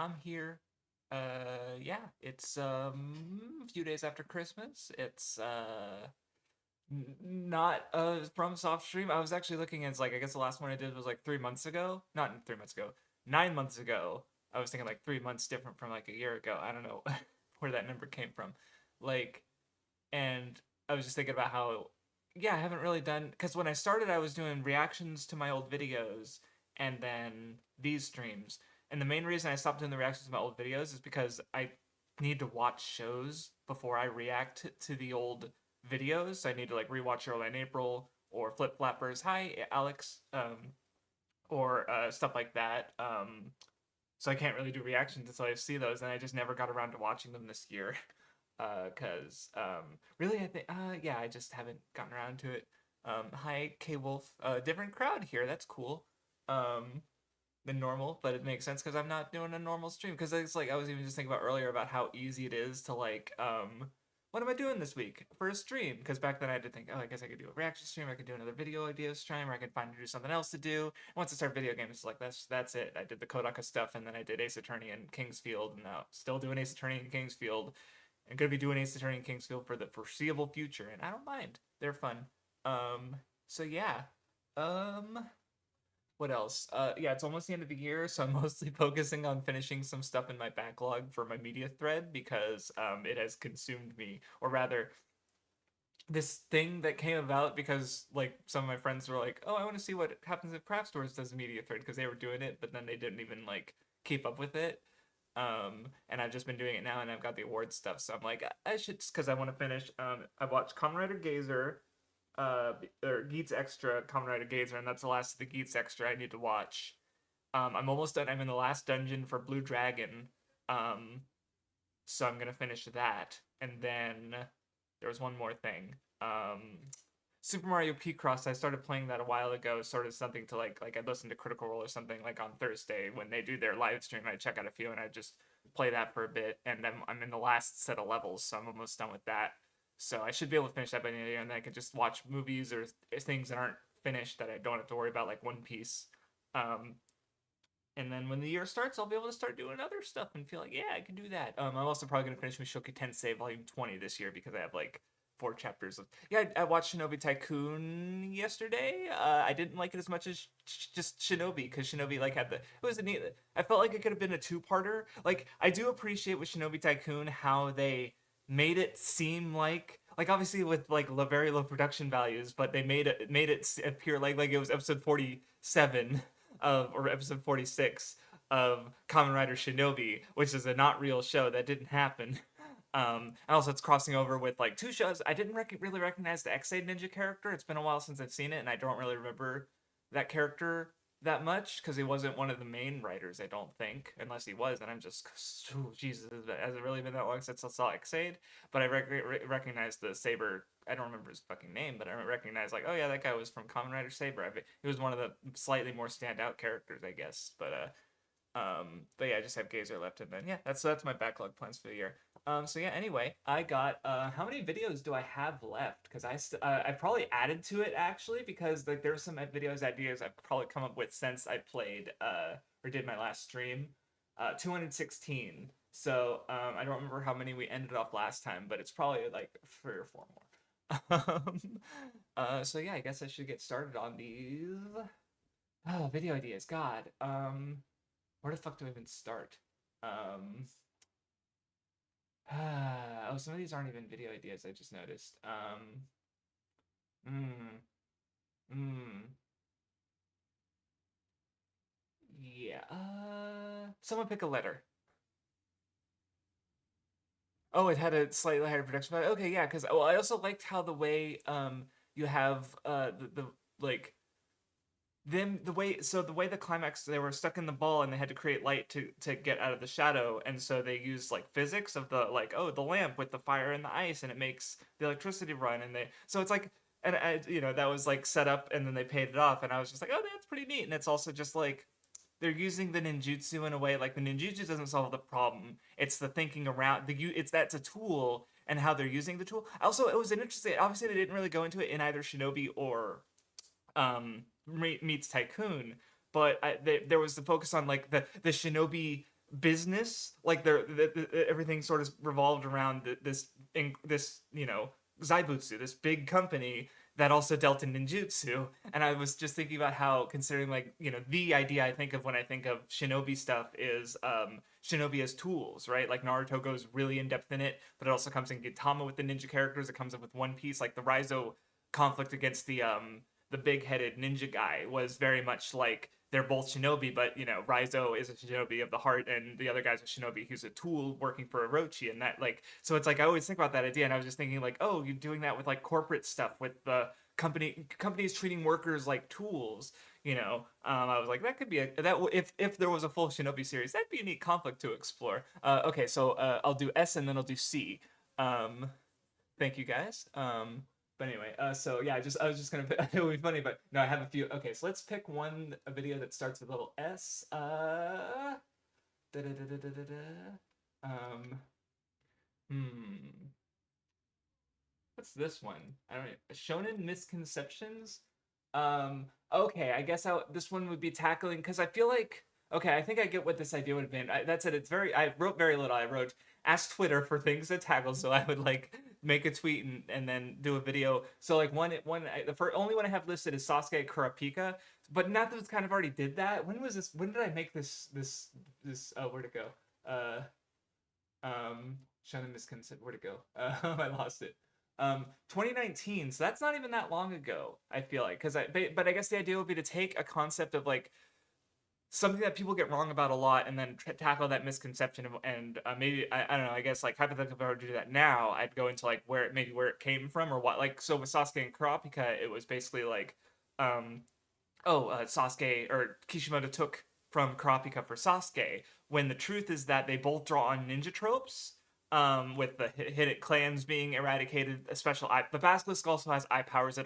I'm here. Yeah, it's a few days after Christmas. It's not from soft stream. I was actually looking at it's like I guess the last one I did was like 3 months ago. Not 3 months ago, 9 months ago. I was thinking like 3 months different from like a year ago. I don't know where that number came from. Like, and I was just thinking about how, yeah, I haven't really done because when I started, I was doing reactions to my old videos and then these streams. And the main reason I stopped doing the reactions to my old videos is because I need to watch shows before I react to the old videos. So I need to like rewatch Early in April or Flip Flappers. Hi, Alex. Or stuff like that. So I can't really do reactions until I see those, and I just never got around to watching them this year. Cause really I think yeah, I just haven't gotten around to it. Hi K Wolf, different crowd here. That's cool. Um, than normal, but it makes sense because I'm not doing a normal stream. Because it's like I was even just thinking about earlier about how easy it is to like what am I doing this week for a stream? Because back then I had to think, oh, I guess I could do a reaction stream, I could do another video idea stream, or I could find to do something else to do. And once I start video games, it's like that's it. I did the Kodaka stuff, and then I did Ace Attorney and Kingsfield, and now still doing Ace Attorney and Kingsfield, and gonna be doing Ace Attorney and Kingsfield for the foreseeable future, and I don't mind. They're fun. So yeah. Um, what else? Yeah, it's almost the end of the year, so I'm mostly focusing on finishing some stuff in my backlog for my media thread because it has consumed me, or rather, this thing that came about because like some of my friends were like, "Oh, I want to see what happens if Craft Stores does a media thread," because they were doing it, but then they didn't even like keep up with it. And I've just been doing it now, and I've got the awards stuff, so I'm like, I should because I want to finish. I watched Kamen Rider Gazer, or Geats Extra, Kamen Rider Gazer, and that's the last of the Geats Extra I need to watch. I'm almost done. I'm in the last dungeon for Blue Dragon, um, so I'm gonna finish that, and then there was one more thing. Super Mario P-Cross. I started playing that a while ago. Sort of something to like I listened to Critical Role or something like on Thursday when they do their live stream. I check out a few and I just play that for a bit, and I'm in the last set of levels, so I'm almost done with that. So I should be able to finish that by the end of the year, and then I can just watch movies or things that aren't finished that I don't have to worry about, like One Piece. Um, and then when the year starts, I'll be able to start doing other stuff and feel like, yeah, I can do that. I'm also probably gonna finish Mushoku Tensei Volume 20 this year because I have like 4 chapters of. Yeah, I watched Shinobi Tycoon yesterday. I didn't like it as much as just Shinobi because Shinobi like had the. It was a neat. I felt like it could have been a two-parter. Like I do appreciate with Shinobi Tycoon how they made it seem like obviously with like very low production values, but they made it appear like it was episode 47 of or episode 46 of Kamen Rider Shinobi, which is a not real show that didn't happen. And also it's crossing over with like two shows. I didn't really recognize the X-Aid Ninja character. It's been a while since I've seen it, and I don't really remember that character that much because he wasn't one of the main writers, I don't think, unless he was. And I'm just, oh, Jesus, has it really been that long since I saw X-Aid? But I recognize the Saber. I don't remember his fucking name, but I recognize like, oh yeah, that guy was from Kamen Rider Saber. He was one of the slightly more standout characters, I guess. But yeah, I just have Gazer left, and then yeah, that's my backlog plans for the year. So yeah, anyway, I got how many videos do I have left? Because I probably added to it actually because like there's some videos ideas I've probably come up with since I played or did my last stream, 216. So I don't remember how many we ended off last time, but it's probably like 3 or 4 more. So yeah, I guess I should get started on these video ideas. God, where the fuck do I even start? Um, oh, some of these aren't even video ideas. I just noticed. Mm, mm, yeah. Someone pick a letter. Oh, it had a slightly higher production value. Okay, yeah, because I also liked how the way you have the like them the way the climax they were stuck in the ball and they had to create light to get out of the shadow, and so they used like physics of the like, oh, the lamp with the fire and the ice and it makes the electricity run, and they so it's like, and that was like set up and then they paid it off, and I was just like, oh, that's pretty neat. And it's also just like they're using the ninjutsu in a way like the ninjutsu doesn't solve the problem, it's the thinking around it's that's a tool and how they're using the tool. Also, it was an interesting, obviously they didn't really go into it in either Shinobi or meets Tycoon, but there was the focus on like the Shinobi business, like everything sort of revolved around this Zaibutsu, this big company that also dealt in ninjutsu. And I was just thinking about how, considering, like, the idea I think of when I think of Shinobi stuff is Shinobi as tools, right? Like Naruto goes really in depth in it, but it also comes in Gintama with the ninja characters. It comes up with One Piece, like the Raizo conflict against the big-headed ninja guy was very much like they're both shinobi, but Raizo is a shinobi of the heart, and the other guy's a shinobi who's a tool working for Orochi, and that, like, so it's like I always think about that idea, and I was just thinking, like, oh, you're doing that with like corporate stuff, with the companies treating workers like tools. I was like, that could be if there was a full shinobi series, that'd be a neat conflict to explore. Okay, so I'll do S and then I'll do C. Um, Thank you guys. But anyway, so yeah, I was just gonna pick, it would be funny, but no, I have a few. Okay, so let's pick a video that starts with a little S. Da, da, da, da, da, da, da. Hmm, what's this one? I don't know. Shonen misconceptions. Okay, I guess this one would be tackling, because I feel like, okay, I think I get what this idea would have been. That said, I wrote very little. I wrote ask Twitter for things to tackle, so I would like make a tweet and then do a video. So like the first only one I have listed is Sasuke Kurapika, but not that it's kind of already did that. When was this? When did I make this? Oh, where'd it go? Uh, Shonen misconcept. Where'd it go? I lost it. 2019, so that's not even that long ago, I feel like, but I guess the idea would be to take a concept of like something that people get wrong about a lot, and then tackle that misconception and maybe I don't know, I guess, like, hypothetically, if I were to do that now, I'd go into like where it came from, or what, like, so with Sasuke and Kurapika, it was basically like um Sasuke or Kishimoto took from Kurapika for Sasuke, when the truth is that they both draw on ninja tropes. With the hidden clans being eradicated, a special eye. The basilisk also has eye powers. It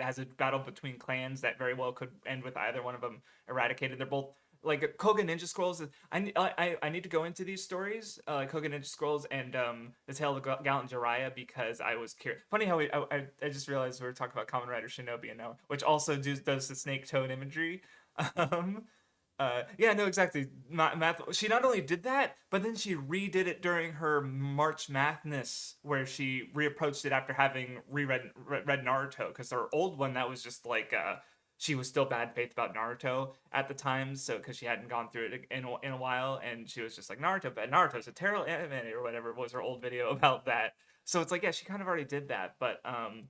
has a battle between clans that very well could end with either one of them eradicated. They're both like Koga Ninja Scrolls. I need to go into these stories, like Koga Ninja Scrolls and the Tale of the Gallant Jiraiya, because I was curious. Funny how I just realized we were talking about Kamen Rider Shinobi, and now, which also does the snake toad imagery. Um, yeah, no, exactly. Math. She not only did that, but then she redid it during her March Madness, where she reapproached it after having read Naruto, because her old one, that was just like she was still bad faith about Naruto at the time, so because she hadn't gone through it in a while, and she was just like, Naruto's a terrible anime, or whatever was her old video about that. So it's like, yeah, she kind of already did that, but and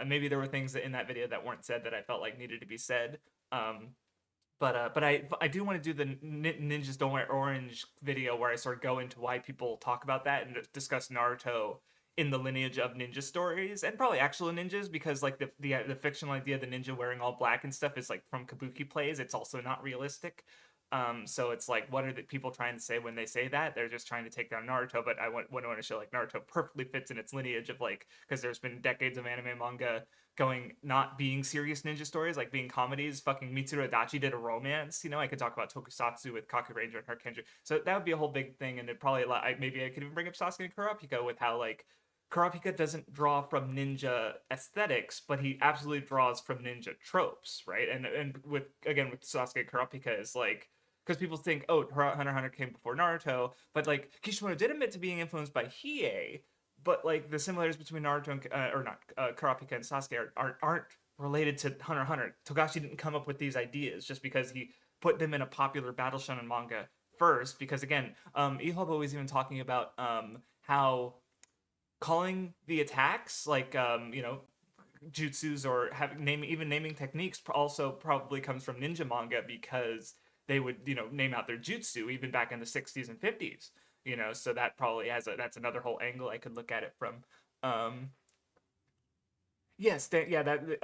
maybe there were things in that video that weren't said that I felt like needed to be said. But I do want to do the Ninjas Don't Wear Orange video, where I sort of go into why people talk about that and discuss Naruto in the lineage of ninja stories, and probably actual ninjas, because like the fictional idea of the ninja wearing all black and stuff is like from kabuki plays. It's also not realistic. So it's like, what are the people trying to say when they say that? They're just trying to take down Naruto, but I want to show like Naruto perfectly fits in its lineage of, like, because there's been decades of anime manga going, not being serious ninja stories, like being comedies. Fucking Mitsuru Adachi did a romance. I could talk about Tokusatsu with Kaku Ranger and Harkendra. So that would be a whole big thing, and it probably, maybe I could even bring up Sasuke and Kurapika, with how like Kurapika doesn't draw from ninja aesthetics, but he absolutely draws from ninja tropes, right? And with, again, with Sasuke and Kurapika, is like, because people think, oh, Hunter x Hunter came before Naruto, but like Kishimoto did admit to being influenced by Hiei, but like the similarities between Naruto and or not Kurapika and Sasuke aren't related to Hunter x Hunter. Togashi didn't come up with these ideas just because he put them in a popular battle shonen manga first. Because again, Ihobo was even talking about how calling the attacks like jutsus, or even naming techniques, also probably comes from ninja manga, because they would name out their jutsu even back in the 60s and 50s. So that probably that's another whole angle I could look at it from. Yes, yeah, that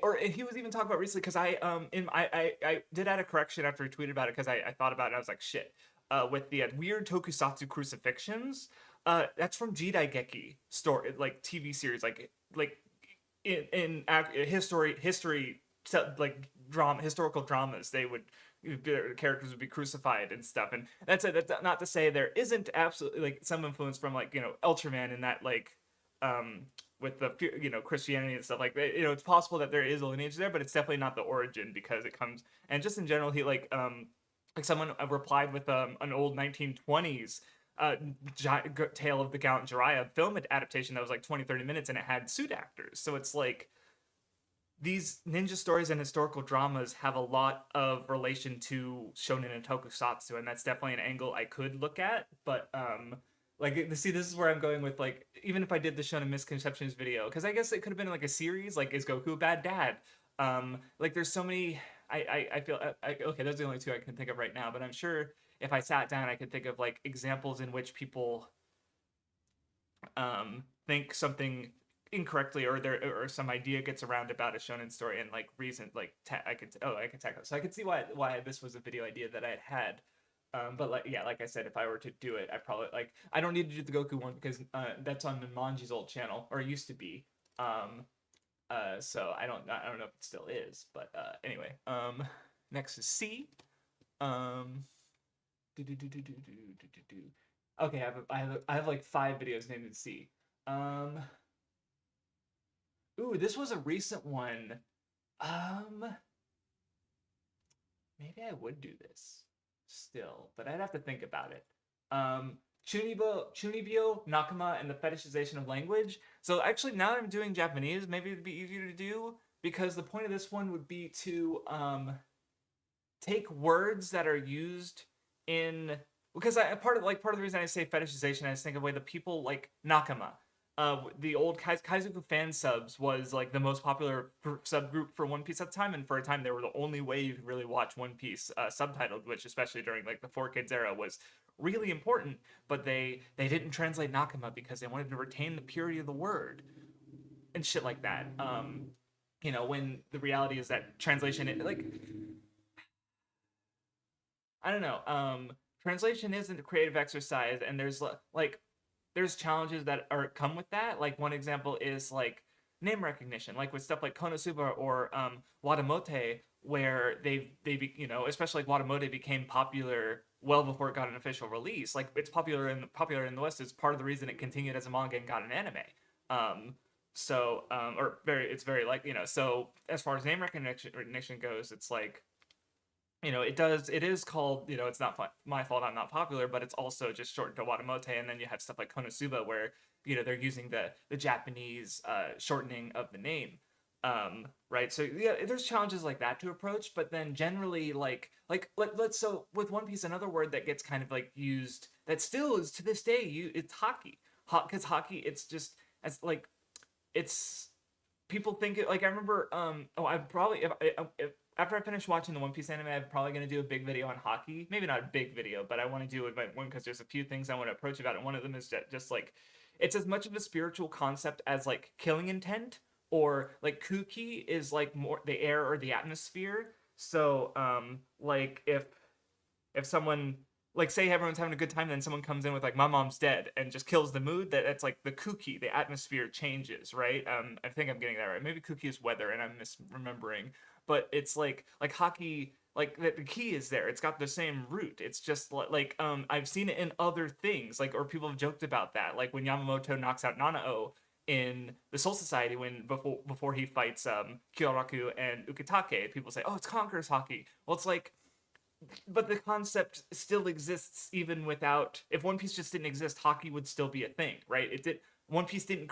or he was even talking about recently, because I did add a correction after he tweeted about it, because I thought about it, and I was like, shit. With the weird Tokusatsu crucifixions, that's from Jidaigeki story, like TV series, like in history, like drama, historical dramas, they would, the characters would be crucified and stuff. And that's it. That's not to say there isn't absolutely like some influence from, like, Ultraman, in that, like, with the Christianity and stuff, like, it's possible that there is a lineage there, but it's definitely not the origin, because it comes, and just in general, he like like someone replied with an old 1920s Tale of the Gallant Jiraiya film adaptation that was like 20-30 minutes, and it had suit actors. So it's like these ninja stories and historical dramas have a lot of relation to shonen and tokusatsu, and that's definitely an angle I could look at. But like, see, this is where I'm going with, like, even if I did the shonen misconceptions video, because I guess it could have been like a series, like, is Goku a bad dad? Like, there's so many. I feel okay. Those are the only two I can think of right now, but I'm sure if I sat down, I could think of like examples in which people think something incorrectly, or there, or some idea gets around about a shonen story, and like reason, like I could tackle it. So I could see why this was a video idea that I had. But like, yeah, like I said, if I were to do it, I probably, like, I don't need to do the Goku one because that's on Manji's old channel, or used to be. So I don't know if it still is, but anyway. Next is C. Um, Okay, I have like 5 videos named in C. Um, Ooh, this was a recent one. Um, Maybe I would do this still, but I'd have to think about it. Chunibyo, Nakama, and the fetishization of language. So actually, now that I'm doing Japanese, maybe it'd be easier to do, because the point of this one would be to take words that are used in, because part of the reason I say fetishization, I just think of the way the people like Nakama. The old Kaizoku fan subs was like the most popular subgroup for One Piece at the time, and for a time they were the only way you could really watch One Piece subtitled, which especially during like the 4Kids era was really important. But they didn't translate Nakama because they wanted to retain the purity of the word and shit like that. When the reality is that translation, like, I don't know. Translation isn't a creative exercise, and there's challenges that are come with that. Like, one example is like name recognition, like with stuff like Konosuba or Watamote, where especially like Watamote became popular well before it got an official release. Like, it's popular in the West. It's part of the reason it continued as a manga and got an anime. It's very like, so as far as name recognition goes, it's like, it is called, it's not my fault I'm not popular, but it's also just shortened to Watamote. And then you have stuff like Konosuba, where, they're using the Japanese shortening of the name. Right. So yeah, there's challenges like that to approach, but then generally, so with One Piece, another word that gets kind of like used that still is to this day, it's hockey. Because hockey, it's just, as like, it's, people think it, like, I remember, I probably, if after I finish watching the One Piece anime, I'm probably going to do a big video on hockey. Maybe not a big video, but I want to do one because there's a few things I want to approach about it. One of them is just like, it's as much of a spiritual concept as like killing intent, or like kuki is like more the air or the atmosphere. So like, if someone, like, say everyone's having a good time, then someone comes in with like my mom's dead and just kills the mood, that's like the kuki, the atmosphere changes, right? I think I'm getting that right. Maybe kuki is weather and I'm misremembering, but it's like hockey, like the key is there, it's got the same root. It's just like, I've seen it in other things, like, or people have joked about that, like when Yamamoto knocks out Nanao in the Soul Society, when before he fights Kyoraku and Ukitake, people say, oh, it's Conqueror's hockey. Well, it's like, but the concept still exists even without. If One Piece just didn't exist, hockey would still be a thing, right? One Piece didn't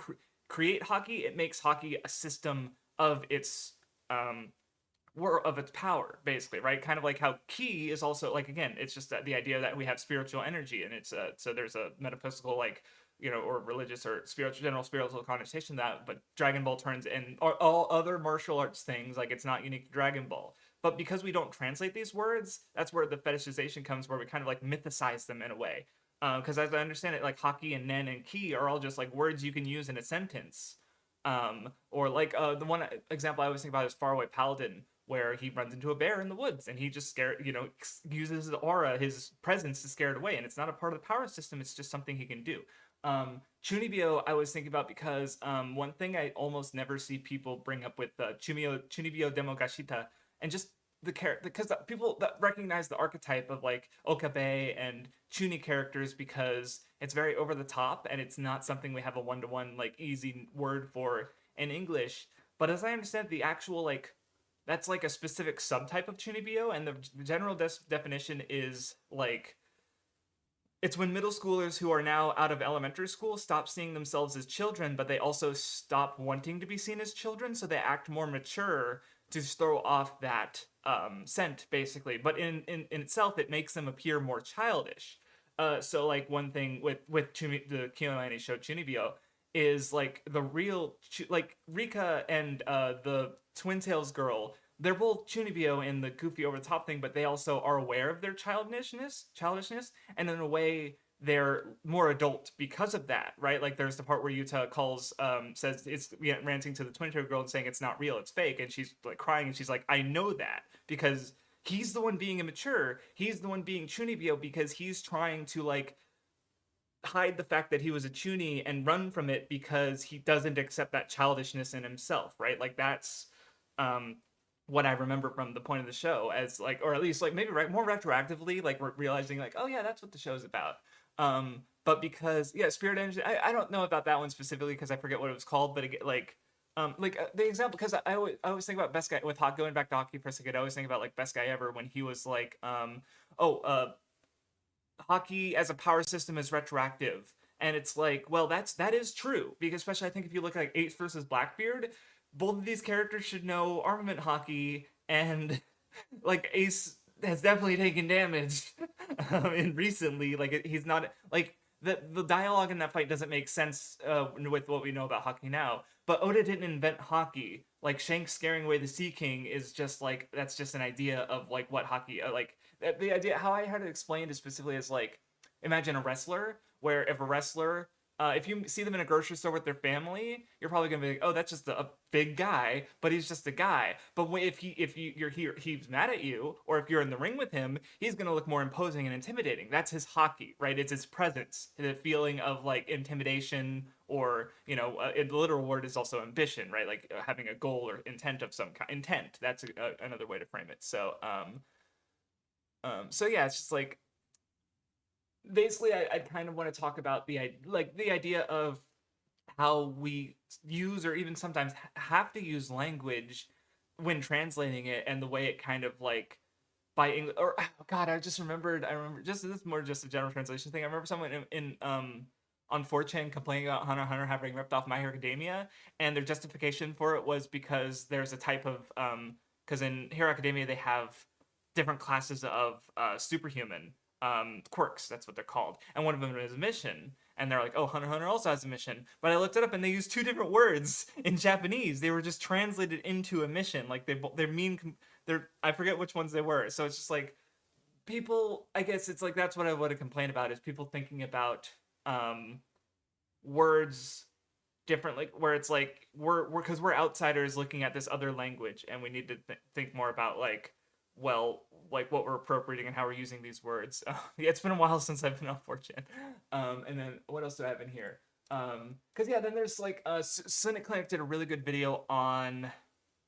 create hockey. It makes hockey a system of its of its power, basically, right? Kind of like how ki is also, like, again, it's just the idea that we have spiritual energy, and it's so there's a metaphysical, like, or religious or general spiritual connotation to that. But Dragon Ball turns, and all other martial arts things, like, it's not unique to Dragon Ball. But because we don't translate these words, that's where the fetishization comes, where we kind of like mythicize them in a way. Because as I understand it, like hockey and nen and ki are all just like words you can use in a sentence. Or like the one example I always think about is Faraway Paladin, where he runs into a bear in the woods and he just uses his aura, his presence, to scare it away. And it's not a part of the power system, it's just something he can do. Chunibyo I was thinking about because one thing I almost never see people bring up with Chunibyo Demogashita, and just the character, because people that recognize the archetype of like Okabe and Chuni characters, because it's very over the top and it's not something we have a one-to-one like easy word for in English. But as I understand, the actual like that's like a specific subtype of chunibyo, and the general definition is like it's when middle schoolers who are now out of elementary school stop seeing themselves as children, but they also stop wanting to be seen as children, so they act more mature to throw off that scent, basically. But in itself, it makes them appear more childish. So like one thing with the Kyoani show Chunibyo is like the real like Rika and the Twin Tails girl. They're both Chunibyo in the goofy over the top thing, but they also are aware of their childishness, and in a way they're more adult because of that, right? Like there's the part where Yuta says it's ranting to the Twin Tail girl and saying it's not real, it's fake, and she's like crying and she's like, I know that because he's the one being immature, he's the one being Chunibyo because he's trying to like hide the fact that he was a chuny and run from it because he doesn't accept that childishness in himself, right? Like that's what I remember from the point of the show as like, or at least like maybe more retroactively, like we're realizing like, oh yeah, that's what the show's about. But because yeah, Spirit Energy, I don't know about that one specifically because I forget what it was called, but it, like the example because I always think about best guy with Hawk going back to hockey for a second. I always think about like best guy ever when he was like hockey as a power system is retroactive, and it's like, well, that is true because especially I think if you look at like Ace versus Blackbeard, both of these characters should know armament hockey, and like Ace has definitely taken damage in recently. Like he's not like the dialogue in that fight doesn't make sense with what we know about hockey now. But Oda didn't invent hockey. Like Shanks scaring away the Sea King is just like that's just an idea of like what hockey like the idea how I had it explained is specifically as like imagine a wrestler where if a wrestler if you see them in a grocery store with their family, you're probably gonna be like, "Oh, that's just a big guy," but he's just a guy. But you're here, he's mad at you, or if you're in the ring with him, he's gonna look more imposing and intimidating. That's his hockey, right? It's his presence, the feeling of like intimidation, or the literal word is also ambition, right? Like having a goal or intent of some kind. Intent. That's another way to frame it. So yeah, it's just like basically I kind of want to talk about the idea of how we use or even sometimes have to use language when translating it and the way it kind of like by English or oh God I remember just this is more just a general translation thing. I remember someone in on 4chan complaining about Hunter x Hunter having ripped off My Hero Academia, and their justification for it was because there's a type of because in Hero Academia they have different classes of superhuman quirks. That's what they're called, and one of them is a mission. And they're like, "Oh, Hunter x Hunter also has a mission." But I looked it up, and they used two different words in Japanese. They were just translated into a mission. Like they mean they're I forget which ones they were. So it's just like people. I guess it's like that's what I would have complained about is people thinking about words differently, where it's like we're because we're outsiders looking at this other language, and we need to think more about like well, like what we're appropriating and how we're using these words. Yeah, it's been a while since I've been on 4chan. And then what else do I have in here? Because yeah, then there's like Cynic Clinic did a really good video on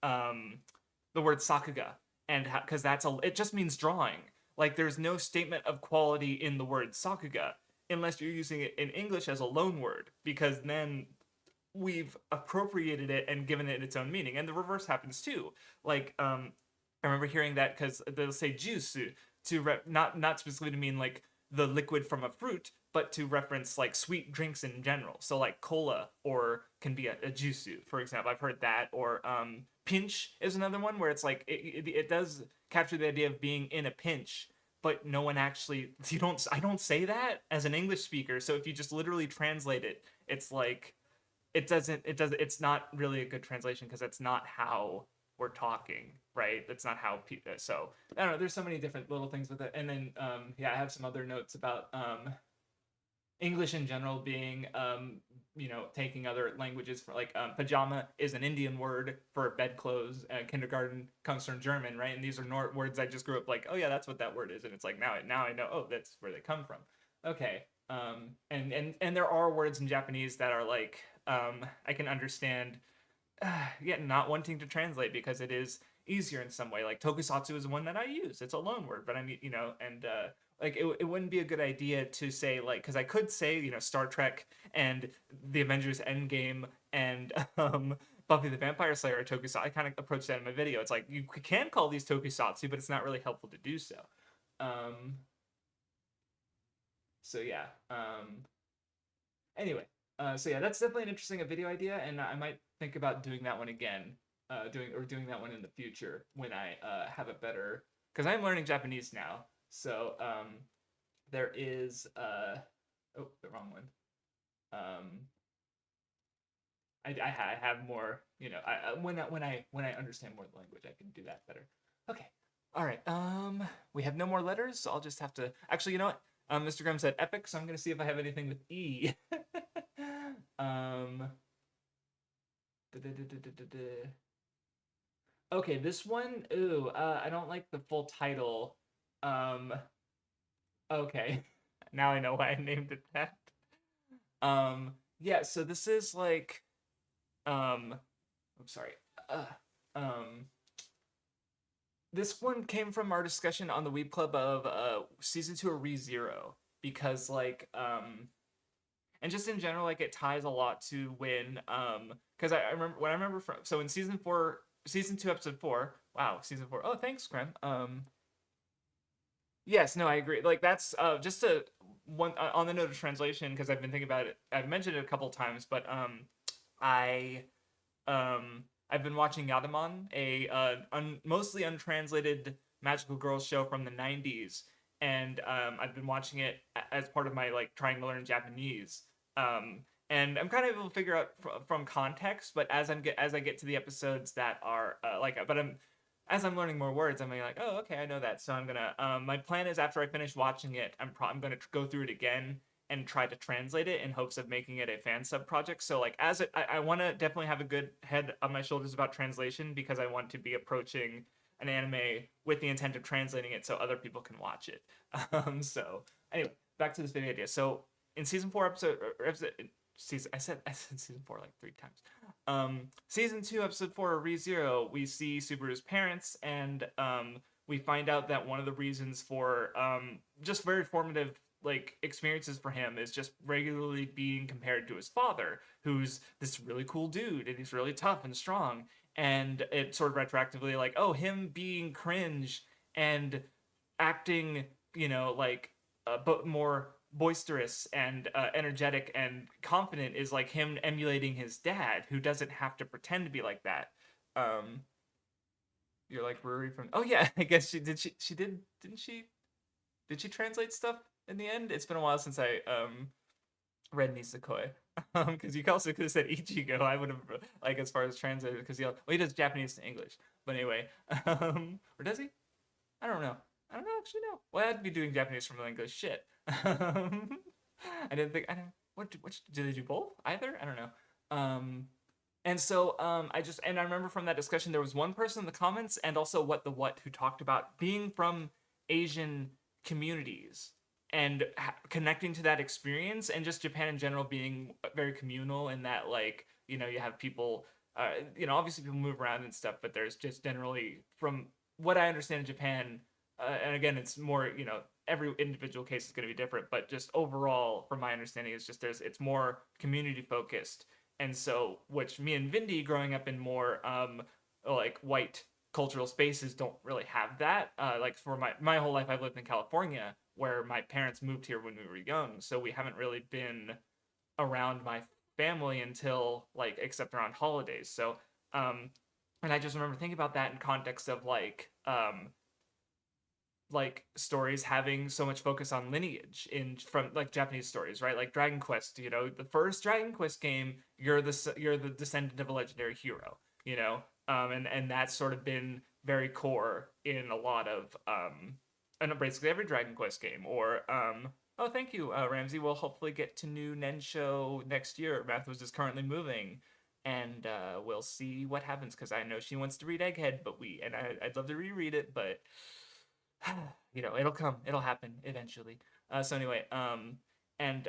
the word sakuga, and because it just means drawing. Like there's no statement of quality in the word sakuga unless you're using it in English as a loan word, because then we've appropriated it and given it its own meaning. And the reverse happens too. Like I remember hearing that because they'll say juice not specifically to mean like the liquid from a fruit, but to reference like sweet drinks in general. So like cola or can be a juice, for example. I've heard that. Or pinch is another one where it's like it does capture the idea of being in a pinch, but no one actually I don't say that as an English speaker. So if you just literally translate it, it's like it's not really a good translation because it's not how we're talking, right? That's not how people. So I don't know. There's so many different little things with it, and then yeah, I have some other notes about English in general being taking other languages for like pajama is an Indian word for bedclothes. Kindergarten comes from German, right? And these are words I just grew up like, oh yeah, that's what that word is, and it's like now I know, oh, that's where they come from. Okay, and there are words in Japanese that are like I can understand yeah, not wanting to translate because it is easier in some way. Like tokusatsu is one that I use. It's a loan word, but I mean, and like it wouldn't be a good idea to say like because I could say Star Trek and the Avengers Endgame and Buffy the Vampire Slayer a tokusatsu. I kind of approached that in my video. It's like you can call these tokusatsu, but it's not really helpful to do so. Um, so yeah. Anyway, so yeah, that's definitely an interesting video idea, and I might think about doing that one again. Doing that one in the future when I have a better, because I'm learning Japanese now. So there is oh, the wrong one. I have more, when I understand more of the language, I can do that better. Okay. All right. We have no more letters, so I'll just have to. Actually, you know what? Mr. Grimm said epic, so I'm gonna see if I have anything with E. um. Okay, this one. Ooh, I don't like the full title. Um. Okay. Now I know why I named it that. Yeah. So this is like. I'm sorry. Uh, um, this one came from our discussion on the Weeb Club of season 2 of ReZero, because like and just in general, like it ties a lot to when because I remember from, so in season 2 episode 4. Wow, season 4. Oh, thanks, Graham. Yes, no, I agree. Like that's just a one on the note of translation, because I've been thinking about it. I've mentioned it a couple times, but I I've been watching Yadaman, a mostly untranslated magical girls show from the 90s, and I've been watching it as part of my like trying to learn Japanese. And I'm kind of able to figure out from context, but as I get to the episodes that are as I'm learning more words, I'm like, oh, okay, I know that. So I'm gonna. My plan is after I finish watching it, I'm gonna go through it again and try to translate it in hopes of making it a fan sub project. So like I want to definitely have a good head on my shoulders about translation, because I want to be approaching an anime with the intent of translating it so other people can watch it. So anyway, back to this video idea. So in season 4 I said season 4 like 3 times. Season 2 episode 4 of ReZero, we see Subaru's parents, and we find out that one of the reasons for just very formative like experiences for him is just regularly being compared to his father, who's this really cool dude and he's really tough and strong. And it sort of retroactively like, oh, him being cringe and acting, like but more boisterous and energetic and confident is like him emulating his dad, who doesn't have to pretend to be like that. Um, you're like Ruri from. Oh yeah, I guess she did. She did, didn't she? Did she translate stuff in the end? It's been a while since I read Nisekoi. Because you also could have said Ichigo. I would have like as far as translated, because he does Japanese to English. But anyway, or does he? I don't know. I don't know, actually. No. Well, I'd be doing Japanese from English. Shit. I didn't think. I don't. What do they do both? Either? I don't know. And so I remember from that discussion there was one person in the comments, and also what who talked about being from Asian communities and connecting to that experience, and just Japan in general being very communal in that, like, you have people, obviously people move around and stuff, but there's just generally, from what I understand in Japan, and again, it's more, every individual case is going to be different, but just overall, from my understanding, it's more community focused. And so, which me and Vindy, growing up in more like white cultural spaces, don't really have that. Like for my whole life, I've lived in California, where my parents moved here when we were young, so we haven't really been around my family until like except around holidays. So and I just remember thinking about that in context of like stories having so much focus on lineage from like Japanese stories, right? Like Dragon Quest, the first Dragon Quest game, you're the descendant of a legendary hero, and that's sort of been very core in a lot of and basically every Dragon Quest game. Or oh, thank you, Ramsey. We'll hopefully get to new Nensho next year. Mathos is currently moving, and we'll see what happens, because I know she wants to read Egghead, but I'd love to reread it, but it'll come, it'll happen eventually. So anyway, and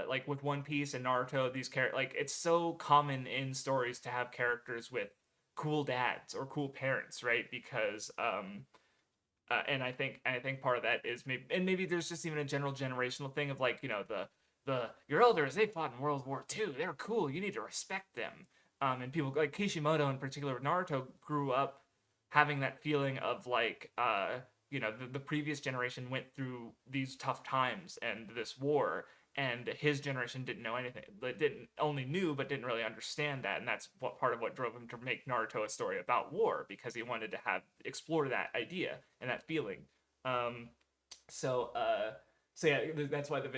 like with One Piece and Naruto, these like it's so common in stories to have characters with cool dads or cool parents, right? Because and I think part of that is maybe there's just even a general generational thing of like, the your elders, they fought in World War II, they're cool, you need to respect them. And people like Kishimoto in particular with Naruto grew up having that feeling of like the previous generation went through these tough times and this war, and his generation didn't know anything, didn't only knew but didn't really understand that, and that's what part of what drove him to make Naruto a story about war, because he wanted to have explore that idea and that feeling. um so yeah, that's why the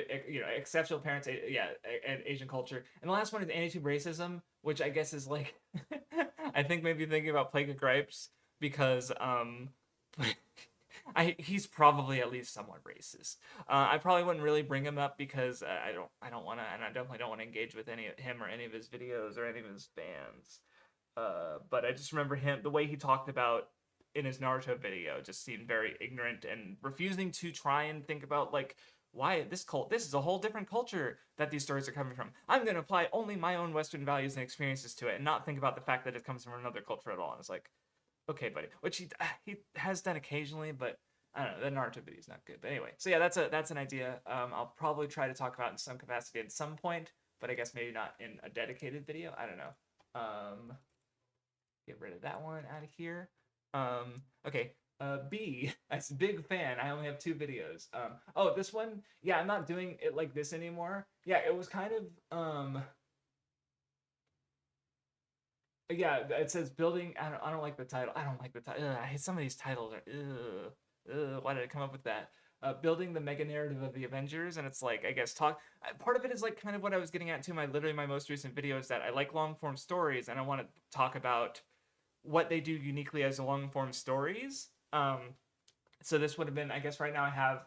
exceptional parents, yeah, and Asian culture. And the last one is anti-tube racism, which I guess is like I think maybe thinking about Plague of Gripes, because he's probably at least somewhat racist. I probably wouldn't really bring him up because I don't want to, and I definitely don't want to engage with any of him or any of his videos or any of his fans. But I just remember him, the way he talked about in his Naruto video just seemed very ignorant and refusing to try and think about like why this is a whole different culture that these stories are coming from. I'm going to apply only my own Western values and experiences to it and not think about the fact that it comes from another culture at all. And it's like, okay, buddy, which he has done occasionally, but I don't know, the Naruto video is not good. But anyway, so yeah, that's an idea. I'll probably try to talk about in some capacity at some point, but I guess maybe not in a dedicated video. I don't know. Get rid of that one out of here. Okay. B, I'm a big fan. I only have 2 videos. Oh, this one, yeah, I'm not doing it like this anymore. Yeah, it was kind of yeah, it says building. I don't like the title. I don't like the title. I hate some of these titles are. Why did I come up with that? Building the mega narrative of the Avengers, and it's like, I guess talk. Part of it is like kind of what I was getting at too. My most recent video is that I like long form stories, and I want to talk about what they do uniquely as long form stories. So this would have been, I guess, right now I have.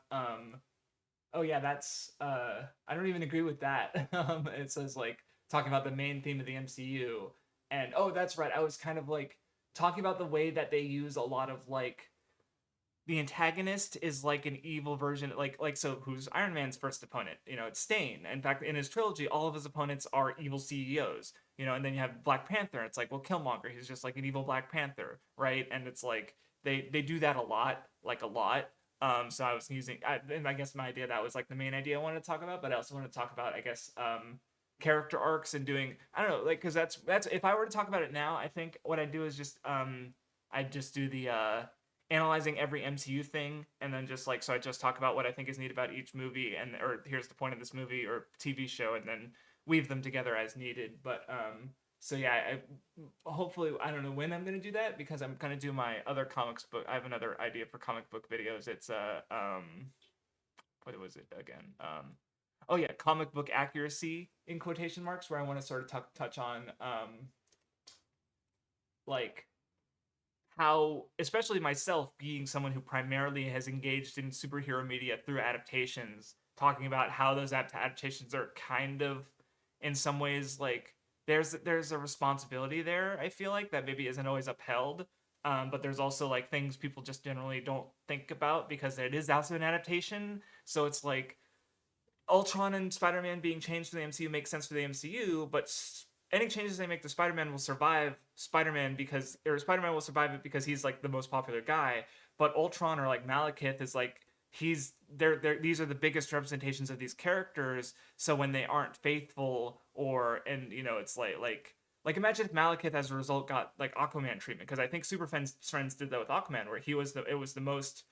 Oh yeah, that's. I don't even agree with that. It says like talking about the main theme of the MCU, and oh, that's right. I was kind of like talking about the way that they use a lot of like the antagonist is like an evil version, like so who's Iron Man's first opponent? It's Stain. In fact, in his trilogy, all of his opponents are evil CEOs. And then you have Black Panther. It's like, well, Killmonger, he's just like an evil Black Panther, right? And it's like they do that a lot, like a lot. So I was using, and I guess my idea, that was like the main idea I wanted to talk about, but I also want to talk about, I guess, character arcs and doing, I don't know, like, because that's if I were to talk about it now, I think what I'd do is just I'd just do the analyzing every MCU thing, and then just like, so I just talk about what I think is neat about each movie, and or here's the point of this movie or TV show, and then weave them together as needed. But so yeah, hopefully, I don't know when I'm gonna do that, because I'm gonna do my other comics book. I have another idea for comic book videos. It's what was it again? Oh yeah, comic book accuracy in quotation marks, where I want to sort of touch on like how, especially myself being someone who primarily has engaged in superhero media through adaptations, talking about how those adaptations are kind of, in some ways, like there's a responsibility there, I feel like, that maybe isn't always upheld. But there's also like things people just generally don't think about because it is also an adaptation. So it's like Ultron and Spider-Man being changed to the MCU makes sense for the MCU, but any changes they make to Spider-Man will survive Spider-Man because, or Spider-Man will survive it because he's like the most popular guy. But Ultron or like Malekith is like, he's they're these are the biggest representations of these characters. So when they aren't faithful, or, and it's like imagine if Malekith as a result got like Aquaman treatment, because I think Super Friends did that with Aquaman, where it was the most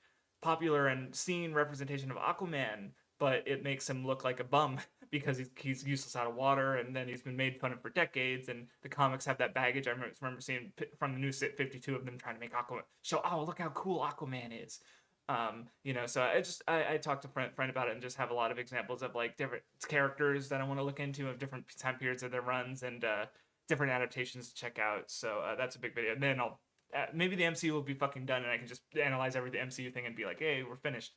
popular and seen representation of Aquaman, but it makes him look like a bum because he's useless out of water, and then he's been made fun of for decades, and the comics have that baggage. I remember seeing from the new 52 of them trying to make Aquaman show, oh, look how cool Aquaman is. So I talked to a friend about it, and just have a lot of examples of like different characters that I want to look into of different time periods of their runs, and different adaptations to check out. So that's a big video. And then I'll maybe the MCU will be fucking done, and I can just analyze every MCU thing and be like, hey, we're finished.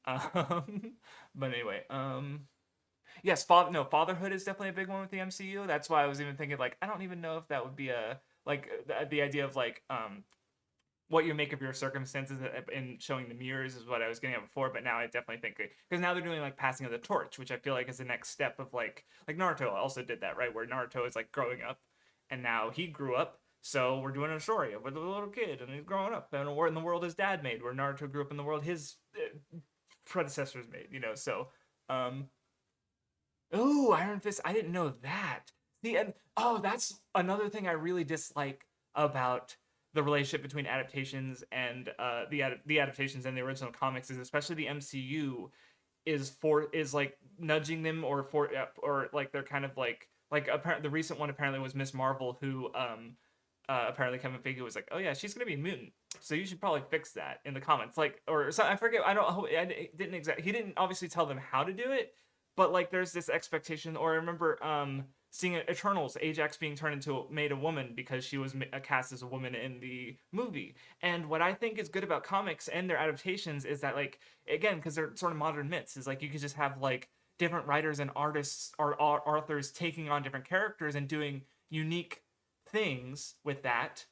But anyway, yes, fatherhood is definitely a big one with the MCU. That's why I was even thinking, like, I don't even know if that would be a, like, the idea of like what you make of your circumstances in showing the mirrors is what I was getting at before. But now I definitely think, because now they're doing like passing of the torch, which I feel like is the next step of like Naruto also did that, right, where Naruto is like growing up, and now he grew up. So we're doing a story of a little kid, and he's growing up, and in the world his dad made, where Naruto grew up in the world his predecessors made. So oh, Iron Fist, I didn't know that. See, and oh, that's another thing I really dislike about the relationship between adaptations and the adaptations and the original comics is especially the MCU is like nudging them or like they're kind of like apparently the recent one apparently was Miss Marvel who apparently Kevin Feige was like, oh yeah, she's gonna be a mutant, so you should probably fix that in the comments, like, or so I forget, I didn't exactly, he didn't obviously tell them how to do it, but like there's this expectation, or I remember seeing Eternals, Ajax being turned into made a woman because she was cast as a woman in the movie. And what I think is good about comics and their adaptations is that like again because they're sort of modern myths is like you could just have like different writers and artists or authors taking on different characters and doing unique things with that,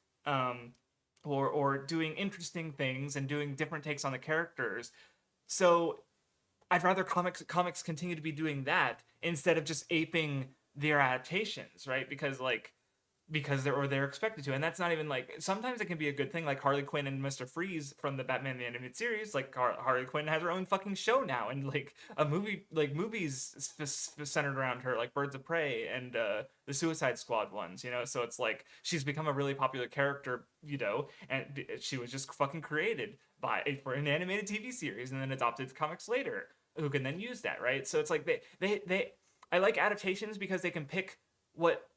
or doing interesting things and doing different takes on the characters. So I'd rather comics continue to be doing that instead of just aping their adaptations, right? Because they're expected to, and that's not even like, sometimes it can be a good thing, like Harley Quinn and Mr. Freeze from the Batman the Animated Series. Like Harley Quinn has her own fucking show now, and like a movie, like movies centered around her, like Birds of Prey and the Suicide Squad ones, you know. So it's like she's become a really popular character, you know, and she was just fucking created for an animated TV series and then adopted to comics later, who can then use that, right? So it's like they I like adaptations because they can pick what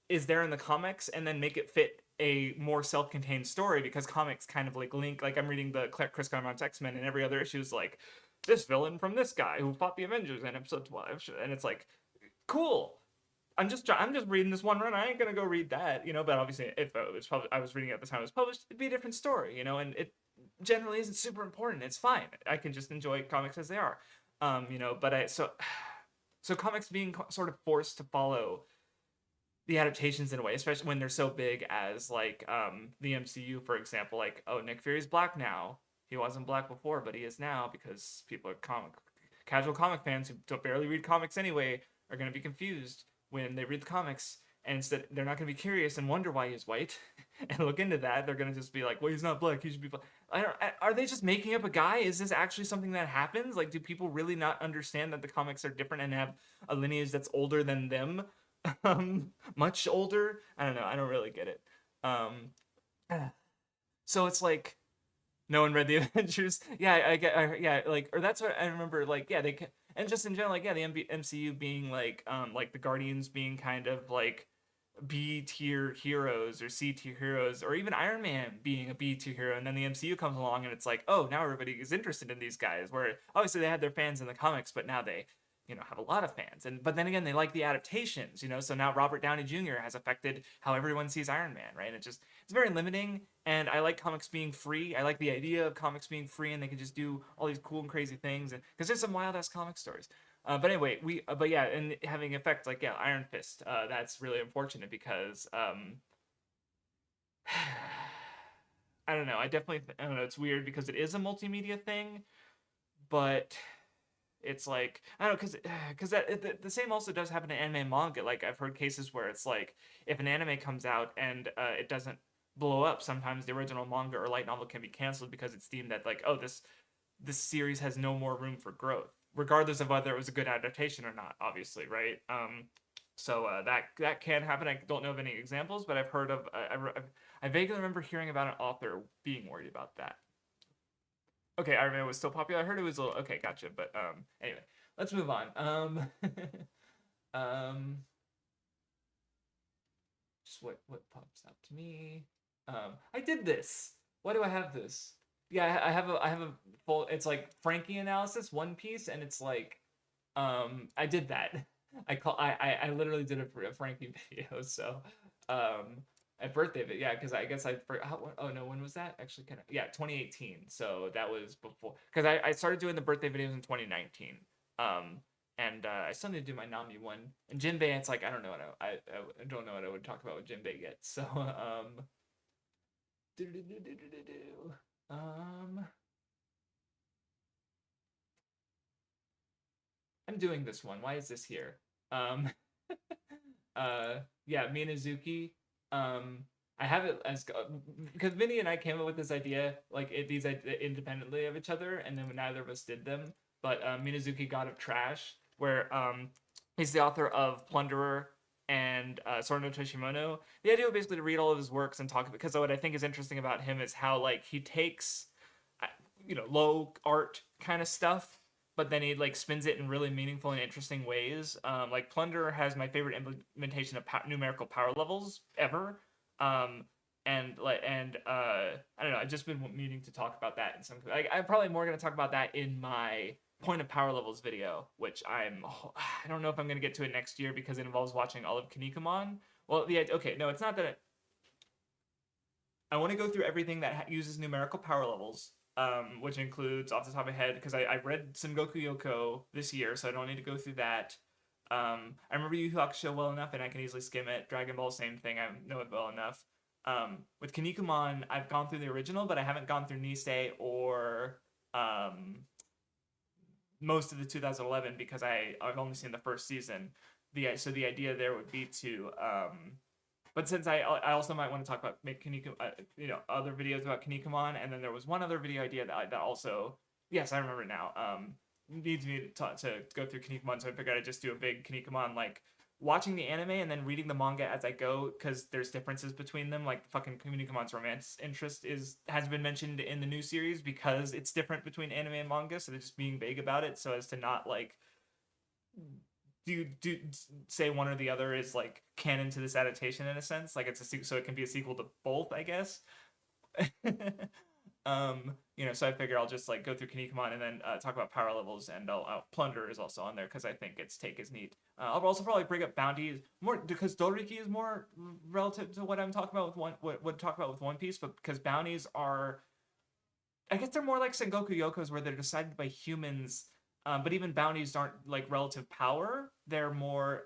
is there in the comics and then make it fit a more self-contained story, because comics kind of like link, like I'm reading the Chris Claremont's X-Men, and every other issue is like this villain from this guy who fought the Avengers in episode 12, and it's like cool. I'm just reading this one run. I ain't gonna go read that, you know. But obviously, if I was reading it at the time it was published, it'd be a different story, you know. And it generally isn't super important. It's fine. I can just enjoy comics as they are, you know. But so comics being sort of forced to follow the adaptations in a way, especially when they're so big as like the MCU, for example. Like, oh, Nick Fury's black now. He wasn't black before, but he is now because people are casual comic fans who don't barely read comics anyway are going to be confused when they read the comics, and instead they're not going to be curious and wonder why he's white and look into that. They're going to just be like, well, he's not black, he should be black. Are they just making up a guy? Is this actually something that happens? Like, do people really not understand that the comics are different and have a lineage that's older than them? Much older. I don't know. I don't really get it. So it's like no one read the Avengers. Yeah, I get. Yeah, like, or that's what I remember. Like, yeah, and just in general, like, yeah, the MCU being like the Guardians being kind of like B tier heroes or C tier heroes, or even Iron Man being a B tier hero, and then the MCU comes along and it's like, oh, now everybody is interested in these guys. Where obviously they had their fans in the comics, but now they, you know, have a lot of fans. And but then again, they like the adaptations, you know. So now Robert Downey Jr. has affected how everyone sees Iron Man, right? It's very limiting. And I like comics being free. I like the idea of comics being free, and they can just do all these cool and crazy things. And because there's some wild ass comic stories. But anyway, but yeah, and having effects like, yeah, Iron Fist. That's really unfortunate because I don't know. I don't know. It's weird because it is a multimedia thing, but it's like, I don't know, because the same also does happen in anime and manga. Like, I've heard cases where it's like if an anime comes out and it doesn't blow up, sometimes the original manga or light novel can be canceled because it's deemed that like, oh, this series has no more room for growth, regardless of whether it was a good adaptation or not, obviously, right? So that can happen. I don't know of any examples, but I've heard of. I vaguely remember hearing about an author being worried about that. Okay, Iron Man was still popular. I heard it was a little. Okay, gotcha. But anyway, let's move on. Um, just what pops up to me. I did this. Why do I have this? Yeah, I have a full. It's like Frankie analysis, One Piece, and it's like, I did that. I literally did a Frankie video. So, at birthday, but yeah, because I guess oh no, when was that? Actually, kind of, yeah, 2018. So that was before, because I started doing the birthday videos in 2019. And I still need to do my Nami one. And Jinbei, it's like, I don't know what I don't know what I would talk about with Jinbei yet. So um, I'm doing this one. Why is this here? Um, yeah, Minazuki. I have it as because Vinny and I came up with this idea, like these independently of each other, and then neither of us did them. But Minazuki, God of Trash, where he's the author of Plunderer, and Sword no Toshimono. The idea was basically to read all of his works and talk, because what I think is interesting about him is how like he takes low art kind of stuff, but then he like spins it in really meaningful and interesting ways. Like Plunder has my favorite implementation of numerical power levels ever. Um, I don't know. I've just been meaning to talk about that in some. Like, I'm probably more going to talk about that in my point of power levels video, which I don't know if I'm going to get to it next year because it involves watching all of Kinnikuman. Well, yeah, okay, no, it's not that. I want to go through everything that uses numerical power levels, which includes, off the top of my head, because I read Sengoku Yoko this year, so I don't need to go through that. I remember Yu Yu Hakusho well enough, and I can easily skim it. Dragon Ball, same thing. I know it well enough. With Kinnikuman, I've gone through the original, but I haven't gone through Nisei or most of the 2011 because I've only seen the first season. So the idea there would be to but since I also might want to talk about other videos about Kinnikuman, and then there was one other video idea that also, yes, I remember now, needs me to go through Kinnikuman, so I figured I'd just do a big Kinnikuman, like watching the anime and then reading the manga as I go, because there's differences between them. Like fucking Kinnikuman's romance interest has been mentioned in the new series because it's different between anime and manga, so they're just being vague about it so as to not like do say one or the other is like canon to this adaptation in a sense, like it's so it can be a sequel to both, I guess. So I figure I'll just like go through Kinnikuman and then talk about power levels, and I'll Plunder is also on there because I think its take is neat. I'll also probably bring up Bounty more because Doriki is more relative to what I'm talking about with what talk about with One Piece, but because bounties are, I guess they're more like Sengoku Yokos where they're decided by humans, but even bounties aren't like relative power. They're more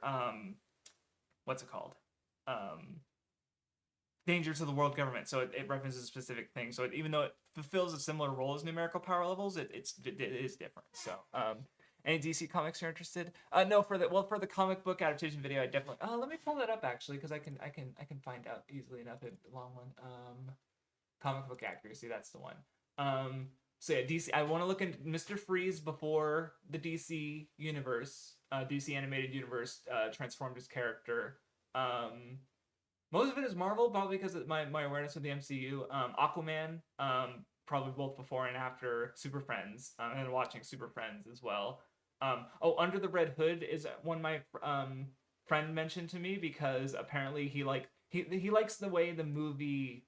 what's it called? Danger to the world government, so it references a specific thing. So even though it fulfills a similar role as numerical power levels, it is different. So any DC comics you're interested? No, for the comic book adaptation video, I definitely. Let me pull that up actually, because I can find out easily enough. A long one. Comic book accuracy. That's the one. So yeah, DC. I want to look into Mr. Freeze before the DC universe, DC animated universe, transformed his character. Most of it is Marvel, probably because of my awareness of the MCU. Aquaman, probably both before and after Super Friends, and watching Super Friends as well. Under the Red Hood is one my friend mentioned to me because apparently he likes the way the movie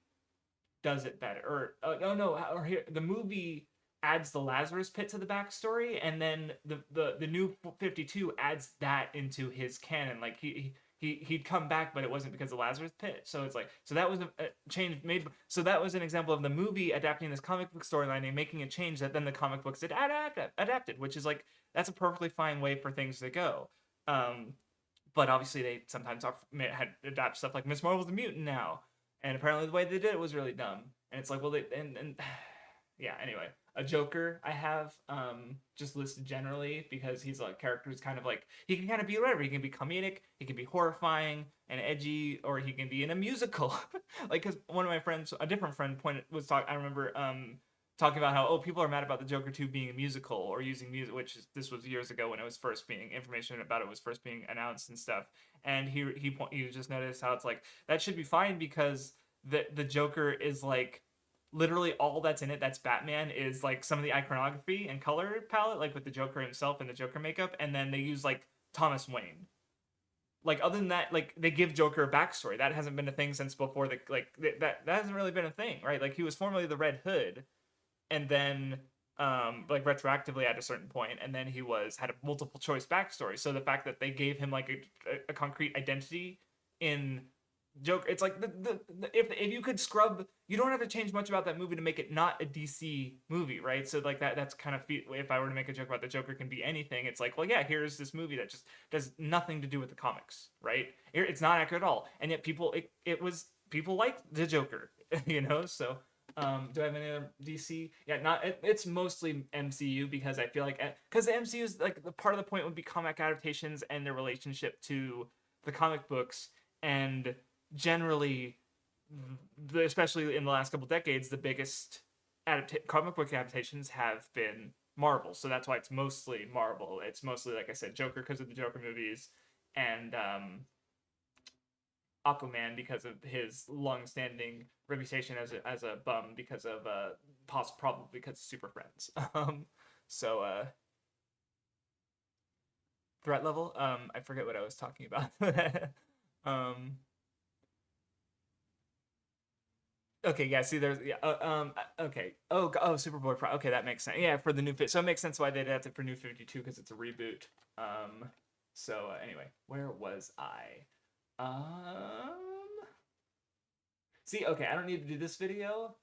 does it better. The movie adds the Lazarus Pit to the backstory, and then the new 52 adds that into his canon. Like he'd come back, but it wasn't because of Lazarus Pit. So it's like, so that was a change made. So that was an example of the movie adapting this comic book storyline and making a change that then the comic books adapted, which is like, that's a perfectly fine way for things to go. But obviously they sometimes had adapt stuff like Miss Marvel's a mutant now, and apparently the way they did it was really dumb. And it's like, well, yeah. Anyway, a Joker I have just listed generally because he's like character who's kind of like, he can kind of be whatever. He can be comedic, he can be horrifying and edgy, or he can be in a musical. Like, because one of my friends, a different friend, I remember talking about how people are mad about the Joker 2 being a musical or using music, this was years ago when it was first being, information about it was first being announced and stuff. And he just noticed how it's like, that should be fine because the Joker is like, literally all that's in it that's Batman is like some of the iconography and color palette, like with the Joker himself and the Joker makeup, and then they use like Thomas Wayne. Like, other than that, like, they give Joker a backstory. That hasn't been a thing since before that hasn't really been a thing, right? Like, he was formerly the Red Hood, and then like retroactively at a certain point, and then he had a multiple choice backstory. So the fact that they gave him like a concrete identity in Joker, it's like if you could scrub, you don't have to change much about that movie to make it not a DC movie, right? So like that's kind of, if I were to make a joke about the Joker can be anything, it's like, well, yeah, here's this movie that just does nothing to do with the comics, right? It's not accurate at all, and yet people liked the Joker, So do I have any other DC? Yeah, it's mostly MCU because I feel like, because the MCU is like, the part of the point would be comic adaptations and their relationship to the comic books, and generally, especially in the last couple decades, the biggest comic book adaptations have been Marvel. So that's why it's mostly Marvel. It's mostly, like I said, Joker because of the Joker movies, and Aquaman because of his long-standing reputation as a bum because of probably because of Super Friends. So threat level. I forget what I was talking about. um, okay, yeah. See, there's yeah. Okay. Oh, Superboy Pro. Okay, that makes sense. Yeah, for the new fit. So it makes sense why they did it for New 52 because it's a reboot. So anyway, where was I? Um. See, okay, I don't need to do this video.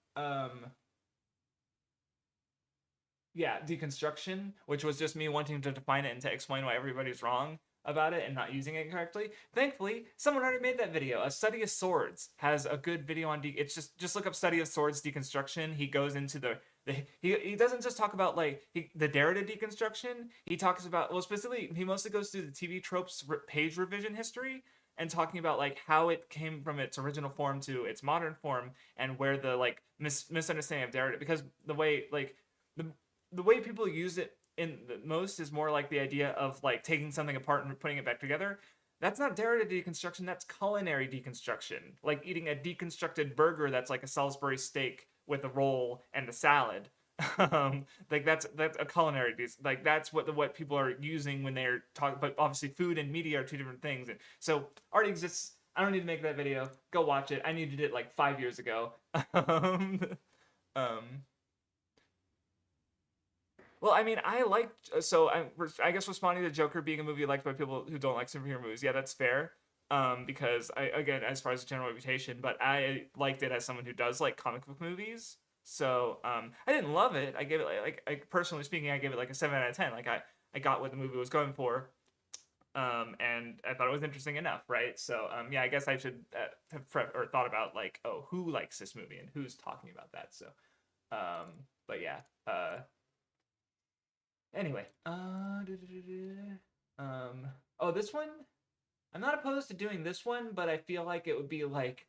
Yeah, deconstruction, which was just me wanting to define it and to explain why everybody's wrong about it and not using it correctly. Thankfully, someone already made that video. A Study of Swords has a good video on it's just look up Study of Swords deconstruction. He goes into he doesn't just talk about like the Derrida deconstruction. He talks about, well, specifically he mostly goes through the TV tropes page revision history and talking about like how it came from its original form to its modern form and where the like misunderstanding of Derrida, because the way like the the way people use it in the most is more like the idea of like taking something apart and putting it back together. That's not Derrida deconstruction. That's culinary deconstruction. Like eating a deconstructed burger that's like a Salisbury steak with a roll and a salad. Like that's a culinary like that's what people are using when they're talking. But obviously, food and media are two different things. And so already exists. I don't need to make that video. Go watch it. I needed it like 5 years ago. um, Well, I mean, I liked I guess responding to Joker being a movie liked by people who don't like superhero movies. Yeah, that's fair. Because I again, as far as general reputation, but I liked it as someone who does like comic book movies. So I didn't personally speaking, I gave it like a 7 out of 10. Like I got what the movie was going for. And I thought it was interesting enough, right? So yeah, I guess I should have thought about like, oh, who likes this movie and who's talking about that. So but yeah. Anyway, oh, this one, I'm not opposed to doing this one, but I feel like it would be like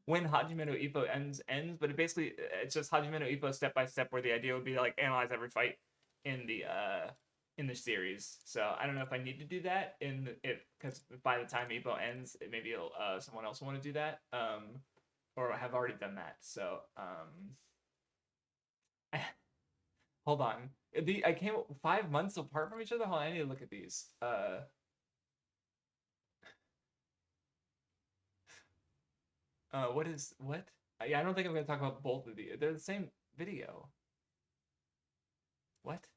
when Hajime no Ippo ends, but it's just Hajime no Ippo step by step, where the idea would be to like analyze every fight in the series. So I don't know if I need to do that because by the time Ippo ends, maybe someone else will want to do that, or have already done that. So hold on. I came 5 months apart from each other. Hold on, I need to look at these. What? Yeah, I don't think I'm gonna talk about both of these. They're the same video. What?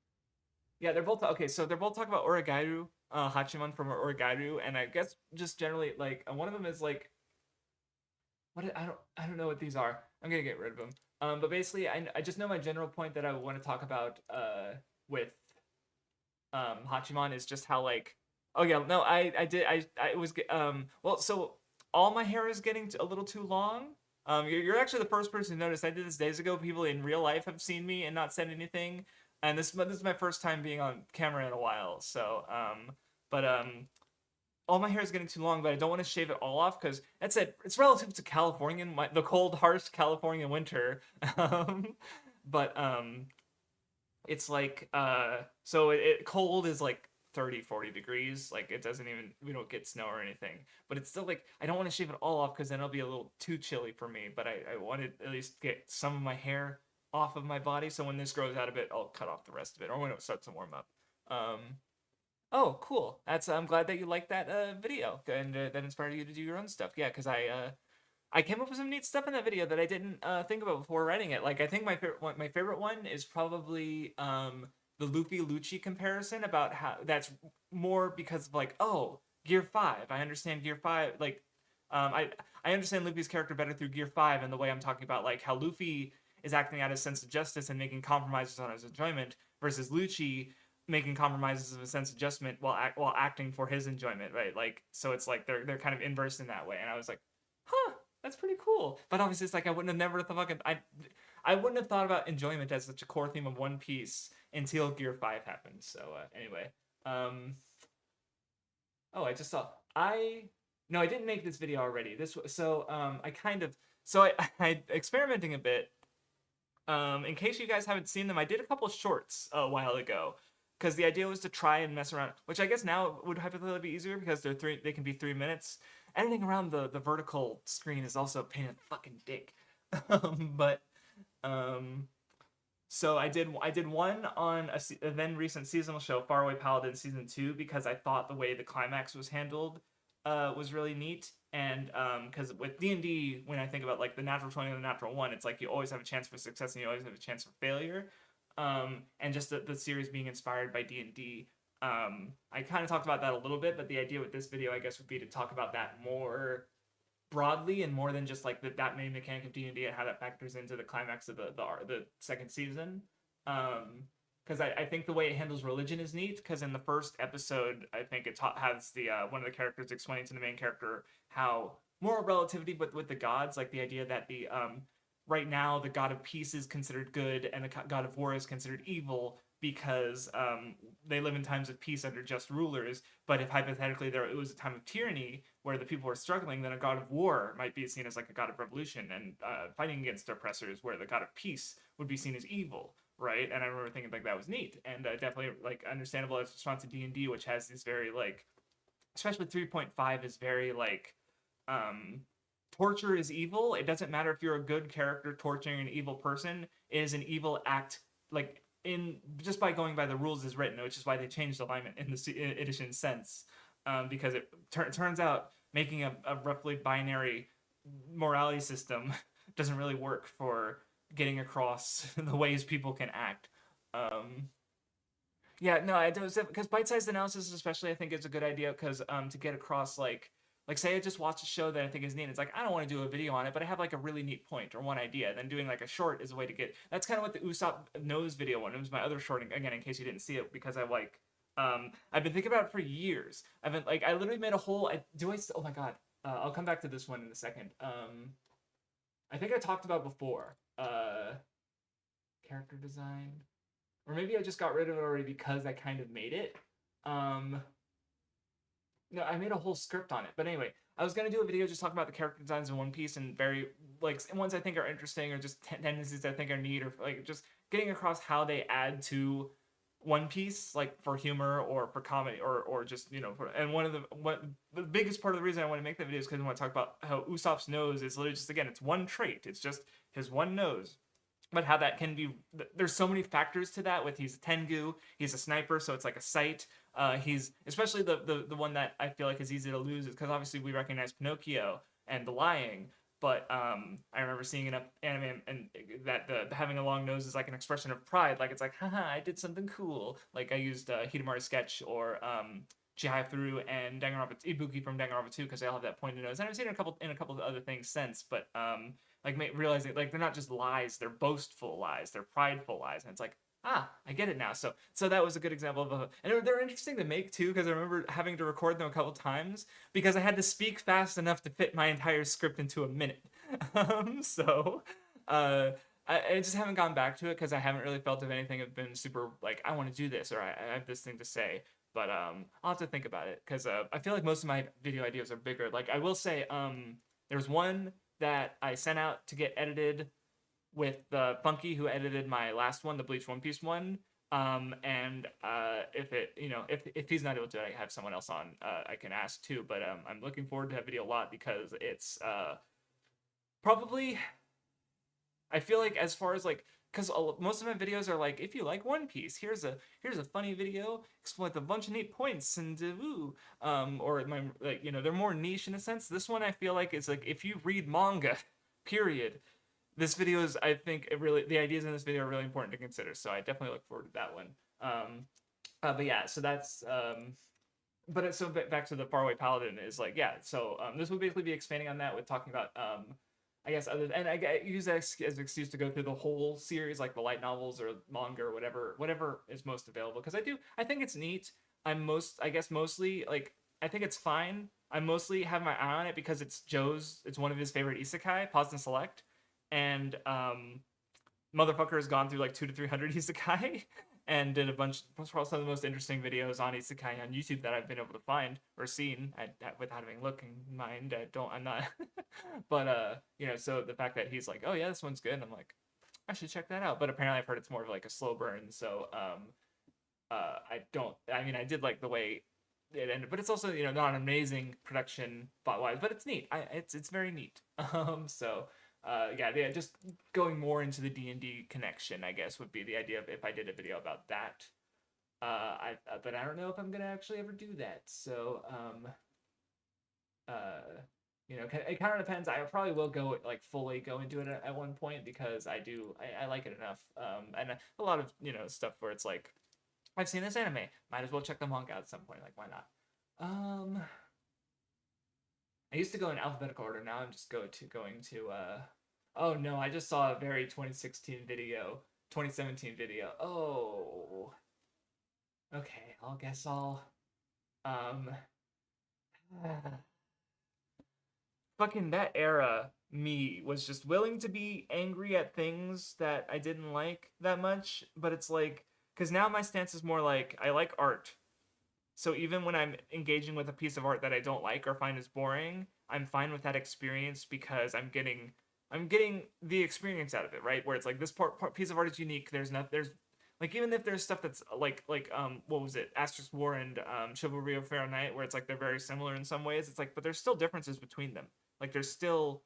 Yeah, they're both okay. So they're both talking about Origairu, Hachiman from Origairu, and I guess just generally like one of them is like I don't know what these are. I'm gonna get rid of them. But basically, I just know my general point that I want to talk about with Hachiman is just how like, oh yeah, no, I was well, so all my hair is getting a little too long. You're actually the first person to notice. I did this days ago. People in real life have seen me and not said anything, and this is my first time being on camera in a while. So but all my hair is getting too long, but I don't want to shave it all off because it's relative to the cold, harsh Californian winter. But it's like so cold is like 30-40 degrees. Like we don't get snow or anything, but it's still like I don't want to shave it all off because then it'll be a little too chilly for me. But I want to at least get some of my hair off of my body, so when this grows out a bit, I'll cut off the rest of it, or when it starts to warm up. Oh, cool. I'm glad that you liked that video and that inspired you to do your own stuff. Yeah, because I came up with some neat stuff in that video that I didn't think about before writing it. Like I think my favorite one is probably the Luffy Lucci comparison, about how that's more because of like, oh, Gear 5. I understand Gear 5, like I understand Luffy's character better through Gear 5, and the way I'm talking about like how Luffy is acting out his sense of justice and making compromises on his enjoyment versus Lucci making compromises of a sense of adjustment while acting for his enjoyment, right? Like, so it's like they're kind of inverse in that way. And I was like, huh, that's pretty cool. But obviously, it's like I wouldn't have never thought I wouldn't have thought about enjoyment as such a core theme of One Piece until Gear 5 happened. So anyway, oh, I just saw no, I didn't make this video already. I experimenting a bit. In case you guys haven't seen them, I did a couple shorts a while ago, because the idea was to try and mess around, which I guess now would hypothetically be easier because they can be 3 minutes. editing around the vertical screen is also a pain in the fucking dick. But um, so I did one on a then recent seasonal show, Faraway Paladin season 2, because I thought the way the climax was handled was really neat. And because with D&D, when I think about like the natural 20 and the natural 1, it's like you always have a chance for success and you always have a chance for failure. And just the series being inspired by D&D. I kind of talked about that a little bit, but the idea with this video, I guess, would be to talk about that more broadly and more than just like that main mechanic of D&D and how that factors into the climax of the second season. Because I think the way it handles religion is neat. Because in the first episode, I think it has the one of the characters explaining to the main character how moral relativity, but with the gods, like the idea that the right now the god of peace is considered good and the god of war is considered evil because they live in times of peace under just rulers. But if hypothetically it was a time of tyranny where the people were struggling, then a god of war might be seen as like a god of revolution and fighting against oppressors, where the god of peace would be seen as evil, right? And I remember thinking like that was neat and definitely like understandable as response to D&D, which has these very like, especially 3.5 is very like torture is evil. It doesn't matter if you're a good character torturing an evil person. It is an evil act, like in just by going by the rules as written, which is why they changed alignment in the edition sense, because it turns out making a roughly binary morality system doesn't really work for getting across the ways people can act. Yeah, no, I don't, because bite-sized analysis, especially, I think is a good idea because to get across like say I just watched a show that I think is neat. It's like I don't want to do a video on it, but I have like a really neat point or one idea. Then doing like a short is a way to get. That's kind of what the Usopp Knows video one. It was my other short again, in case you didn't see it, because I like I've been thinking about it for years. I've been like I literally made a whole. Oh my god, I'll come back to this one in a second. I think I talked about before character design, or maybe I just got rid of it already because I kind of made it. No, I made a whole script on it. But anyway, I was gonna do a video just talking about the character designs in One Piece and very like ones I think are interesting or just tendencies I think are neat or like just getting across how they add to One Piece, like for humor or for comedy or just and the biggest part of the reason I want to make that video is because I want to talk about how Usopp's nose is literally just, again, it's one trait. It's just his one nose, but how that can be, there's so many factors to that. With he's a Tengu, he's a sniper, so it's like a sight. He's especially the one that I feel like is easy to lose is because obviously we recognize Pinocchio and the lying, but I remember seeing in an anime and that the having a long nose is like an expression of pride, like it's like haha, I did something cool. Like I used Hidamari's sketch or Chihayafuru and Danganronpa Ibuki from Danganronpa 2 because they all have that pointed nose. And I've seen it in a couple of other things since, but like realizing like they're not just lies, they're boastful lies, they're prideful lies, and it's like I get it now. So that was a good example of and they're interesting to make too because I remember having to record them a couple times because I had to speak fast enough to fit my entire script into a minute. So I just haven't gone back to it because I haven't really felt if anything have been super like I want to do this or I have this thing to say. But I'll have to think about it because I feel like most of my video ideas are bigger. Like I will say there's one that I sent out to get edited with Funky, who edited my last one, the Bleach One Piece one. And if he's not able to, I have someone else on I can ask too. But I'm looking forward to that video a lot because it's probably, I feel like as far as like, because most of my videos are like, if you like One Piece, here's a funny video explain with a bunch of neat points and or my like they're more niche in a sense. This one I feel like is like if you read manga, period. This video is, I think, the ideas in this video are really important to consider. So I definitely look forward to that one. But yeah, so that's so back to the Faraway Paladin is like, yeah. So this would basically be expanding on that with talking about I guess and I use that as an excuse to go through the whole series, like the light novels or manga or whatever is most available. Because I think it's neat. I guess mostly like I think it's fine. I mostly have my eye on it because it's one of his favorite isekai, Pause and Select. And motherfucker has gone through like 200 to 300 isekai and did a bunch some of the most interesting videos on isekai on YouTube that I've been able to find or seen without having look in mind. I'm not but so the fact that he's like, oh yeah, this one's good, I'm like, I should check that out. But apparently I've heard it's more of like a slow burn, so I did like the way it ended. But it's also, not an amazing production plot wise, but it's neat. It's very neat. So yeah, just going more into the D&D connection, I guess, would be the idea of if I did a video about that. But I don't know if I'm gonna actually ever do that. So uh, it kind of depends. I probably will go like fully go into it at one point because I like it enough. And a lot of stuff where it's like I've seen this anime, might as well check the manga out at some point. Like why not? Um, I used to go in alphabetical order. Now I'm just going to. Oh no, I just saw a very 2016 video, 2017 video. Oh, okay. I'll guess I'll. Um, fucking that era me was just willing to be angry at things that I didn't like that much, but it's like because now my stance is more like I like art. So even when I'm engaging with a piece of art that I don't like or find is boring, I'm fine with that experience because I'm getting the experience out of it, right? Where it's like this piece of art is unique. There's like even if there's stuff that's what was it? Asterisk War and Chivalry of Pharaoh Knight, where it's like they're very similar in some ways. It's like, but there's still differences between them. Like there's still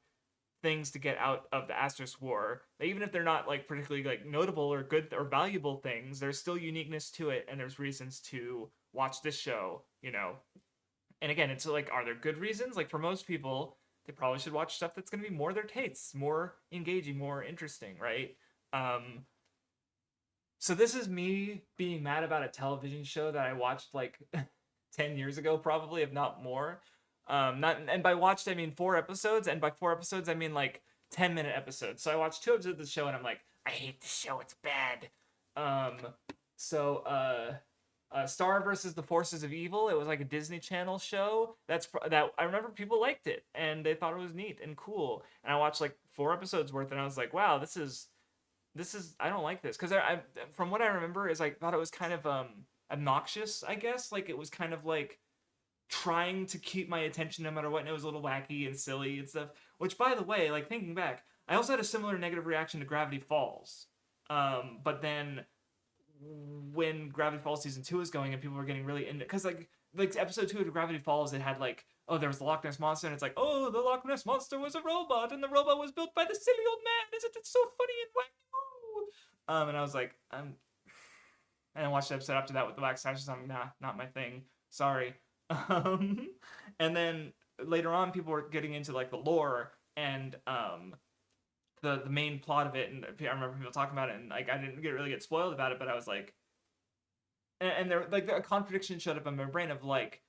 things to get out of the Asterisk War. Even if they're not like particularly like notable or good or valuable things, there's still uniqueness to it, and there's reasons to watch this show. And again, it's like, are there good reasons? Like for most people, they probably should watch stuff that's going to be more their tastes, more engaging, more interesting, right? So this is me being mad about a television show that I watched like 10 years ago, probably, if not more. Not and by watched I mean 4 episodes, and by 4 episodes I mean like 10-minute episodes. So I watched 2 episodes of the show, and I'm like, I hate the show. It's bad. Um, Star versus the Forces of Evil. It was like a Disney Channel show. That I remember people liked it and they thought it was neat and cool. And I watched like 4 episodes worth, and I was like, wow, this is I don't like this because I from what I remember is I thought it was kind of obnoxious. I guess like it was kind of like trying to keep my attention no matter what, and it was a little wacky and silly and stuff. Which, by the way, like thinking back, I also had a similar negative reaction to Gravity Falls. But then when Gravity Falls season 2 was going and people were getting really into, because like episode 2 of Gravity Falls, it had like, oh, there was the Loch Ness monster, and it's like, oh, the Loch Ness monster was a robot, and the robot was built by the silly old man. Isn't it so funny and wacky? And I was like, and I watched the episode after that with the Black Sashes. I'm like, nah, not my thing. Sorry. Um, and then later on, people were getting into like the lore and the main plot of it, and I remember people talking about it, and like I didn't really get spoiled about it, but I was like, and there like a contradiction showed up in my brain of like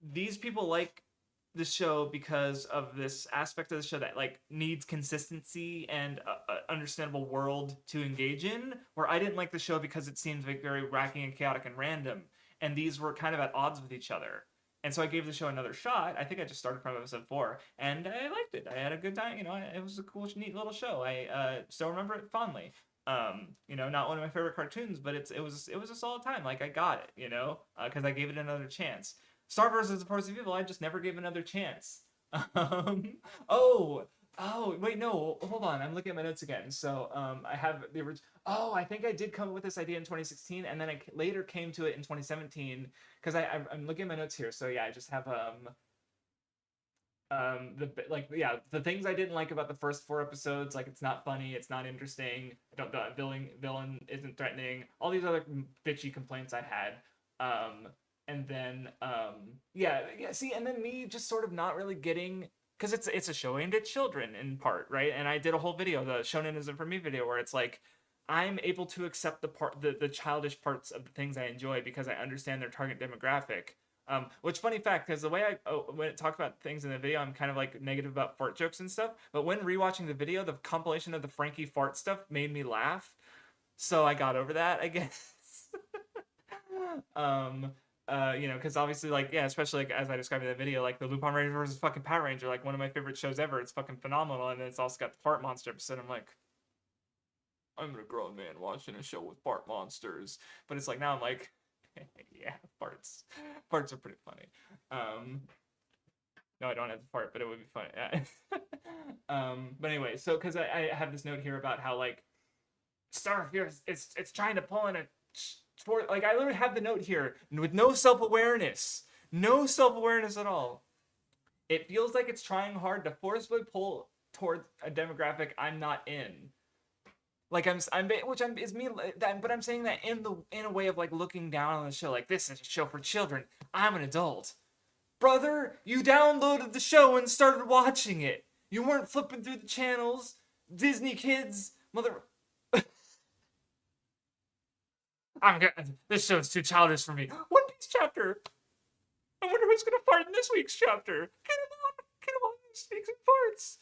these people like the show because of this aspect of the show that like needs consistency and a understandable world to engage in, where I didn't like the show because it seemed like very wacky and chaotic and random, and these were kind of at odds with each other. And so I gave the show another shot. I think I just started from episode 4, and I liked it. I had a good time. It was a cool, neat little show. I still remember it fondly. Not one of my favorite cartoons, but it was a solid time. Like I got it, because I gave it another chance. Star versus the Force of Evil, I just never gave another chance. Oh, wait, no, hold on. I'm looking at my notes again. So, I have the original. Oh, I think I did come up with this idea in 2016, and then I later came to it in 2017 because I'm looking at my notes here. So yeah, I just have the things I didn't like about the first 4 episodes, like it's not funny, it's not interesting. I don't the villain isn't threatening. All these other bitchy complaints I had. And then yeah. See, and then me just sort of not really getting, because it's a show aimed at children in part, right? And I did a whole video, the Shonen isn't for me video, where it's like I'm able to accept the childish parts of the things I enjoy because I understand their target demographic. Which funny fact, because the way when it talked about things in the video, I'm kind of like negative about fart jokes and stuff. But when rewatching the video, the compilation of the Frankie fart stuff made me laugh, so I got over that, I guess. Because obviously, like, yeah, especially like as I described in the video, like the Lupin Ranger versus fucking Power Ranger, like one of my favorite shows ever. It's fucking phenomenal, and then it's also got the fart monster episode. I'm like, I'm a grown man watching a show with fart monsters, but it's like now I'm like, yeah, farts are pretty funny. No, I don't have to fart, but it would be funny. Yeah. But anyway, so because I have this note here about how like Starfire it's trying to pull in a sport. Like I literally have the note here with no self-awareness. No self-awareness at all. It feels like it's trying hard to forcefully pull towards a demographic I'm not in. Like which I'm is me that, but I'm saying that in a way of like looking down on the show, like this is a show for children. I'm an adult, brother. You downloaded the show and started watching it. You weren't flipping through the channels. Disney Kids, mother. This show's too childish for me. One Piece chapter. I wonder who's gonna fart in this week's chapter. Get him on. He speaks in farts.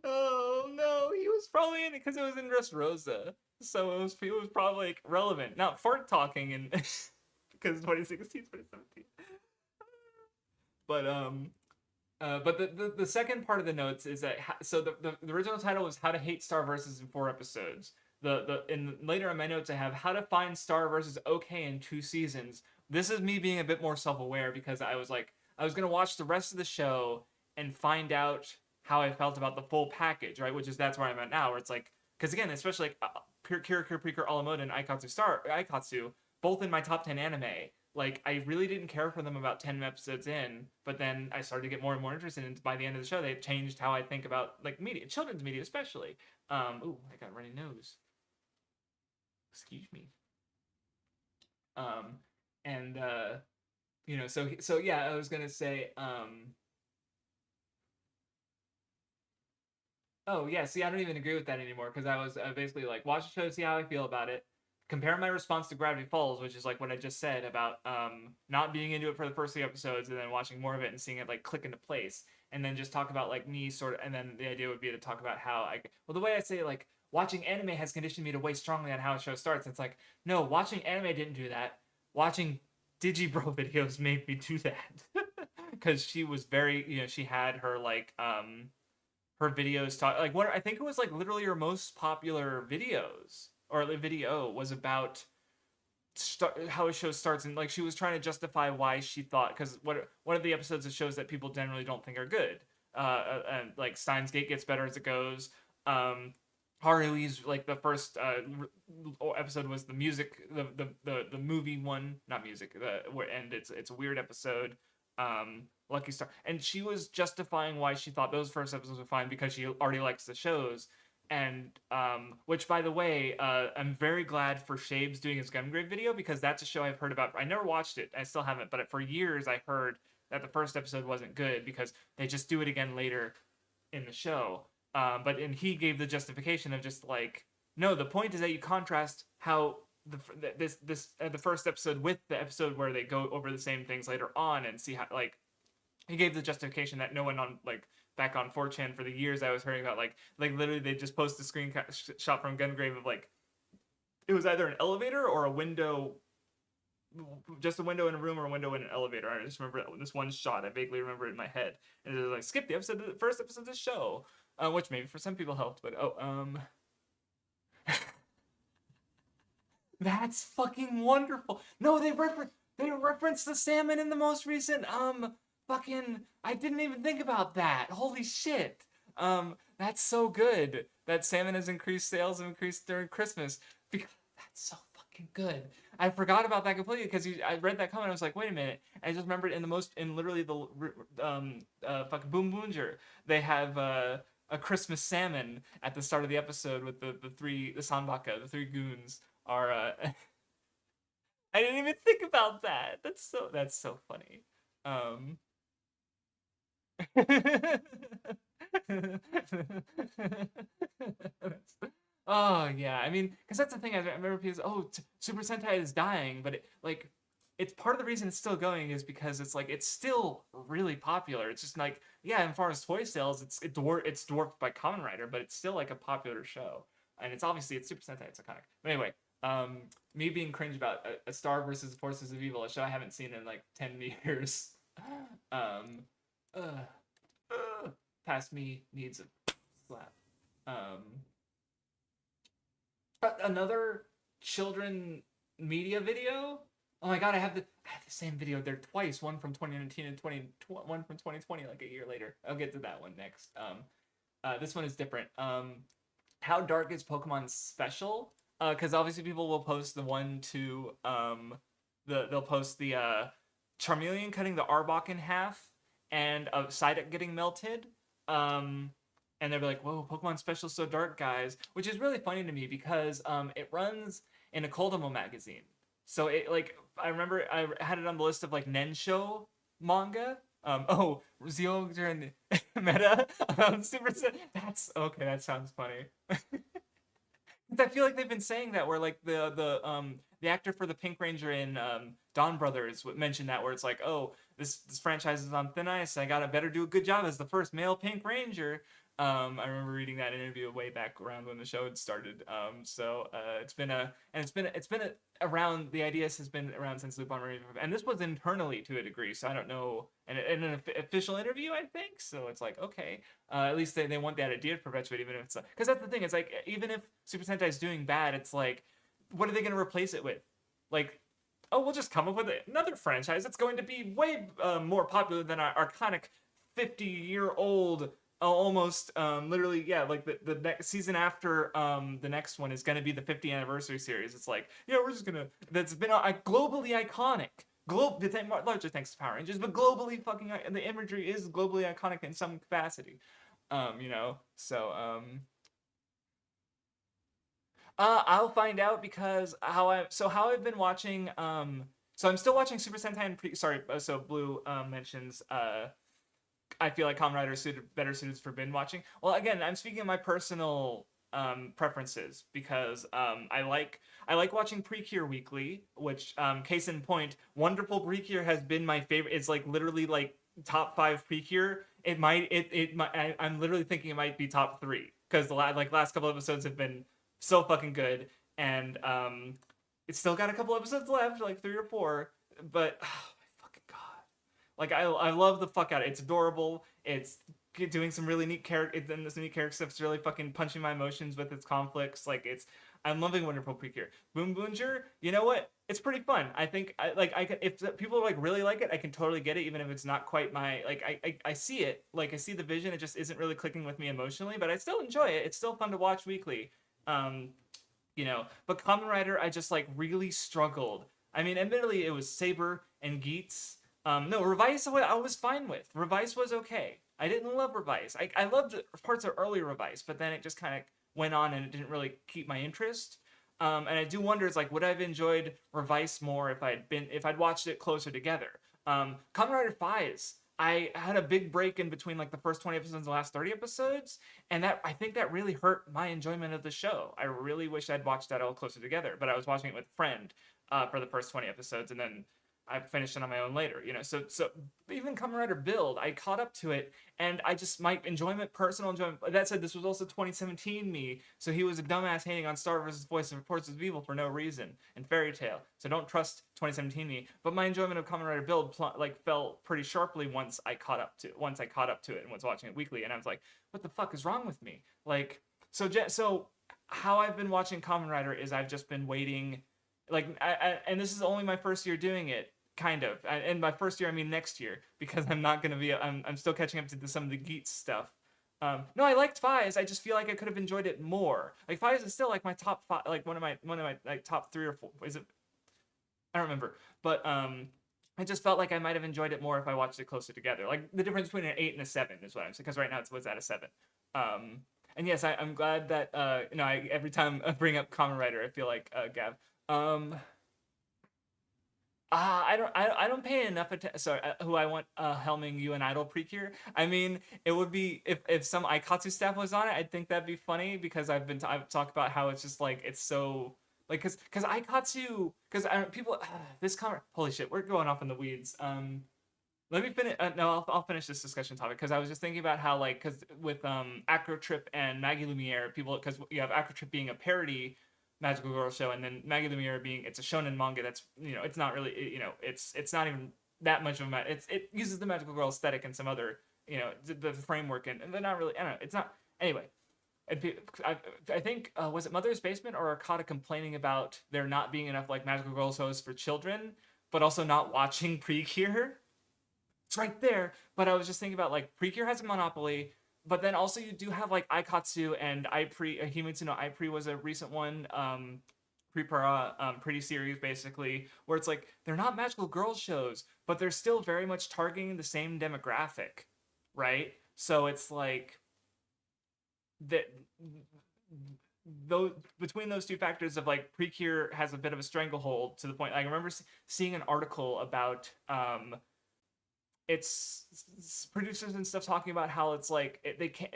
Oh no, he was probably in it because it was in Dressrosa, so it was probably like relevant, not fart talking, and because 2016, 2017. But but the second part of the notes is that so the original title was How to Hate Star Versus in 4 episodes. The in later in my notes I have How to Find Star Versus okay in 2 seasons. This is me being a bit more self-aware because I was like I was gonna watch the rest of the show and find out how I felt about the full package, right? Which is that's where I'm at now, where it's like because again, especially like Precure, Alamoda, and Aikatsu, both in my top 10 anime. Like I really didn't care for them about 10 episodes in, but then I started to get more and more interested, and by the end of the show, they changed how I think about like media, children's media especially. Ooh, I got a runny nose. Excuse me. Um, and so yeah, I was gonna say, oh yeah, see, I don't even agree with that anymore because I was basically like watch the show, see how I feel about it, compare my response to Gravity Falls, which is like what I just said about not being into it for the first 3 episodes and then watching more of it and seeing it like click into place, and then just talk about like me sort of, and then the idea would be to talk about how I well the way I say like watching anime has conditioned me to weigh strongly on how a show starts. It's like no, watching anime didn't do that. Watching Digibro videos made me do that because she was very she had her videos talk like what I think it was like literally her most popular videos or the video was about how a show starts, and like she was trying to justify why she thought because what one of the episodes of shows that people generally don't think are good and like Steins Gate gets better as it goes. Harui's like the first episode was the music the movie one, not music, and it's a weird episode. Lucky Star, and she was justifying why she thought those first episodes were fine because she already likes the shows. And which by the way, I'm very glad for Shabe's doing his Gungrave video because that's a show I've heard about. I never watched it, I still haven't, but for years I heard that the first episode wasn't good because they just do it again later in the show. And he gave the justification of just like, no, the point is that you contrast how the first episode with the episode where they go over the same things later on and see how like he gave the justification that no one on like back on 4chan for the years I was hearing about like literally they just post a screenshot from Gungrave of like it was either an elevator or a window, just a window in a room or a window in an elevator. I just remember this one shot. I vaguely remember it in my head, and it was like skip the first episode of this show, which maybe for some people helped. But that's fucking wonderful. No, they reference the salmon in the most recent fucking I didn't even think about that. Holy shit. That's so good. That salmon has increased sales and increased during Christmas. Because that's so fucking good. I forgot about that completely because I read that comment. I was like, wait a minute. I just remembered in literally the fucking Boom Boonger, they have a Christmas salmon at the start of the episode with the Sanbaka, the three goons are I didn't even think about that. That's so funny. Oh yeah, I mean, because that's the thing. I remember people. Oh, Super Sentai is dying, but it's part of the reason it's still going is because it's like it's still really popular. It's just like yeah, as far as toy sales, it's dwarfed by Kamen Rider, but it's still like a popular show, and it's Super Sentai. It's iconic. But anyway, me being cringe about a Star versus Forces of Evil, a show I haven't seen in like 10 years. Um, past me needs a slap. Another children media video. Oh my god, I have the same video there twice. One from 2019 and one from 2020, like a year later. I'll get to that one next. This one is different. How dark is Pokemon special? Because obviously people will post the one to they'll post the Charmeleon cutting the Arbok in half and a Psyduck getting melted. Um, and they'll be like, "Whoa, Pokemon Special so dark, guys," which is really funny to me because it runs in a Kodomo magazine. So it like I remember I had it on the list of like Nensho manga. Oh, Zio during the meta about Super Sen. That's okay. That sounds funny. I feel like they've been saying that where like the actor for the Pink Ranger in Dawn Brothers mentioned that where it's like, oh, this franchise is on thin ice. I gotta better do a good job as the first male Pink Ranger. I remember reading that interview way back around when the show had started. It's been around. The ideas has been around since Lupin Ranger, and this was internally to a degree. So I don't know, and in an official interview, I think. So it's like okay, at least they want that idea to perpetuate, even if it's because that's the thing. It's like even if Super Sentai is doing bad, it's like, what are they going to replace it with? Like, oh, we'll just come up with another franchise that's going to be way more popular than our iconic 50-year-old almost literally yeah like the next season after the next one is going to be the 50th anniversary series. It's like yeah we're just gonna that's been globally iconic largely thanks to Power Rangers, but globally fucking the imagery is globally iconic in some capacity. You know, so I'll find out because how I've been watching so I'm still watching Super Sentai and so Blue mentions I feel like Kamen Rider is better suited for binge watching. Well, again, I'm speaking of my personal preferences because I like watching Precure weekly, which case in point, Wonderful Precure has been my favorite. It's like literally like top 5 Precure. I'm literally thinking it might be top 3 because the last couple episodes have been so fucking good, and it's still got a couple episodes left, like 3 or 4, but. My fucking god. Like I love the fuck out of it. It's adorable. It's doing some really neat character. Then this neat character stuff's really fucking punching my emotions with its conflicts. I'm loving Wonderful Precure. Boom Boonger, you know what? It's pretty fun. I think I can, if people like really like it, I can totally get it, even if it's not quite my like. I see it. Like I see the vision. It just isn't really clicking with me emotionally, but I still enjoy it. It's still fun to watch weekly. Um, you know, but Kamen Rider, I just like really struggled. I mean, admittedly, it was Saber and Geats. No, Revice I was fine with. Revice was okay. I didn't love Revice. I loved parts of early Revice, but then it just kind of went on and it didn't really keep my interest. And I do wonder, it's like, would I have enjoyed Revice more if I'd watched it closer together? Kamen Rider Fies, I had a big break in between like the first 20 episodes and the last 30 episodes, and I think that really hurt my enjoyment of the show. I really wish I'd watched that all closer together, but I was watching it with a friend for the first 20 episodes, and then I finished it on my own later, you know. So even Kamen Rider Build, I caught up to it, and I just my personal enjoyment. That said, this was also 2017 me, so he was a dumbass hating on Star vs. Voice and Forces of Evil for no reason, and Fairy Tail. So don't trust 2017 me. But my enjoyment of Kamen Rider Build fell pretty sharply once I caught up to it and was watching it weekly, and I was like, what the fuck is wrong with me? Like so how I've been watching Kamen Rider is I've just been waiting. And this is only my first year doing it, kind of. And by first year, I mean next year, because I'm not going to be, I'm still catching up to some of the Geats stuff. No, I liked Fies. I just feel like I could have enjoyed it more. Like Fies is still like my top 5, like one of my like top 3 or 4. Is it? I don't remember. But I just felt like I might have enjoyed it more if I watched it closer together. Like the difference between an 8 and a 7 is what I'm saying. Because right now it's at a 7. And yes, I'm glad that every time I bring up Kamen Rider, I feel like Gav. I don't pay enough attention. Sorry, who I want helming you and Idol Precure. I mean, it would be if some Aikatsu staff was on it. I'd think that'd be funny because I've talked about how it's just like it's so like because Aikatsu people this comment. Holy shit, we're going off in the weeds. Let me finish. No, I'll finish this discussion topic because I was just thinking about how because with Acrotrip and Maggie Lumiere, people because you have Acrotrip being a parody Magical Girl show, and then Maggie Lumiere being it's a shonen manga that's it's not really it's not even that much of a it uses the Magical Girl aesthetic and some other the framework and they're not really I don't know it's not anyway. I think was it Mother's Basement or Arcata complaining about there not being enough like Magical Girl shows for children, but also not watching Precure. It's right there. But I was just thinking about like Precure has a monopoly. But then also you do have like Aikatsu and Himitsu no Ipre was a recent one. pre-para pretty series basically, where it's like they're not magical girl shows, but they're still very much targeting the same demographic, right? So it's like that though between those two factors of like Precure has a bit of a stranglehold to the point. Like, I remember seeing an article about it's producers and stuff talking about how it's like they can't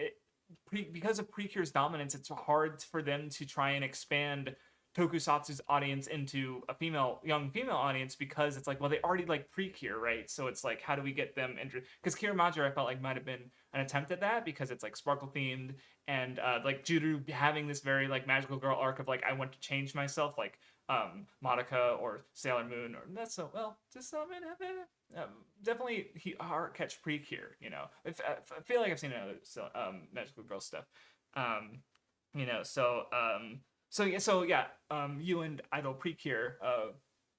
because of Precure's dominance, it's hard for them to try and expand Tokusatsu's audience into a young female audience, because it's like, well, they already like Precure, right? So it's like, how do we get them interested? Because Kira Major, I felt like might have been an attempt at that, because it's like sparkle themed, and like Juru having this very like magical girl arc of like, I want to change myself, like Madoka or Sailor Moon, or that's so well, just so definitely heart catch Precure. I feel like I've seen another magical girl stuff. You know, so yeah, you and Idol Precure,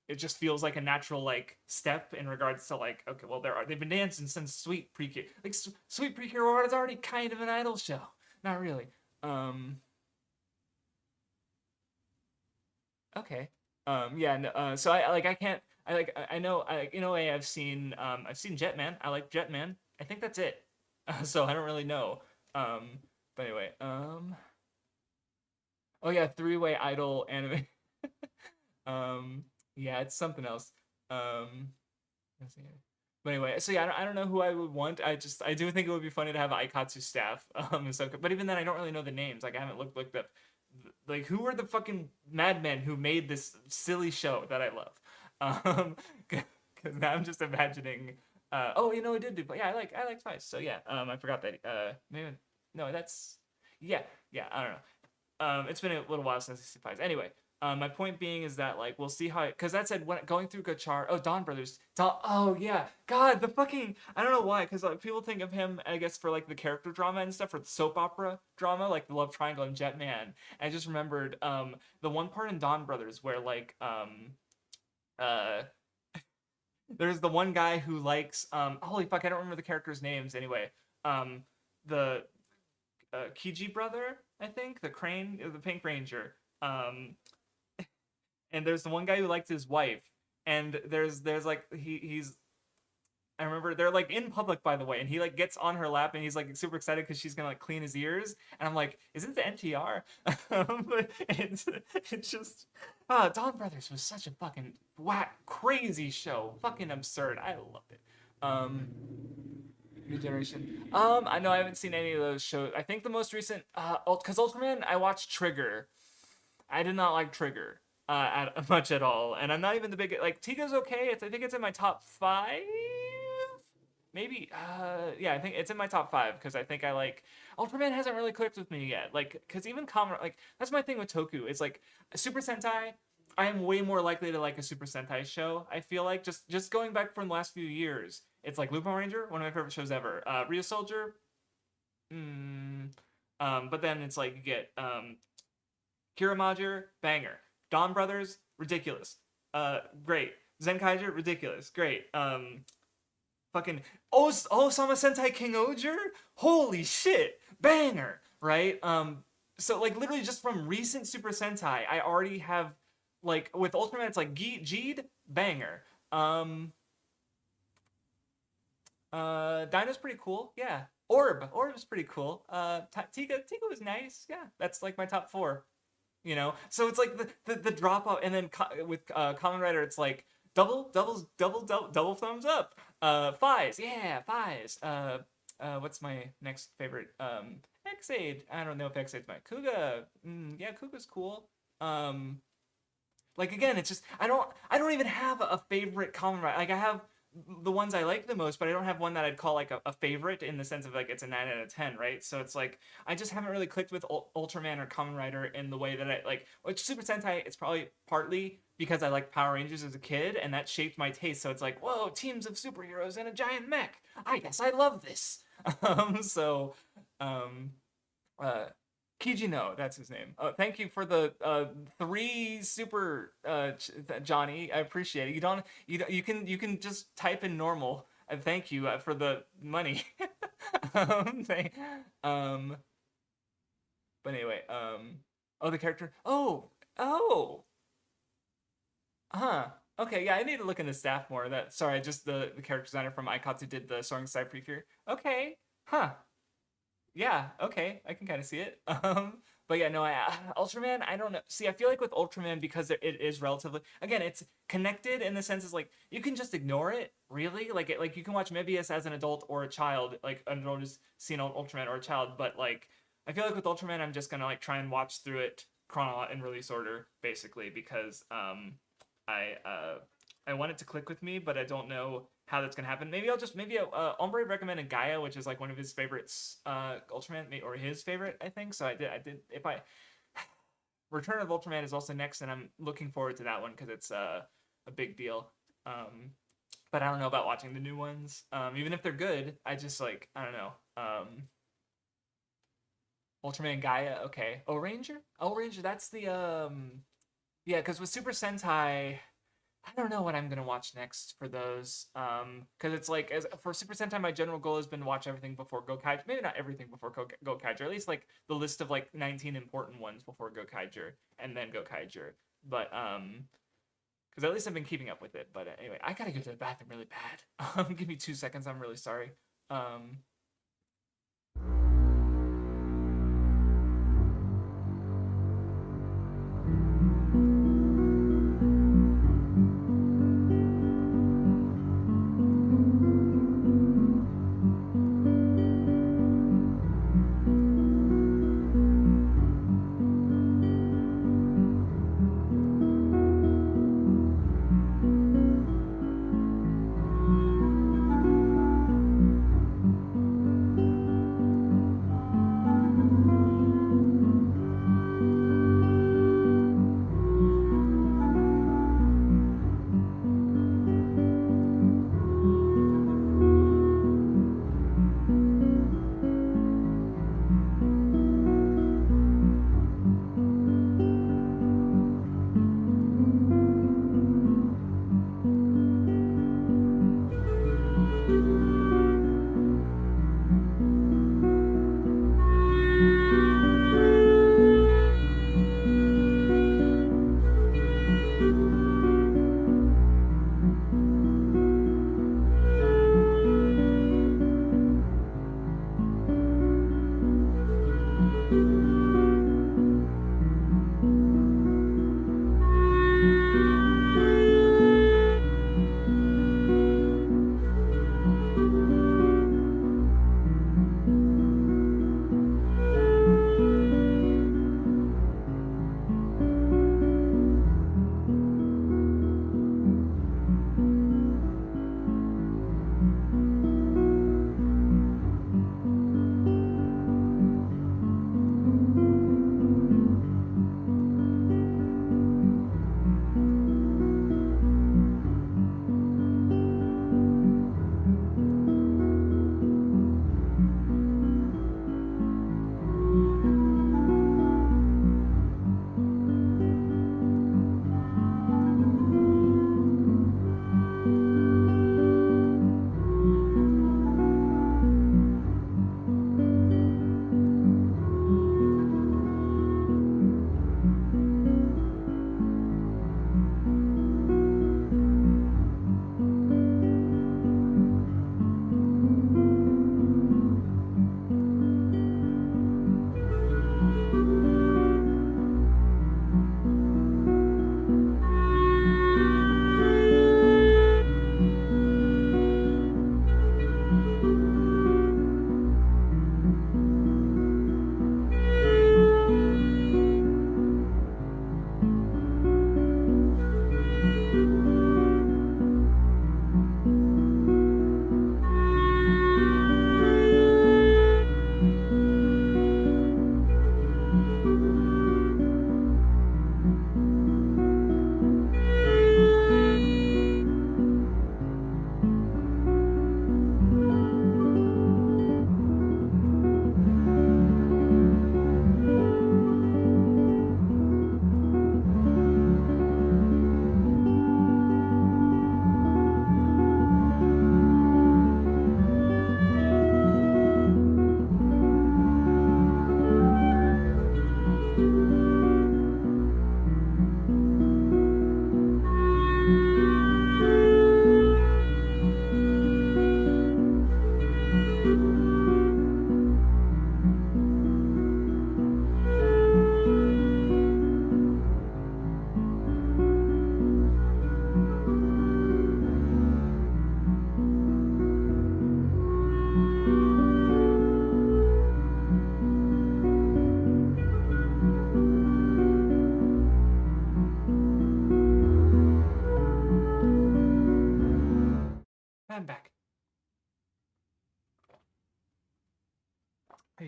it just feels like a natural like step in regards to like, okay, well, they've been dancing since Sweet Precure, like Sweet Precure is already kind of an idol show, not really. Okay. Yeah. No, so I can't. I know. In a way, I've seen Jetman. I like Jetman. I think that's it. So I don't really know. But anyway. Oh yeah, three-way idol anime. um. Yeah, it's something else. Um. Let's see. But anyway, so yeah, I don't know who I would want. I do think it would be funny to have Aikatsu staff. So, but even then, I don't really know the names. Like, I haven't looked up like, who are the fucking madmen who made this silly show that I love. Because now I'm just imagining. Oh, it did do. But yeah, I like Spice. So yeah, I forgot that. Maybe no, that's yeah. I don't know. It's been a little while since I see Spice. Anyway, my point being is that like we'll see how, because that said, when going through Gachar, Dawn Brothers, oh yeah, God, the fucking, I don't know why, because like, people think of him, I guess, for like the character drama and stuff, for the soap opera drama, like the love triangle and Jetman. And I just remembered the one part in Dawn Brothers where like uh there's the one guy who likes holy fuck, I don't remember the characters' names anyway. The Kiji brother, I think, the Crane, the Pink Ranger. And there's the one guy who liked his wife, and there's like he's I remember they're like in public, by the way, and he like gets on her lap and he's like super excited because she's gonna like clean his ears, and I'm like, isn't the NTR? But it's just Dawn Brothers was such a fucking whack crazy show, fucking absurd. I loved it. New Generation. I know I haven't seen any of those shows. I think the most recent, because Ultraman, I watched Trigger. I did not like Trigger much at all, and I'm not even the big like Tiga's okay. I think it's in my top 5, maybe. Yeah, I think it's in my top 5 because I think I like Ultraman hasn't really clicked with me yet. Like, because even Kamen, like that's my thing with Toku. It's like Super Sentai. I am way more likely to like a Super Sentai show. I feel like just going back from the last few years, it's like Lupin Ranger, one of my favorite shows ever. Rio Soldier. But then it's like you get Kira Major, banger. Dawn Brothers, ridiculous. Great. Zenkaiger, ridiculous. Great. Fucking Osama Sentai King Oger? Holy shit. Banger. Right? So like literally just from recent Super Sentai, I already have like with Ultraman it's like Jeed, banger. Dino's pretty cool. Yeah. Orb's pretty cool. Tika was nice. Yeah. That's like my top 4. So it's like the drop off, and then with Kamen Rider it's like double thumbs up. Fies, yeah, Fies. What's my next favorite? X-Aid. I don't know if X-Aid's my Kuga. Yeah, Kuga's cool. Like again, it's just I don't even have a favorite Kamen Rider. Like I have the ones I like the most, but I don't have one that I'd call like a favorite in the sense of like it's a 9 out of 10, right? So it's like I just haven't really clicked with Ultraman or Kamen Rider in the way that I like. Which Super Sentai, it's probably partly because I liked Power Rangers as a kid, and that shaped my taste. So it's like, whoa, teams of superheroes and a giant mech. I guess I love this. Kijino, that's his name. Thank you for the 3 super Johnny. I appreciate it. You can just type in normal. Thank you for the money. um, but anyway, the character. Oh, Huh. Okay, yeah, I need to look into staff more. That sorry, just the character designer from Aikatsu did the Soaring Side Precure. Okay. Huh. Yeah, okay, I can kind of see it. But yeah, no, Ultraman, I don't know. See, I feel like with Ultraman because it is relatively again, it's connected in the sense is like you can just ignore it, really. Like you can watch Mebius as an adult or a child, like an adult who's seen Ultraman or a child. But like, I feel like with Ultraman, I'm just gonna like try and watch through it in release order, basically, because I I want it to click with me, but I don't know how that's gonna happen. Maybe Ombre recommended Gaia, which is like one of his favorites, Ultraman, or his favorite, I think. So I did. If I Return of Ultraman is also next, and I'm looking forward to that one because it's a big deal. But I don't know about watching the new ones. Even if they're good, I just like I don't know. Ultraman Gaia, okay. O Ranger, that's the yeah, because with Super Sentai, I don't know what I'm gonna watch next for those. Because it's like as for Super Sentai, my general goal has been to watch everything before Gokaiger. Maybe not everything before Gokaiger, at least like the list of like 19 important ones before Gokaiger, and then Gokaiger. But because at least I've been keeping up with it. But anyway, I gotta go to the bathroom really bad. Give me 2 seconds. I'm really sorry. Um,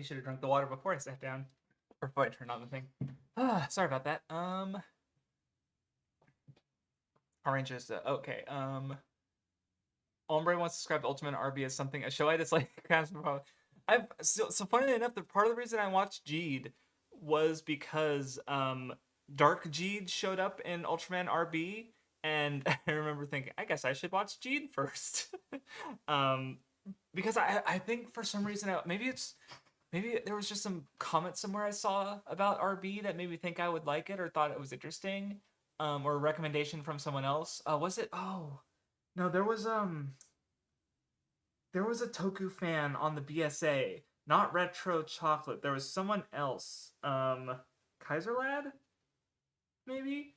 should have drunk the water before I sat down. Or before I turned on the thing. Sorry about that. Power Rangers, okay. Ombre wants to describe Ultimate RB as something, a show I dislike. So funnily enough, the part of the reason I watched Jeed was because Dark Jeed showed up in Ultraman RB, and I remember thinking, I guess I should watch Jeed first. Because I think for some reason, maybe there was just some comment somewhere I saw about RB that made me think I would like it or thought it was interesting, or a recommendation from someone else. Was it? Oh, no, there was a Toku fan on the BSA, not Retro Chocolate. There was someone else. Kaiser Lad, maybe.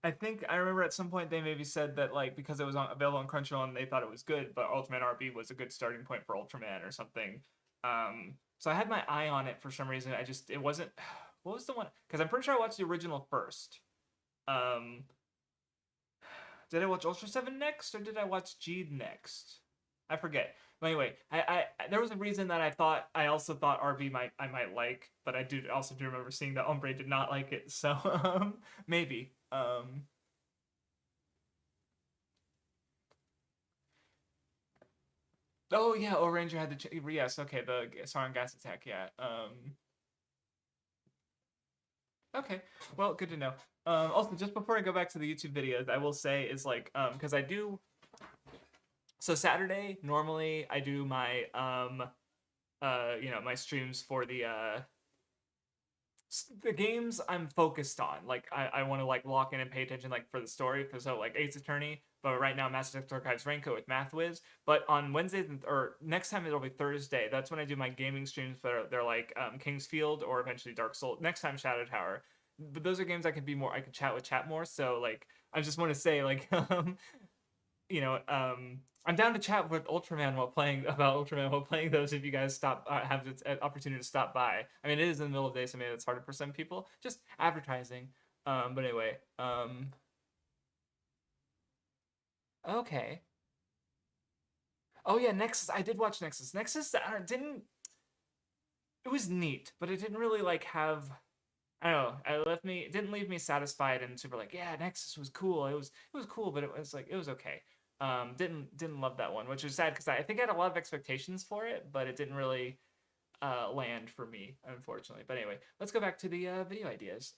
I think I remember at some point they maybe said that like because it was available on Crunchyroll and they thought it was good, but Ultimate RB was a good starting point for Ultraman or something. So I had my eye on it for some reason. It wasn't. What was the one? Because I'm pretty sure I watched the original first. Did I watch Ultra 7 next or did I watch Jeed next? I forget. But anyway, I there was a reason that I also thought RB I might like, but I do remember seeing that Ombre did not like it. So maybe. Oh yeah, O Ranger had the yes, okay, the Sauron gas attack, yeah. Okay, well, good to know. Also, just before I go back to the YouTube videos, I will say is like, because I do. So Saturday normally I do my my streams for the games I'm focused on. Like I want to like lock in and pay attention like for the story. So like Ace Attorney, but right now Master Text Archives Renko with Math Wiz. But on Wednesdays or next time it'll be Thursday. That's when I do my gaming streams. But they're like Kingsfield or eventually Dark Souls. Next time Shadow Tower. But those are games I can chat with chat more. So like I just want to say like I'm down to chat with Ultraman while playing those. If you guys have the opportunity to stop by. I mean, it is in the middle of the day, so maybe it's harder for some people. Just advertising. But anyway. Okay. Oh yeah, Nexus. I did watch Nexus. Nexus didn't. It was neat, but it didn't really like have. I don't know. It didn't leave me satisfied and super like, yeah, Nexus was cool. It was cool, but it was okay. Didn't love that one, which was sad because I think I had a lot of expectations for it, but it didn't really land for me, unfortunately. But anyway, let's go back to the video ideas.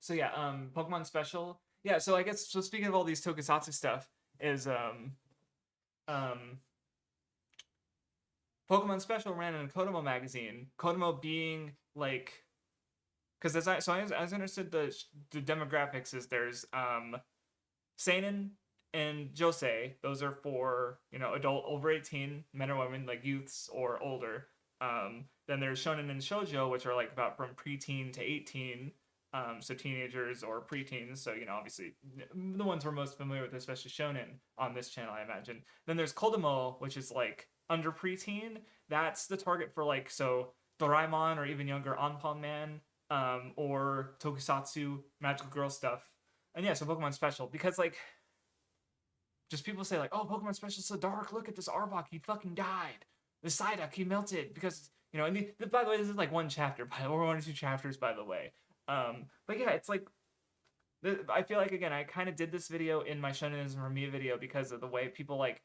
So yeah, Pokemon Special. Yeah, so I guess so. Speaking of all these Tokusatsu stuff, is Pokemon Special ran in a Kodomo magazine. Kodomo being like, because as I understood the demographics is there's seinen and josei. Those are for adult over 18 men or women, like youths or older. Then there's shonen and shoujo, which are like about from preteen to 18. So teenagers or preteens. So obviously the ones we're most familiar with, especially shonen on this channel, I imagine. Then there's kodomo, which is like under preteen. That's the target for like Doraemon or even younger Anpan Man, or Tokusatsu magical girl stuff. And yeah, so Pokemon Special, because like just people say like, oh, Pokemon Special is so dark. Look at this Arbok, he fucking died. The Psyduck, he melted because and by the way, this is like one chapter, or 1 or 2 chapters, by the way. But yeah, it's like I feel like again I kind of did this video in my Shonen for me video because of the way people like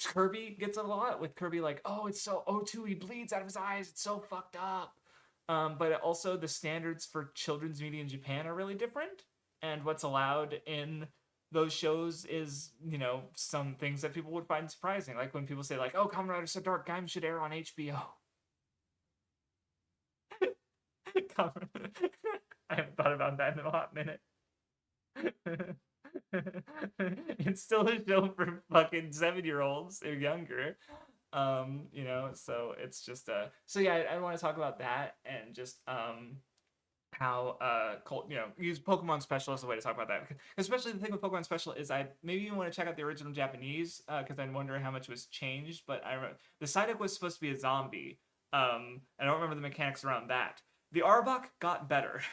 Kirby gets a lot with Kirby like, oh, it's so O2, he bleeds out of his eyes, it's so fucked up. But also the standards for children's media in Japan are really different, and what's allowed in those shows is some things that people would find surprising, like when people say like, oh, Kamen Rider so dark, Gaim should air on HBO. I haven't thought about that in a hot minute. It's still a show for fucking 7-year-olds or younger. So it's just so yeah, I want to talk about that and just how use Pokemon Special as a way to talk about that. Especially the thing with Pokemon Special is I maybe even want to check out the original Japanese because I'm wondering how much was changed. But I remember the Psyduck was supposed to be a zombie. I don't remember the mechanics around that. The Arbok got better.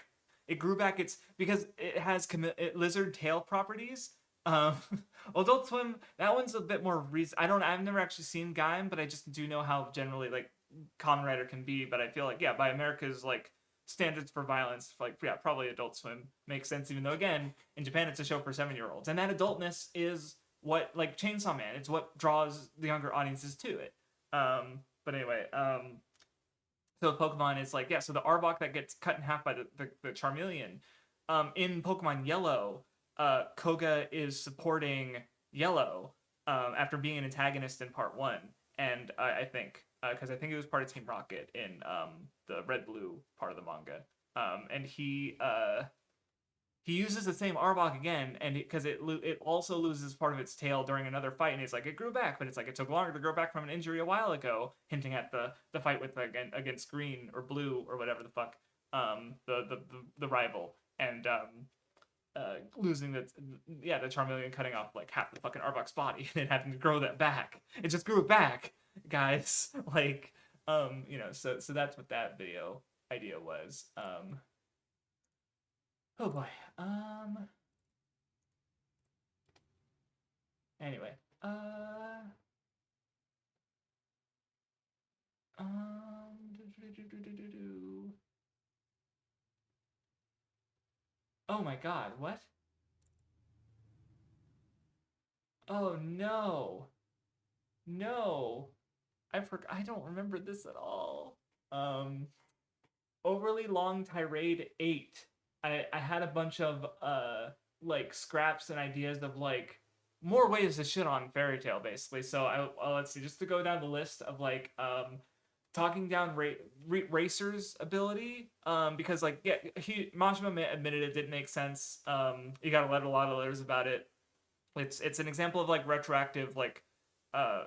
It grew back because it has lizard tail properties. Um, Adult Swim, that one's a bit more recent. I've never actually seen Gaim, but I just do know how generally like Kamen Rider can be. But I feel like yeah, by America's like standards for violence, like yeah, probably Adult Swim makes sense. Even though again, in Japan it's a show for 7-year-olds, and that adultness is what like Chainsaw Man. It's what draws the younger audiences to it. But anyway, so Pokemon is like yeah, so the Arbok that gets cut in half by the Charmeleon. In Pokemon Yellow, Koga is supporting Yellow after being an antagonist in part one, and I think because I think it was part of Team Rocket in the Red Blue part of the manga, and he uses the same Arbok again, and because it also loses part of its tail during another fight, and it's like it grew back, but it's like it took longer to grow back from an injury a while ago, hinting at the fight with against Green or Blue or whatever the fuck, the rival, and losing the Charmeleon cutting off like half the fucking Arbok's body and then having to grow that back. It just grew it back, guys. Like so that's what that video idea was. Oh boy. Anyway. Oh my god, what? Oh no. No. I don't remember this at all. Um Overly long tirade 8. I had a bunch of like scraps and ideas of like more ways to shit on Fairy Tail basically. So let's see, just to go down the list of like talking down Racer's ability because like yeah, Majima admitted it didn't make sense. You got to let a lot of letters about it. It's an example of like retroactive like uh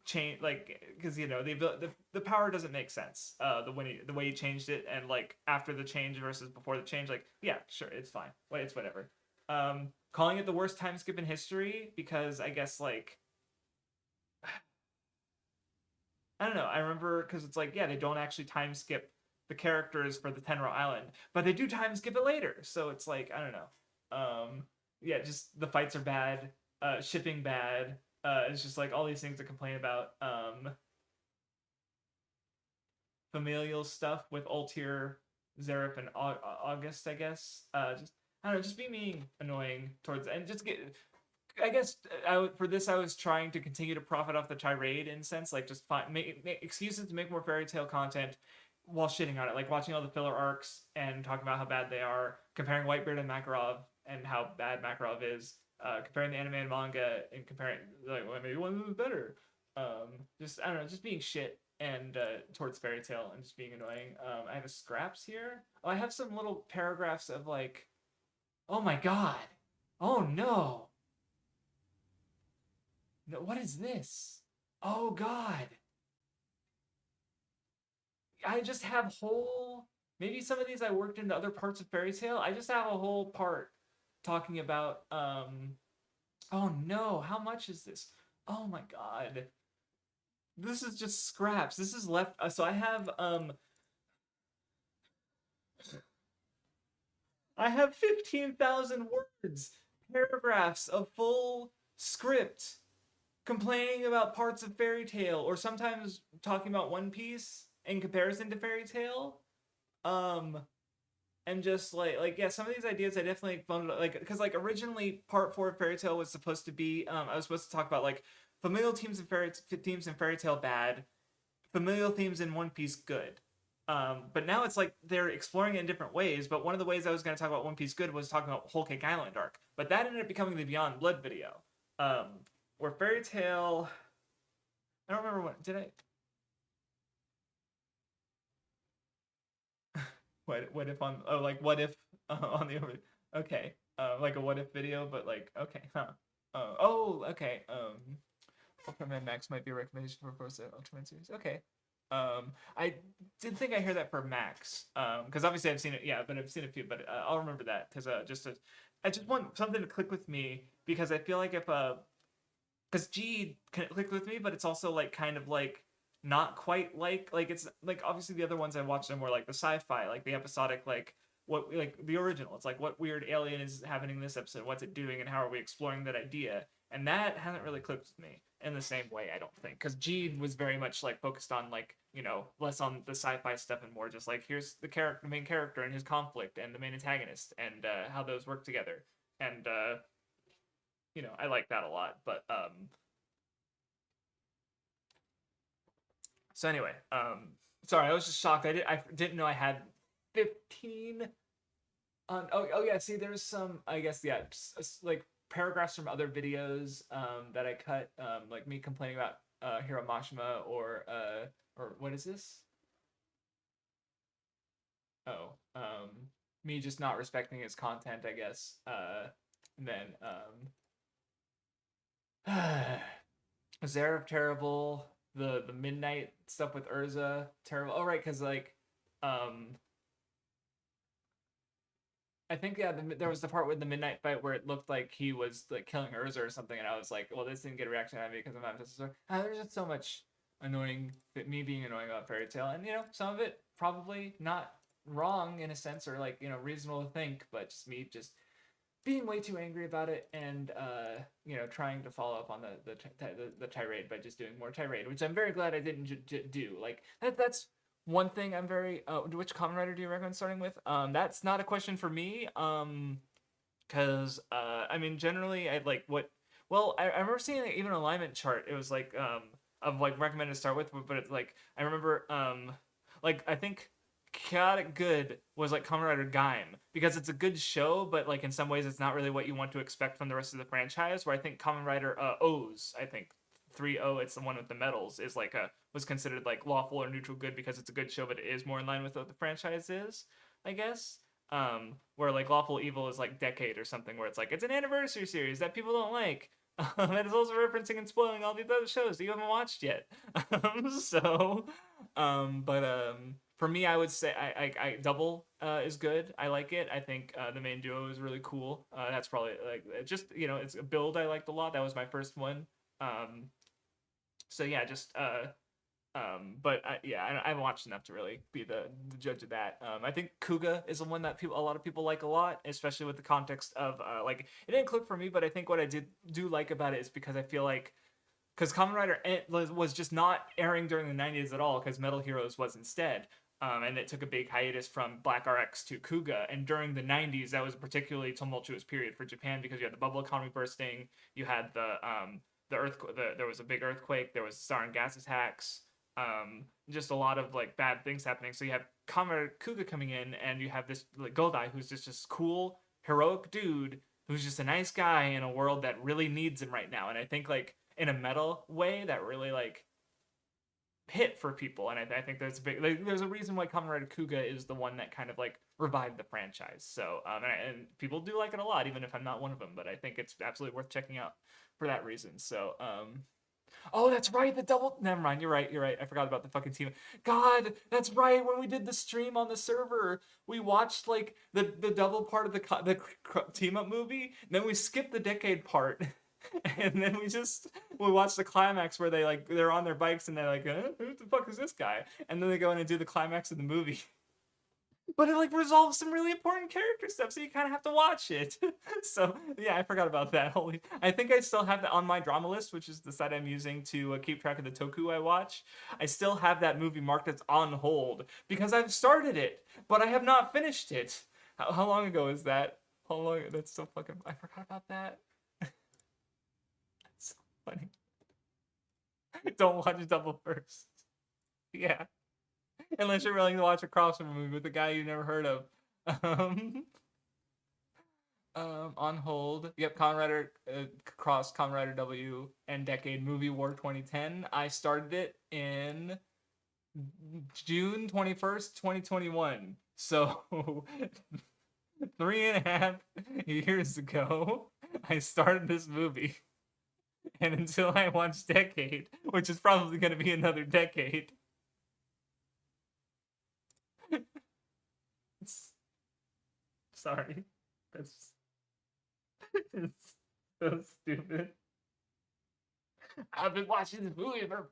change, like because the power doesn't make sense the way he changed it, and like after the change versus before the change, like yeah sure it's fine, it's whatever. Calling it the worst time skip in history because I guess like I don't know, I remember because it's like yeah, they don't actually time skip the characters for the Tenro Island, but they do time skip it later, so it's like I don't know. Yeah, just the fights are bad, shipping bad. It's just like all these things to complain about. Familial stuff with Altir, Zerif, and August, I guess. Just I don't know, just being annoying towards and just get. I guess for this I was trying to continue to profit off the tirade in a sense, like just make excuses to make more fairy tale content while shitting on it, like watching all the filler arcs and talking about how bad they are, comparing Whitebeard and Makarov and how bad Makarov is, comparing the anime and manga and comparing like well, maybe one of them is better. Just I don't know, just being shit and towards Fairy Tail and just being annoying. I have a scraps here. Oh, I have some little paragraphs of like, oh my god, oh no, no, what is this? Oh god, I just have whole. Maybe some of these I worked into other parts of Fairy Tail. I just have a whole part talking about. Oh no, how much is this? Oh my god, this is just scraps. This is left. So I have 15,000 words, paragraphs of full script complaining about parts of Fairy Tail, or sometimes talking about One Piece in comparison to Fairy Tail. Um, and just like yeah, some of these ideas I definitely found like because like originally part four of Fairy Tail was supposed to be I was supposed to talk about like familial themes in Fairy Tail bad, familial themes in One Piece good. But now it's like they're exploring it in different ways. But one of the ways I was going to talk about One Piece good was talking about Whole Cake Island arc. But that ended up becoming the Beyond Blood video, um, where Fairy Tail. I don't remember what did I. What if on like what if on the over okay like a what if video, but like okay huh oh okay Ultraman Max might be a recommendation for course the Ultraman series. Okay. I did think I heard that for Max. Because obviously I've seen it. Yeah, but I've seen a few. But I'll remember that because I just want something to click with me because I feel like if because G can click with me, but it's also like kind of like not quite like it's like obviously the other ones I watched are more like the sci-fi, like the episodic, like like the original. It's like what weird alien is happening in this episode, what's it doing, and how are we exploring that idea? And that hasn't really clicked with me in the same way, I don't think, because Gene was very much like focused on like, you know, less on the sci-fi stuff and more just like here's the main character and his conflict and the main antagonist and how those work together. And you know, I like that a lot. But so anyway, sorry, I was just shocked. I didn't know I had 15 on. Oh yeah, see, there's some, I guess, yeah, like paragraphs from other videos that I cut, like me complaining about Hiro Mashima or what is this? Oh, me just not respecting his content, I guess. And then Zareth terrible. The midnight stuff with Urza terrible. Oh right, because like um I think yeah, there was the part with the midnight fight where it looked like he was like killing Urza or something, and I was like, well, this didn't get a reaction out of me because I'm not just there's just so much annoying me being annoying about Fairy Tail, and you know some of it probably not wrong in a sense or like you know reasonable to think, but just me just being way too angry about it and you know trying to follow up on the tirade by just doing more tirade, which I'm very glad I didn't do. Like that's one thing I'm very which common writer do you recommend starting with? That's not a question for me. Because I mean generally I like what well I remember seeing like, even an alignment chart. It was like of like recommended to start with, but it's like I remember like I think Chaotic Good was like Kamen Rider Gaim because it's a good show, but like in some ways it's not really what you want to expect from the rest of the franchise. Where I think Kamen Rider O's, I think 3O, it's the one with the medals, is like a was considered like lawful or neutral good because it's a good show, but it is more in line with what the franchise is, I guess. Where like Lawful Evil is like Decade or something, where it's like it's an anniversary series that people don't like. It is also referencing and spoiling all these other shows that you haven't watched yet. So, for me, I would say I Double is good. I like it. I think the main duo is really cool. That's probably like just you know it's a build I liked a lot. That was my first one. Um, so yeah, just but yeah, I haven't watched enough to really be the judge of that. I think Kuga is the one that a lot of people like a lot, especially with the context of like it didn't click for me, but I think what I do like about it is because I feel like because Kamen Rider was just not airing during the 90s at all because Metal Heroes was instead. And it took a big hiatus from Black RX to Kuga. And during the 90s, that was a particularly tumultuous period for Japan because you had the bubble economy bursting, you had the earthquake, there was a big earthquake, there was sarin gas attacks, just a lot of like bad things happening. So you have Kamen Rider Kuga coming in, and you have this like Godai who's just this cool heroic dude who's just a nice guy in a world that really needs him right now. And I think like in a metal way that really like hit for people, and I think there's a big like, there's a reason why Kamen Rider Kuga is the one that kind of like revived the franchise. So and people do like it a lot, even if I'm not one of them. But I think it's absolutely worth checking out for that reason. So oh, that's right, the double. Never mind, you're right. You're right. I forgot about the fucking team. God, that's right. When we did the stream on the server, we watched like the double part of the team up movie. Then we skipped the Decade part. And then we watch the climax where they're on their bikes and they're like, who the fuck is this guy? And then they go in and do the climax of the movie. But it like resolves some really important character stuff, so you kind of have to watch it. So yeah, I forgot about that. Holy, I think I still have that on my drama list, which is the site I'm using to keep track of the toku I watch. I still have that movie marked as on hold because I've started it, but I have not finished it. How long ago is that? How long? That's so fucking. I forgot about that. So funny. Don't watch Double first. Yeah. Unless you're willing to watch a crossover movie with a guy you never heard of. Um, on hold. Yep, Kamen Rider cross Kamen Rider W and Decade Movie War 2010. I started it in June 21st, 2021. So 3.5 years ago, I started this movie. And until I watch Decade, which is probably going to be another decade. Sorry. That's it's so stupid. I've been watching this movie for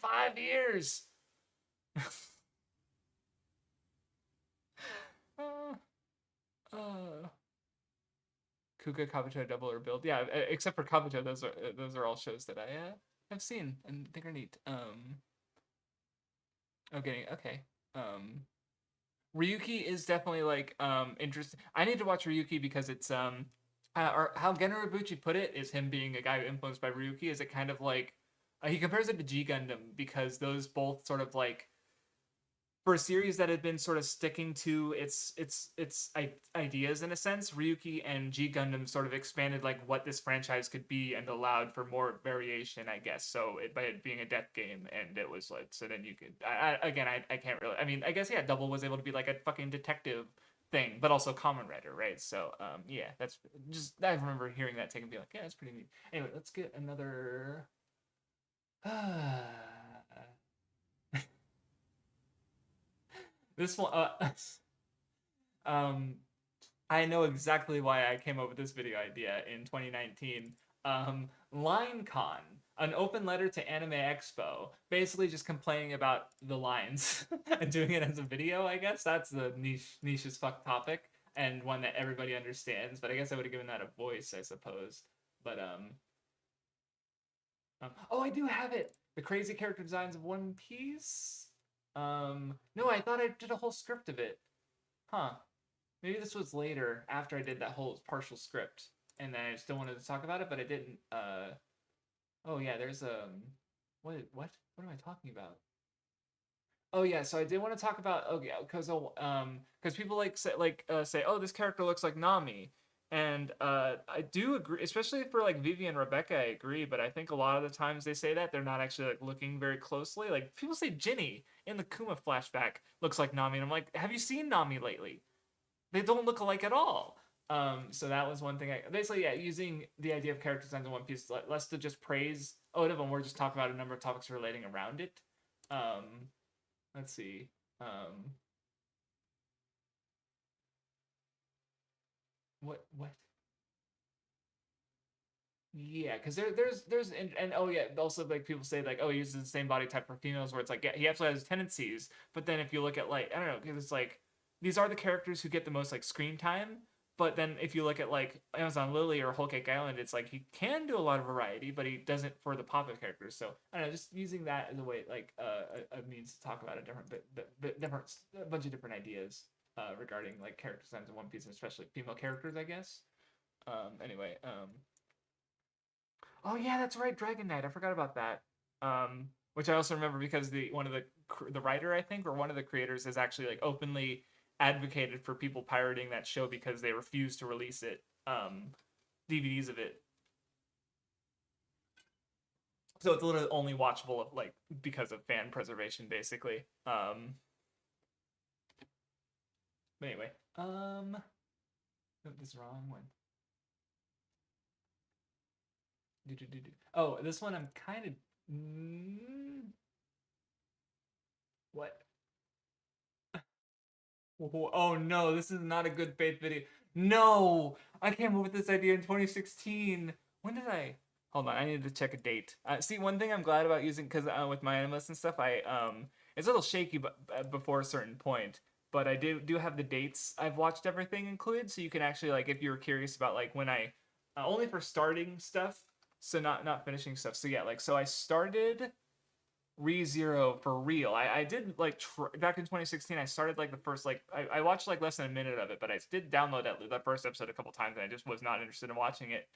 5 years. Uh, Kuga, Kabuto, Double or Build. Yeah, except for Kabuto, those are all shows that I have seen and think are neat. Okay. Um, Ryuki is definitely like interesting. I need to watch Ryuki because it's or how Genro Ibuchi put it is him being a guy influenced by Ryuki. Is it kind of like he compares it to G Gundam because those both sort of like for a series that had been sort of sticking to its ideas in a sense, Ryuki and G Gundam sort of expanded like what this franchise could be and allowed for more variation, I guess. So by it being a death game, and it was like so then you could I can't really. I mean, I guess yeah, Double was able to be like a fucking detective thing, but also Kamen Rider, right? So yeah, that's just I remember hearing that take and be like, yeah, that's pretty neat. Anyway, let's get another. This one, um, I know exactly why I came up with this video idea in 2019. LineCon, an open letter to Anime Expo, basically just complaining about the lines and doing it as a video. I guess that's the niche as fuck topic and one that everybody understands. But I guess I would have given that a voice, I suppose. But oh, I do have it. The crazy character designs of One Piece. No, I thought I did a whole script of it. Huh. Maybe this was later after I did that whole partial script, and then I still wanted to talk about it, but I didn't. Oh yeah, there's what am I talking about? Oh yeah, so I did want to talk about because people say oh this character looks like Nami, and I do agree, especially for like Vivi and Rebecca. I agree, but I think a lot of the times they say that they're not actually like looking very closely. Like people say Ginny in the Kuma flashback looks like Nami, and I'm like, have you seen Nami lately? They don't look alike at all. So that was one thing. I basically yeah, using the idea of character designs in One Piece less to just praise Oda, but more just talk about a number of topics relating around it. Um, let's see. Um, what? Yeah, because there's and oh yeah, also like people say like oh he uses the same body type for females where it's like yeah, he absolutely has tendencies, but then if you look at like I don't know because it's like these are the characters who get the most like screen time, but then if you look at like Amazon Lily or Whole Cake Island, it's like he can do a lot of variety, but he doesn't for the popular characters. So I don't know, just using that as a way like a means to talk about a different a bunch of different ideas regarding like character designs in One Piece, and especially female characters, I guess. Anyway. Oh yeah, that's right, Dragon Knight. I forgot about that. Which I also remember because the one of the writer I think or one of the creators has actually like openly advocated for people pirating that show because they refuse to release it, DVDs of it. So it's literally only watchable like because of fan preservation, basically. But anyway, oh, this is the wrong one. Oh, this one I'm kind of. What? Oh no, this is not a good faith video. No, I came up with this idea in 2016. When did I? Hold on, I need to check a date. See, one thing I'm glad about using because with my animus and stuff, I it's a little shaky, but before a certain point. But I do have the dates I've watched everything included, so you can actually like if you're curious about like when I only for starting stuff, so not finishing stuff. So yeah, like so I started ReZero for real. I did like back in 2016. I started like the first like I watched like less than a minute of it, but I did download that first episode a couple times, and I just was not interested in watching it.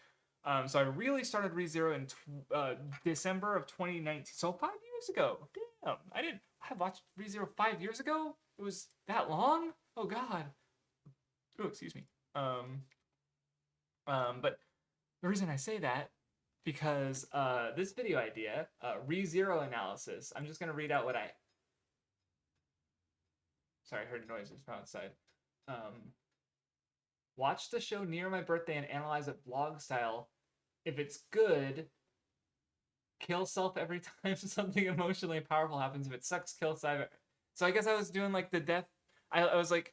So I really started ReZero in December of 2019. So 5 years ago. Damn, I watched ReZero 5 years ago. It was that long. Oh God. Oh, excuse me. But the reason I say that because this video idea, ReZero analysis. I'm just gonna read out what I. Sorry, I heard noises from outside. Watch the show near my birthday and analyze it vlog style. If it's good, kill self every time something emotionally powerful happens. If it sucks, kill self. So I guess I was doing like the death. I was like,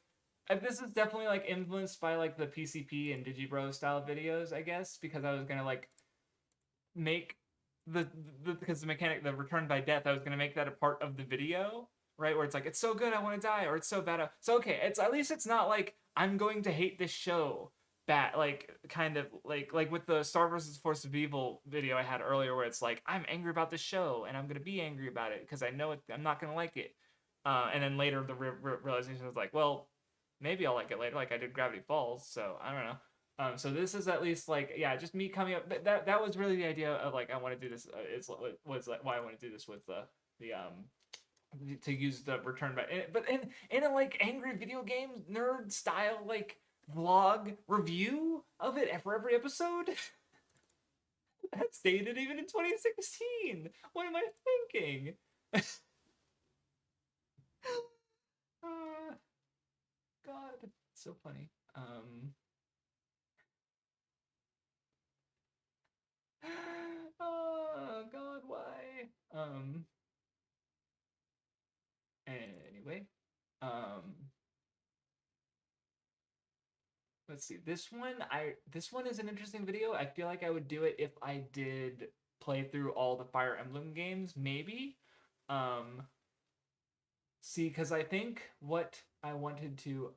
this is definitely like influenced by like the PCP and Digibro style videos, I guess, because I was gonna like make the because the mechanic the return by death I was going to make that a part of the video right? Where it's like it's so good I want to die, or it's so bad. So okay, it's at least it's not like I'm going to hate this show. Bad, like kind of like with the Star versus Force of Evil video I had earlier, where it's like I'm angry about this show and I'm gonna be angry about it because I know I'm not gonna like it. And then later the realization was like, well, maybe I'll like it later, like I did Gravity Falls. So I don't know. So this is at least like, yeah, just me coming up. That was really the idea of like I want to do this. Was like why I want to do this with the to use the return back, but in a like angry video game nerd style like vlog review of it for every episode. That's dated even in 2016. What am I thinking? God, so funny. Oh God, why? Anyway, um, let's see. This one is an interesting video. I feel like I would do it if I did play through all the Fire Emblem games, maybe. Um, see, because I think what I wanted to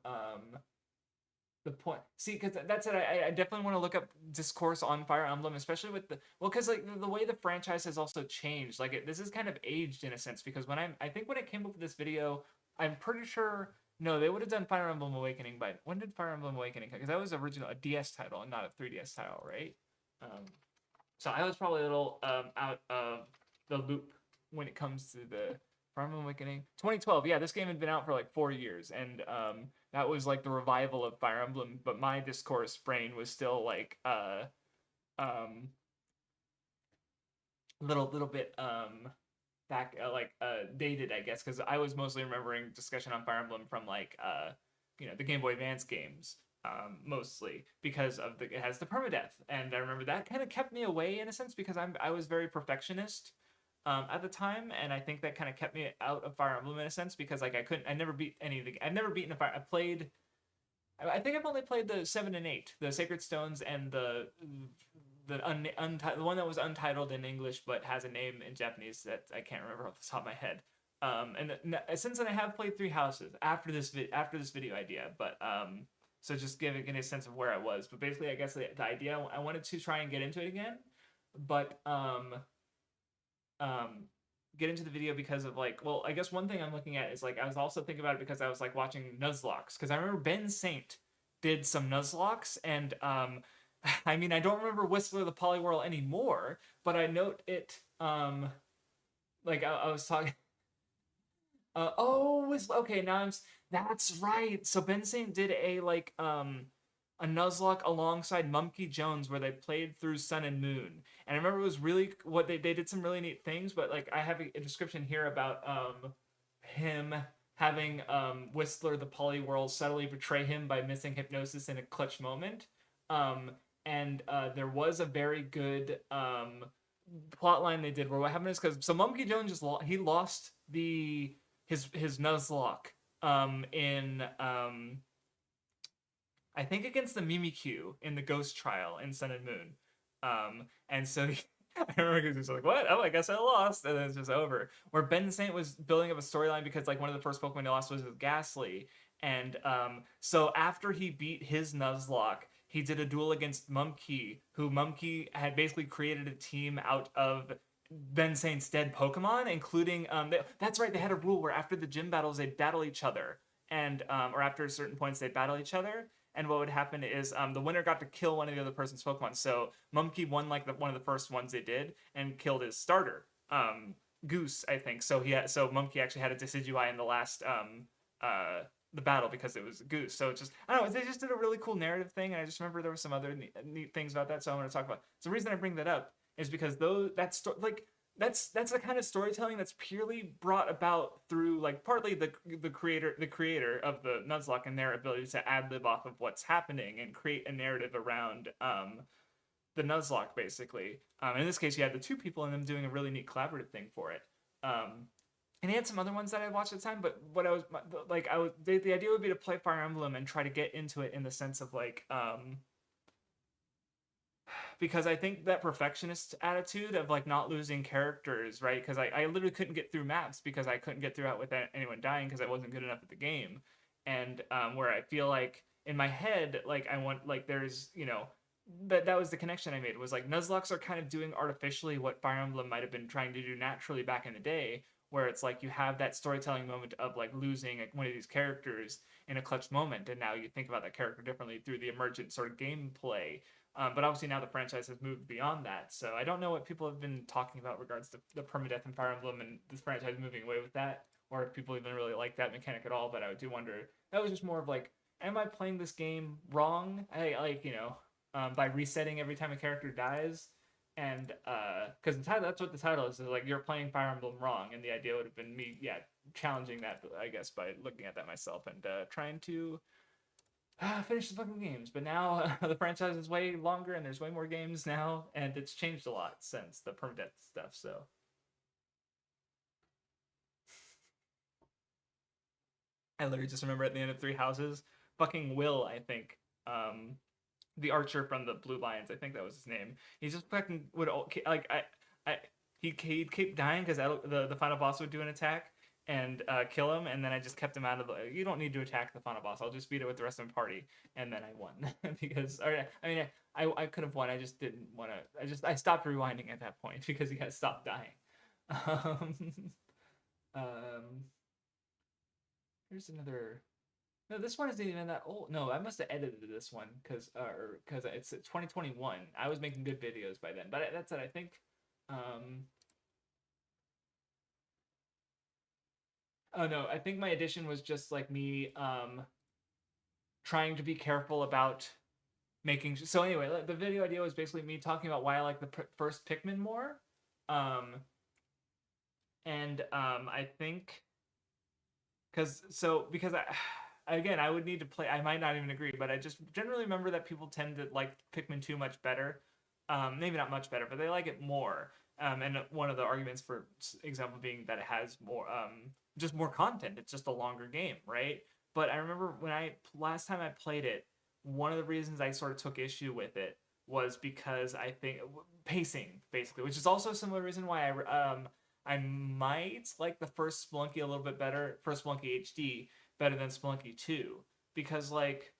the point. See, because that's it. I definitely want to look up discourse on Fire Emblem, especially with the because like the way the franchise has also changed. Like this is kind of aged in a sense because I think when I came up with this video, I'm pretty sure no, they would have done Fire Emblem Awakening. But when did Fire Emblem Awakening come? Because that was original a DS title and not a 3DS title, right? Um, so I was probably a little out of the loop when it comes to the Fire Emblem Awakening. 2012, yeah, this game had been out for like 4 years, and that was like the revival of Fire Emblem. But my discourse brain was still like um, little bit back like dated, I guess, because I was mostly remembering discussion on Fire Emblem from like the Game Boy Advance games. Mostly because of it has the permadeath, and I remember that kind of kept me away in a sense because I was very perfectionist at the time, and I think that kind of kept me out of Fire Emblem in a sense because like I never beat any of the I've never beaten a fire. I think I've only played the 7 and 8, the Sacred Stones, and the one that was untitled in English but has a name in Japanese that I can't remember off the top of my head. Since then I have played Three Houses after this video idea, but so just giving a sense of where I was. But basically, I guess the idea I wanted to try and get into it again, but get into the video because of like, well, I guess one thing I'm looking at is like I was also thinking about it because I was like watching Nuzlocke because I remember Ben Saint did some Nuzlocke, and I mean I don't remember Whistler the Poliwhirl anymore, but I note it like I was talking. Okay, that's right. So Ben Saint did a Nuzlocke alongside Mumkey Jones where they played through Sun and Moon. And I remember it was really what they did some really neat things, but like I have a description here about him having Whistler the Poliwhirl subtly betray him by missing hypnosis in a clutch moment. And there was a very good plot line they did where what happened is because so Mumkey Jones he lost his Nuzlocke in I think against the Mimikyu in the Ghost Trial in Sun and Moon. And so I remember he was like, "What? Oh, I guess I lost," and then it's just over. Where Ben Saint was building up a storyline because like one of the first Pokemon he lost was Ghastly, and so after he beat his Nuzlocke, he did a duel against Mumkey, who Mumkey had basically created a team out of Ben Saint's dead Pokemon, including that's right, they had a rule where after the gym battles they'd battle each other, and or after certain points they'd battle each other. And what would happen is the winner got to kill one of the other person's Pokemon. So Mumkey won like one of the first ones they did and killed his starter, Goose, I think. So Mumkey actually had a Decidueye in the last the battle because it was Goose. So it's just I don't know. They just did a really cool narrative thing, and I just remember there were some other neat things about that. So I want to talk about. So the reason I bring that up is because that's the kind of storytelling that's purely brought about through like partly the creator of the Nuzlocke and their ability to ad lib off of what's happening and create a narrative around the Nuzlocke basically. In this case, you had the two people and them doing a really neat collaborative thing for it. And he had some other ones that I watched at the time, but what I was like, the idea would be to play Fire Emblem and try to get into it in the sense of like because I think that perfectionist attitude of like not losing characters, right? Because I literally couldn't get through maps because I couldn't get through it without anyone dying because I wasn't good enough at the game. And where I feel like in my head, like I want, like there's, that was the connection I made, was like Nuzlocke are kind of doing artificially what Fire Emblem might have been trying to do naturally back in the day, where it's like you have that storytelling moment of like losing like one of these characters in a clutch moment, and now you think about that character differently through the emergent sort of gameplay. But obviously now the franchise has moved beyond that, so I don't know what people have been talking about regards to the permadeath in Fire Emblem and this franchise moving away with that, or if people even really like that mechanic at all. But I do wonder. That was just more of like, am I playing this game wrong? I like, by resetting every time a character dies, and because the title, that's what the title is like, you're playing Fire Emblem wrong, and the idea would have been me, yeah, challenging that, I guess, by looking at that myself and trying to finish the fucking games. But now the franchise is way longer, and there's way more games now, and it's changed a lot since the permadeath stuff. So I literally just remember at the end of Three Houses, fucking Will, I think, the archer from the Blue Lions, I think that was his name. He just fucking would like I he'd keep dying because the final boss would do an attack and kill him, and then I just kept him out of the. You don't need to attack the final boss. I'll just beat it with the rest of the party, and then I won because, or, I mean, I could have won. I just didn't want to. I stopped rewinding at that point because he had stopped dying. Um, um, here's another. No, this one isn't even that old. No, I must have edited this one because it's 2021. I was making good videos by then. But that's it. I think. Oh no, I think my edition was just like me trying to be careful about making. So anyway, the video idea was basically me talking about why I like the first Pikmin more. Um, and I think because I. Again, I would need to play. I might not even agree, but I just generally remember that people tend to like Pikmin 2 much better. Maybe not much better, but they like it more. And one of the arguments, for example, being that it has more, just more content. It's just a longer game, right? But I remember when last time I played it, one of the reasons I sort of took issue with it was because I think pacing, basically, which is also a similar reason why I might like the first Spelunky a little bit better, first Spelunky HD, better than Spelunky 2. Because, like,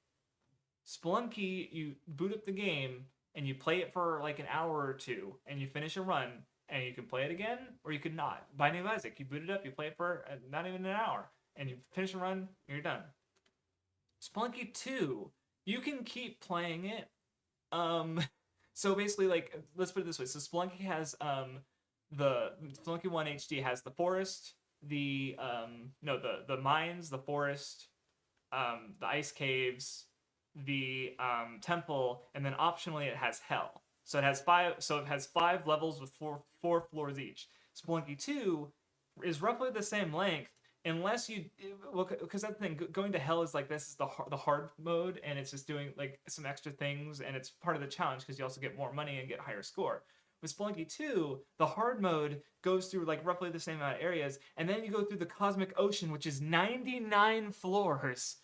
Spelunky, you boot up the game, and you play it for, like, an hour or two, and you finish a run, and you can play it again, or you could not. Binding of Isaac, you boot it up, you play it for not even an hour, and you finish a run, and you're done. Spelunky 2, you can keep playing it. So basically, like, let's put it this way. So Spelunky has, the Spelunky 1 HD has the forest, the mines, the forest, the ice caves, the temple, and then optionally it has hell. So it has five levels with four floors each. Spelunky 2 is roughly the same length, unless you, well, because that thing, going to hell is like, this is the hard mode, and it's just doing like some extra things, and it's part of the challenge because you also get more money and get higher score. With Spelunky 2, the hard mode goes through like roughly the same amount of areas, and then you go through the Cosmic Ocean, which is 99 floors.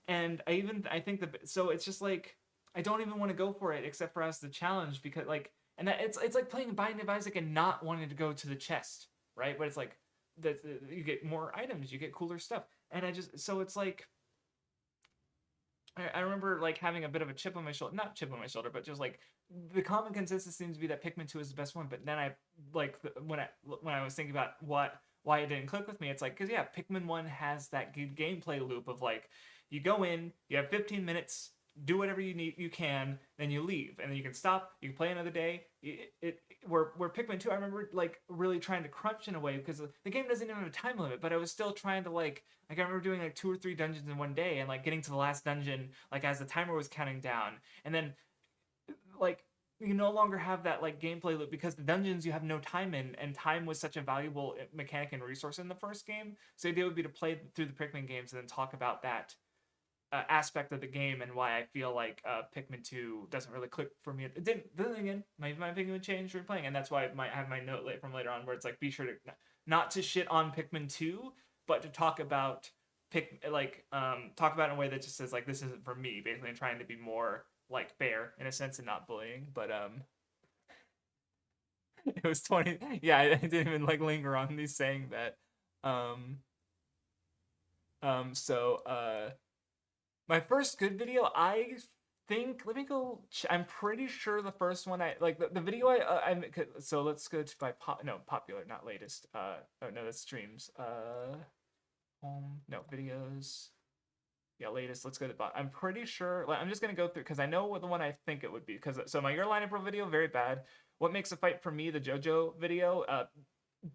And I think so it's just like, I don't even want to go for it except for as the challenge, because like, and that it's like playing Binding of Isaac and not wanting to go to the chest, right? But it's like that you get more items, you get cooler stuff, and it's like. I remember like having a bit of a chip on my shoulder, not chip on my shoulder, but just like the common consensus seems to be that Pikmin 2 is the best one. But then I like when I was thinking about why it didn't click with me, it's like, because yeah, Pikmin 1 has that good gameplay loop of like, you go in, you have 15 minutes, do whatever you can, then you leave, and then you can stop, you can play another day. Where Pikmin 2, I remember like really trying to crunch in a way, because the game doesn't even have a time limit, but I was still trying to like I remember doing like 2 or 3 dungeons in one day, and like getting to the last dungeon like as the timer was counting down, and then like you no longer have that like gameplay loop because the dungeons you have no time in, and time was such a valuable mechanic and resource in the first game. So the idea would be to play through the Pikmin games and then talk about that aspect of the game and why I feel like Pikmin 2 doesn't really click for me. It didn't. Then again, my opinion would change during playing, and that's why I have my note from later on where it's like, be sure to not to shit on Pikmin 2, but to talk about talk about it in a way that just says like, this isn't for me, basically, and trying to be more like fair in a sense and not bullying, but it was 20. Yeah, I didn't even like linger on me saying that. Um, so my first good video, I think. Let me go. I'm pretty sure the first one I like the video I so let's go to by popular, not latest. Oh no, that's streams. No videos. Yeah, latest. Let's go to I'm pretty sure. Like, I'm just gonna go through because I know what the one I think it would be. Because so my Your Line April video, very bad. What makes a fight for me? The JoJo video.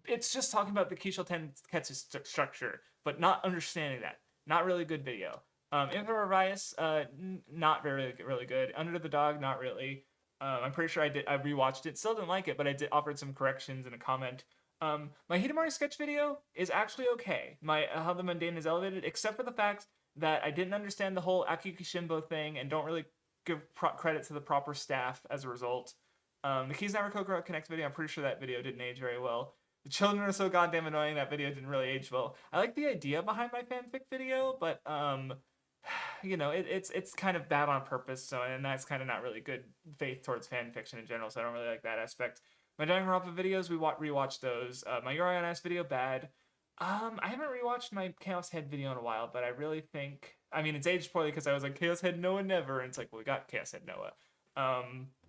It's just talking about the Kisho Tenketsu structure, but not understanding that. Not really good video. Infra Rias, not very really good. Under the Dog, not really. I'm pretty sure I rewatched it. Still didn't like it, but I did offered some corrections in a comment. My Hidamari sketch video is actually okay. My How the Mundane is Elevated, except for the fact that I didn't understand the whole Akiyuki Shimbo thing and don't really give credit to the proper staff as a result. The Keys Never Kokoro Connect video, I'm pretty sure that video didn't age very well. The children are so goddamn annoying, that video didn't really age well. I like the idea behind my fanfic video, but you know, it's kind of bad on purpose, so, and that's kind of not really good faith towards fan fiction in general, so I don't really like that aspect. My Danganronpa videos, we rewatched those. My Yuri on Ice video, bad. I haven't rewatched my Chaos Head video in a while, but I really think, I mean, it's aged poorly because I was like, Chaos Head Noah never, and it's like, well, we got Chaos Head Noah. I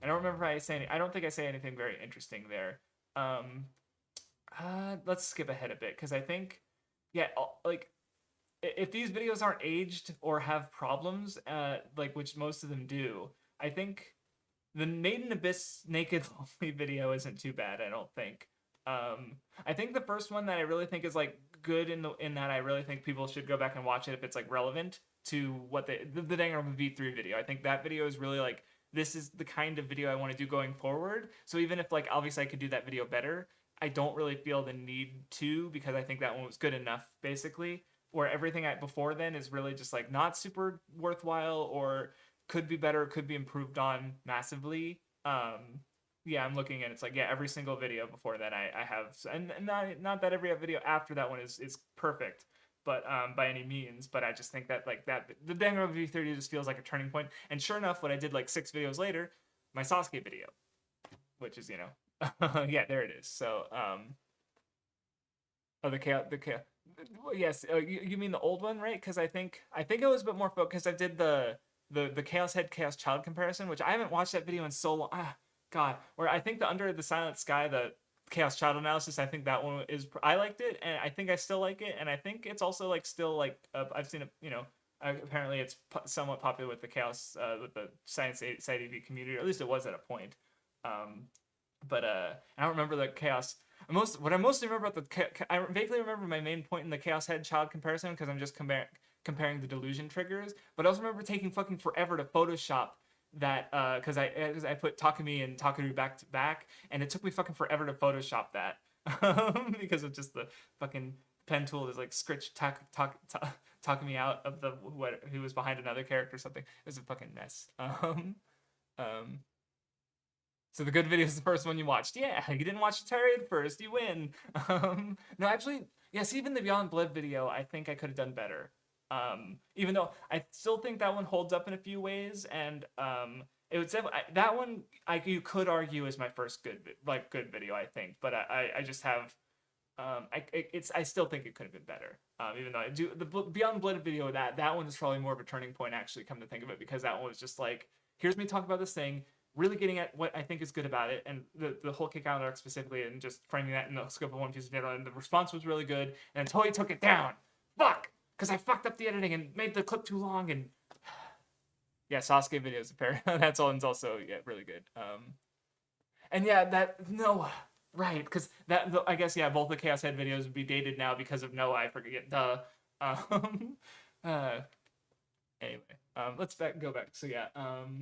don't remember if I don't think I say anything very interesting there. Let's skip ahead a bit, because I think, yeah, like, if these videos aren't aged or have problems, like, which most of them do, I think the Maiden Abyss Naked Lonely video isn't too bad, I don't think. I think the first one that I really think is like good in that I really think people should go back and watch it if it's like relevant to what the Danganronpa V3 video. I think that video is really like, this is the kind of video I want to do going forward. So even if like obviously I could do that video better, I don't really feel the need to, because I think that one was good enough basically. Where everything before then is really just like not super worthwhile or could be better, could be improved on massively. Yeah, I'm looking and it's like, yeah, every single video before that I have, and not that every video after that one is perfect, but by any means, but I just think that like that the Danganronpa V30 just feels like a turning point. And sure enough, what I did like 6 videos later, my Sasuke video, which is, you know, yeah, there it is. So oh, the chaos. Yes, you mean the old one, right? Because I think it was a bit more focused. I did the Chaos Head Chaos Child comparison, which I haven't watched that video in so long. God, where I think the Under the Silent Sky, the Chaos Child analysis, I think that one is, I liked it, and I think I still like it, and I think it's also like still like I've seen it, you know, apparently it's somewhat popular with the Chaos with the Science Side AV community, or at least it was at a point. But I don't remember the Chaos. What I mostly remember about I vaguely remember my main point in the Chaos Head Child comparison because I'm just comparing the delusion triggers. But I also remember taking fucking forever to Photoshop that because I put Takumi and Takaru back to back, and it took me fucking forever to Photoshop that because of just the fucking pen tool is like scritch Takumi out of the who was behind another character or something. It was a fucking mess. So the good video is the first one you watched. Yeah, you didn't watch the Terrariad first. You win. No, actually, yes, even the Beyond Blood video, I think I could have done better. Even though I still think that one holds up in a few ways, and it would that one you could argue is my first good video, I think. But I just have I still think it could have been better. Even though I do the Beyond Blood video, that one is probably more of a turning point, actually, come to think of it, because that one was just like, here's me talking about this thing, really getting at what I think is good about it, and the whole Kick Out arc specifically, and just framing that in the scope of One Piece in general, and the response was really good, and until he took it down, fuck, because I fucked up the editing and made the clip too long, and yeah, Sasuke videos, that's all, and it's also, yeah, really good. And yeah, right, because I guess, yeah, both the Chaos Head videos would be dated now because of Noah, I forget, anyway, let's go back. So yeah,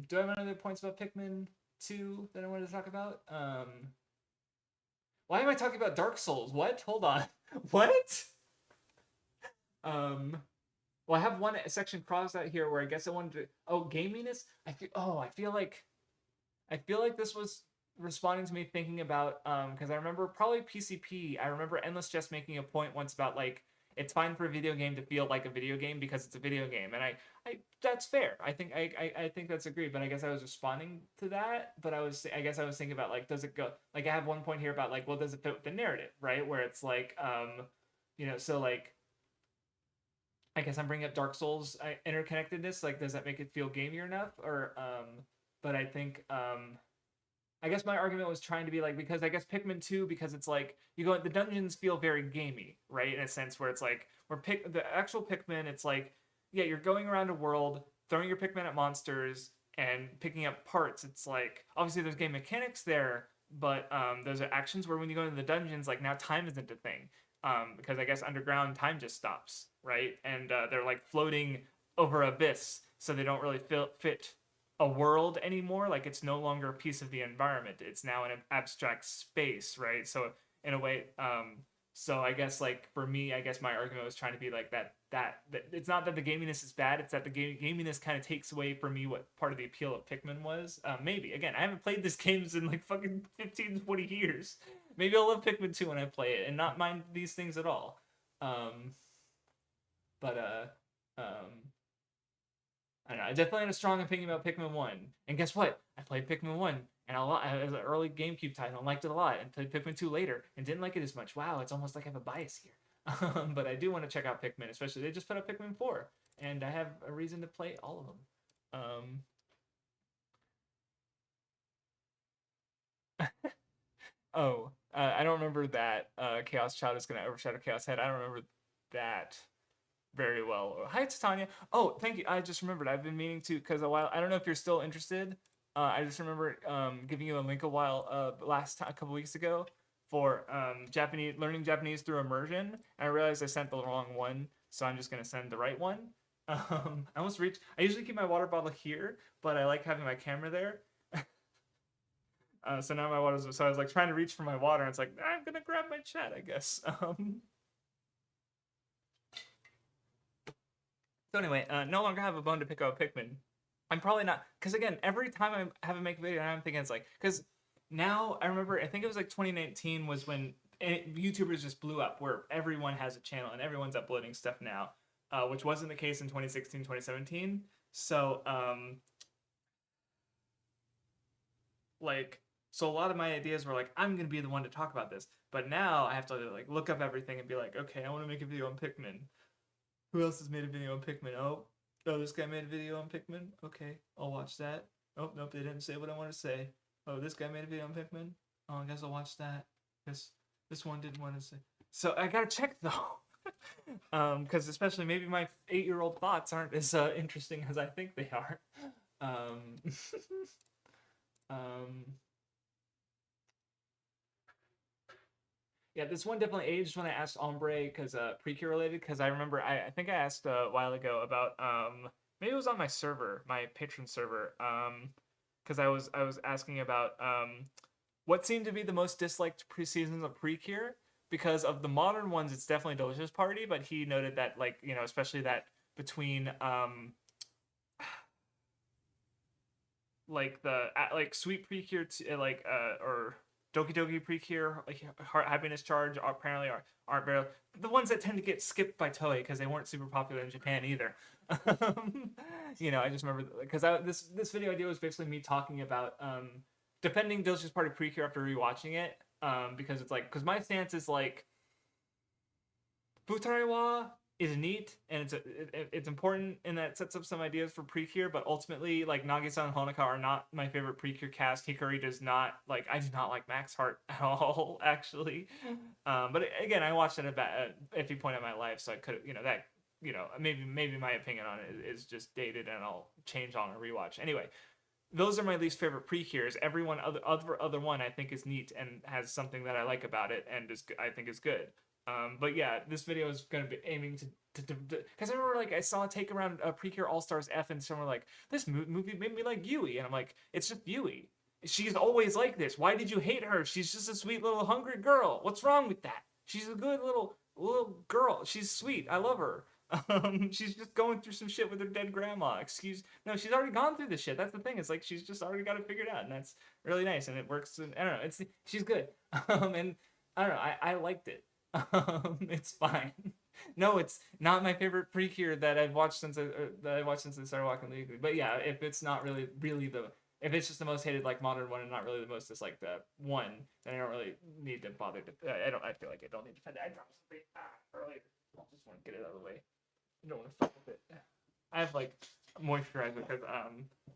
do I have any other points about Pikmin 2 that I wanted to talk about? Why am I talking about Dark Souls? What? Hold on. What? Well, I have one section crossed out here where I guess I wanted to. Oh, gaminess. I feel like this was responding to me thinking about because I remember probably PCP. I remember Endless Jest making a point once about like it's fine for a video game to feel like a video game because it's a video game, and I that's fair. I think that's agreed. But I guess I was responding to that. But I guess I was thinking about like, does it go like I have one point here about like, well, does it fit with the narrative, right? Where it's like, so like I guess I'm bringing up Dark Souls interconnectedness. Like, does that make it feel gamey enough? Or but I think I guess my argument was trying to be like, because I guess Pikmin 2, because it's like you go, the dungeons feel very gamey, right? In a sense where it's like the actual Pikmin, it's like, yeah, you're going around a world, throwing your Pikmin at monsters and picking up parts. It's like obviously there's game mechanics there, but those are actions where when you go into the dungeons, like now time isn't a thing. Because I guess underground time just stops, right? And they're like floating over abyss, so they don't really fit a world anymore. Like it's no longer a piece of the environment. It's now an abstract space, right? So in a way, so I guess like for me, I guess my argument was trying to be like that it's not that the gaminess is bad. It's that the gaminess kind of takes away from me what part of the appeal of Pikmin was. Maybe again, I haven't played this games in like fucking 15, 20 years. Maybe I'll love Pikmin 2 when I play it and not mind these things at all. But I don't know. I definitely had a strong opinion about Pikmin 1. And guess what? I played Pikmin 1 and as an early GameCube title and liked it a lot, and played Pikmin 2 later and didn't like it as much. Wow, it's almost like I have a bias here. But I do want to check out Pikmin, especially they just put out Pikmin 4, and I have a reason to play all of them. I don't remember that Chaos Child is going to overshadow Chaos Head. I don't remember that very well. Hi, Titania. Oh, thank you. I just remembered. I've been meaning to, because a while. I don't know if you're still interested. I just remember giving you a link a couple weeks ago for learning Japanese through immersion. And I realized I sent the wrong one, so I'm just gonna send the right one. I almost reached. I usually keep my water bottle here, but I like having my camera there. So now my water's. So I was like trying to reach for my water, and it's like I'm gonna grab my chat, I guess. So anyway, no longer have a bone to pick up Pikmin. I'm probably not, because again, every time I have a make video, I'm thinking it's like, because now I remember, I think it was like 2019 was when YouTubers just blew up, where everyone has a channel and everyone's uploading stuff now, which wasn't the case in 2016, 2017. So, so a lot of my ideas were like, I'm gonna be the one to talk about this, but now I have to like look up everything and be like, okay, I want to make a video on Pikmin. Who else has made a video on Pikmin? Oh, this guy made a video on Pikmin. Okay, I'll watch that. Oh, nope, they didn't say what I want to say. Oh, this guy made a video on Pikmin. Oh, I guess I'll watch that. This one didn't want to say. So I gotta check though, because especially maybe my 8-year-old thoughts aren't as interesting as I think they are. Yeah, this one definitely aged when I asked Ombre because Precure related. Because I remember I think I asked a while ago about maybe it was on my server, my patron server. Because I was asking about what seemed to be the most disliked seasons of Precure. Because of the modern ones, it's definitely Delicious Party. But he noted that like especially that between like the like Sweet Precure or Doki Doki Precure, like Happiness Charge, apparently aren't very the ones that tend to get skipped by Toei because they weren't super popular in Japan either. I just remember because this video idea was basically me talking about defending Delicious Party Precure after rewatching it, because it's like my stance is like Futariwa is neat and it's important and that sets up some ideas for Precure, but ultimately like Nagisa and Honoka are not my favorite Precure cast. Hikari does not like I do not like Max Heart at all actually. But again, I watched it at a iffy point in my life, so I could maybe my opinion on it is just dated and I'll change on a rewatch. Anyway, those are my least favorite Precures. Everyone other one I think is neat and has something that I like about it and I think is good. But yeah, this video is going to be aiming to because I remember like I saw a take around Precure All Stars F and someone were like, this movie made me like Yui, and I'm like, it's just Yui. She's always like this. Why did you hate her? She's just a sweet little hungry girl. What's wrong with that? She's a good little girl. She's sweet. I love her. She's just going through some shit with her dead grandma. No, she's already gone through this shit. That's the thing. It's like she's just already got it figured out, and that's really nice, and it works. And, I don't know. She's good. And I don't know. I liked it. It's fine. No, it's not my favorite Precure that I've watched since I started watching Legally. But yeah, if it's not really the if it's just the most hated like modern one and not really the most disliked one, then I don't really need to bother to. I feel like I don't need to defend it. I dropped something earlier. I just want to get it out of the way. I don't want to fuck with it. I have like moisturizer because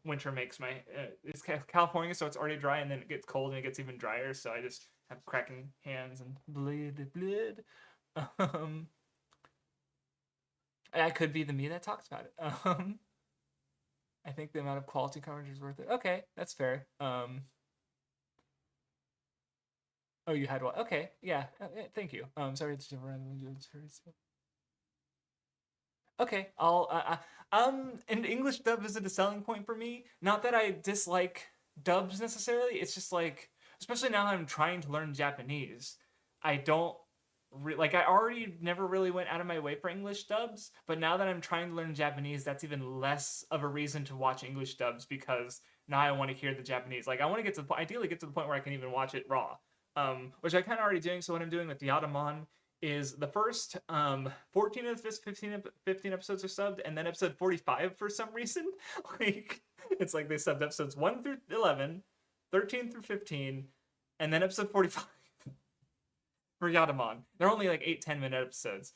winter makes my it's California, so it's already dry, and then it gets cold and it gets even drier. So I just have cracking hands and blood. Um, I could be the me that talks about it. I think the amount of quality coverage is worth it. Okay, that's fair. Oh, you had one. Okay, yeah. Thank you. Sorry to jump around. Okay, an English dub isn't a selling point for me. Not that I dislike dubs necessarily. It's just like, especially now that I'm trying to learn Japanese, I don't like. I already never really went out of my way for English dubs, but now that I'm trying to learn Japanese, that's even less of a reason to watch English dubs because now I want to hear the Japanese. Like I want to get to the ideally get to the point where I can even watch it raw. Which I kind of already doing. So what I'm doing with the Yatamon is the first 14 of the 15 episodes are subbed, and then episode 45 for some reason. Like, it's like they subbed episodes 1 through 11, 13 through 15, and then episode 45 for Yatamon. They're only like 8-10 minute episodes.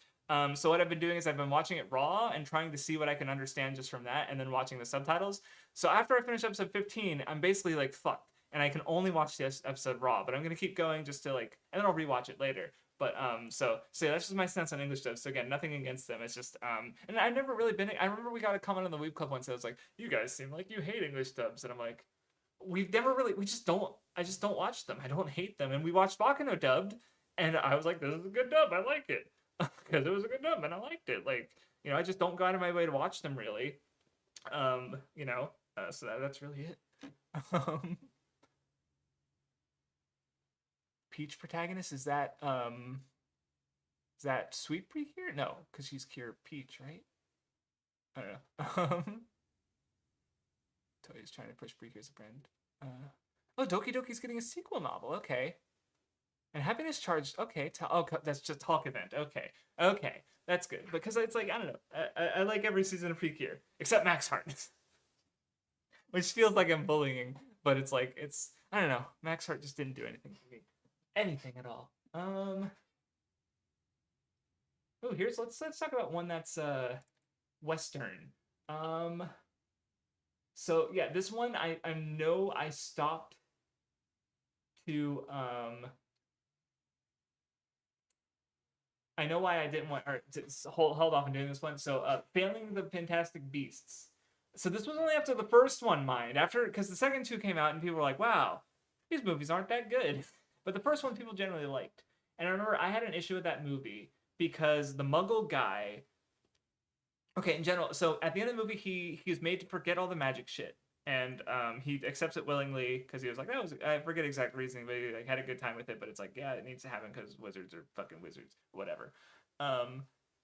So what I've been doing is I've been watching it raw and trying to see what I can understand just from that, and then watching the subtitles. So after I finish episode 15, I'm basically like, fuck. And I can only watch this episode raw, but I'm gonna keep going just to like, and then I'll rewatch it later. But so yeah, that's just my stance on English dubs. So again, nothing against them. It's just and I've never really been. I remember we got a comment on the Weeb Club once that was like, "You guys seem like you hate English dubs," and I'm like, we've never really. We just don't. I just don't watch them. I don't hate them. And we watched Bakano dubbed, and I was like, "This is a good dub. I like it," because it was a good dub and I liked it. Like I just don't go out of my way to watch them really. So that's really it. Peach protagonist is that Sweet Precure? No, because she's Cure Peach, right? I don't know. Toei's trying to push Precure as a brand. Oh, Doki Doki's getting a sequel novel. Okay. And Happiness Charged. Okay. That's just talk event. Okay. That's good because it's like I don't know. I like every season of Precure except Max Heart, which feels like I'm bullying, but it's like I don't know. Max Heart just didn't do anything for me. Anything at all. Oh, let's talk about one that's Western. So yeah, this one I know I stopped to I know why I didn't want or to hold off on doing this one. So Failing the Fantastic Beasts. So this was only after the first one, mind. After because the second two came out and people were like, wow, these movies aren't that good. But the first one people generally liked. And I remember I had an issue with that movie because the Muggle guy. Okay, in general, so at the end of the movie, he was made to forget all the magic shit, and he accepts it willingly because he was like, I forget exact reasoning, but he like had a good time with it. But it's like, yeah, it needs to happen because wizards are fucking wizards, whatever.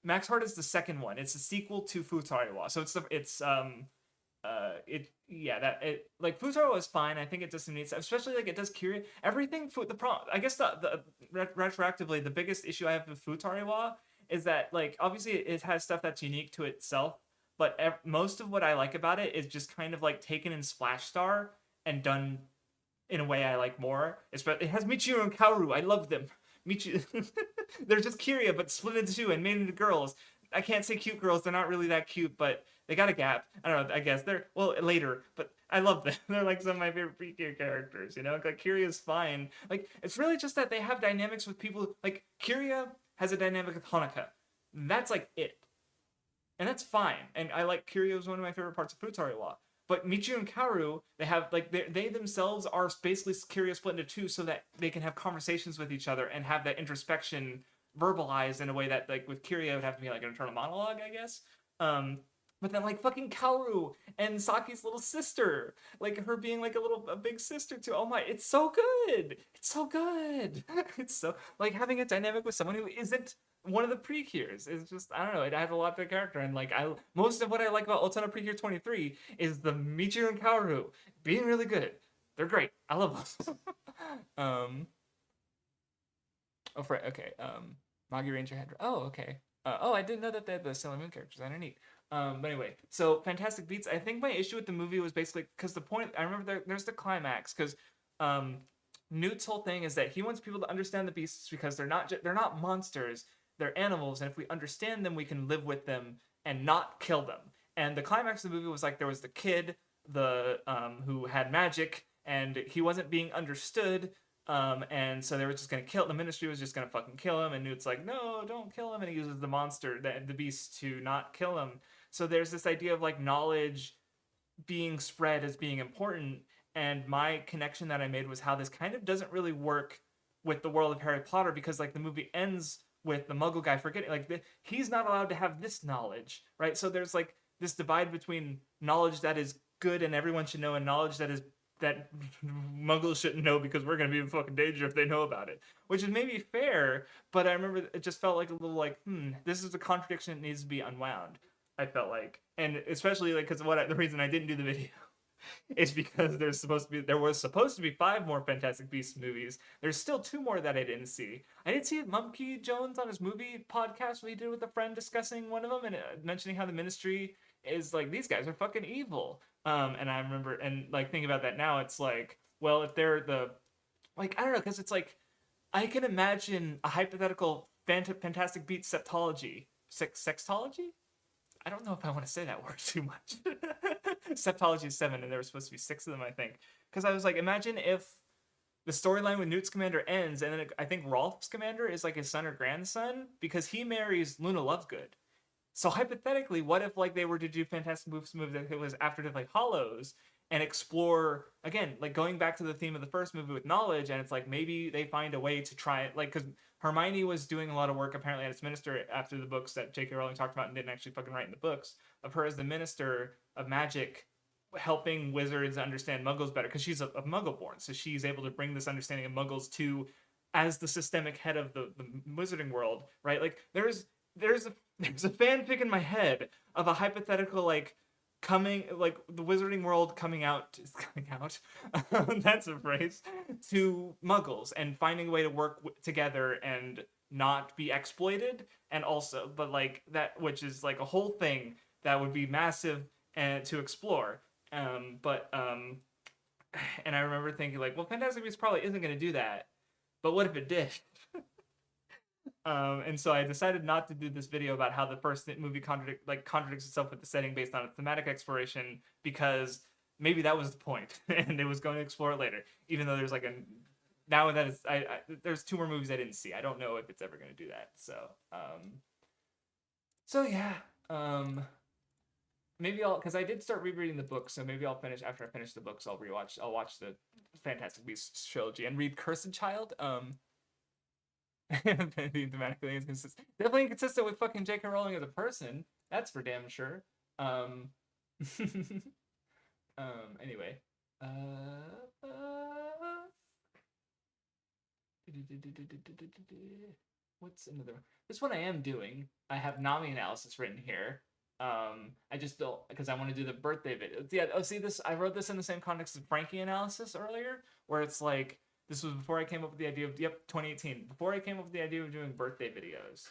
Max Heart is the second one. It's a sequel to Futariwa, so like Futaro is fine. I think it just needs, especially like it does curious everything. I guess the retroactively the biggest issue I have with Futariwa is that like obviously it has stuff that's unique to itself, but most of what I like about it is just kind of like taken in Splash Star and done in a way I like more. It has Michiru and Kaoru. I love them. Michiru, they're just Kiria but split into two and made into girls. I can't say cute girls. They're not really that cute, but they got a gap. I don't know. I guess they're later, but I love them. They're like some of my favorite Precure characters. Like Kiria's fine. Like it's really just that they have dynamics with people. Like Kiria has a dynamic with Honoka. That's like it, and that's fine. And I like Kiria was one of my favorite parts of Futariwa. But Michiru and Kaoru, they have like they themselves are basically Kiria split into two, so that they can have conversations with each other and have that introspection verbalized in a way that like with Kiria it would have to be like an internal monologue, I guess. But then like fucking Kaoru and Saki's little sister, like her being like a big sister too. Oh my, it's so good. It's so good. It's so like having a dynamic with someone who isn't one of the Precures. It's just I don't know. It adds a lot to the character, and like most of what I like about Otona Precure 23 is the Michiru and Kaoru being really good. They're great. I love them. Okay. Magi Ranger Head. Oh, okay. Oh, I didn't know that they had the Sailor Moon characters. I don't need. But anyway, so Fantastic Beasts. I think my issue with the movie was basically because the point. I remember there's the climax because um, Newt's whole thing is that he wants people to understand the beasts because they're not monsters. They're animals, and if we understand them, we can live with them and not kill them. And the climax of the movie was like there was the kid, the who had magic, and he wasn't being understood, and so they were just gonna kill. The Ministry was just gonna fucking kill him, and Newt's like, no, don't kill him, and he uses the monster, the beast, to not kill him. So there's this idea of like knowledge being spread as being important, and my connection that I made was how this kind of doesn't really work with the world of Harry Potter because like the movie ends with the Muggle guy forgetting he's not allowed to have this knowledge, right? So there's like this divide between knowledge that is good and everyone should know and knowledge that Muggles shouldn't know because we're gonna be in fucking danger if they know about it. Which is maybe fair, but I remember it just felt like a little like, this is a contradiction that needs to be unwound. I felt like, and especially like because the reason I didn't do the video is because there was supposed to be 5 more Fantastic Beasts movies. There's still 2 more that I didn't see. I did see Monkey Jones on his movie podcast he did with a friend discussing one of them and mentioning how the Ministry is like these guys are fucking evil. And I remember and like thinking about that now, it's like, well, if they're the like I don't know because it's like I can imagine a hypothetical Fantastic Beasts septology, sextology. I don't know if I want to say that word too much. Septology is 7, and there were supposed to be 6 of them, I think. Because I was like, imagine if the storyline with Newt Scamander ends, and then I think Rolf Scamander is like his son or grandson, because he marries Luna Lovegood. So hypothetically, what if like they were to do Fantastic Beasts movie that it was after Deathly Hollows and explore again, like going back to the theme of the first movie with knowledge, and it's like maybe they find a way to try it, like because Hermione was doing a lot of work apparently as minister after the books that J.K. Rowling talked about and didn't actually fucking write in the books of her as the minister of magic, helping wizards understand Muggles better because she's a Muggle born, so she's able to bring this understanding of Muggles to as the systemic head of the wizarding world, right? Like there's a fanfic in my head of a hypothetical like coming like the wizarding world coming out that's a phrase to Muggles and finding a way to work together and not be exploited, and also but like that, which is like a whole thing that would be massive and to explore. And I remember thinking like, well, Fantastic Beasts probably isn't going to do that, but what if it did? And so I decided not to do this video about how the first movie contradicts itself with the setting based on a thematic exploration, because maybe that was the point, and it was going to explore it later. Even though there's like now that it's there's 2 more movies I didn't see. I don't know if it's ever going to do that. So yeah. Maybe I'll because I did start rereading the book, so maybe I'll finish after I finish the books. I'll watch the Fantastic Beasts trilogy and read Cursed Child. Thematically inconsistent. Definitely inconsistent with fucking J.K. Rowling as a person. That's for damn sure. Anyway. What's another one? This one I am doing. I have Nami analysis written here. I just don't because I want to do the birthday video. Yeah. Oh, see this. I wrote this in the same context of Frankie analysis earlier, where it's like this was before I came up with the idea of 2018. Before I came up with the idea of doing birthday videos,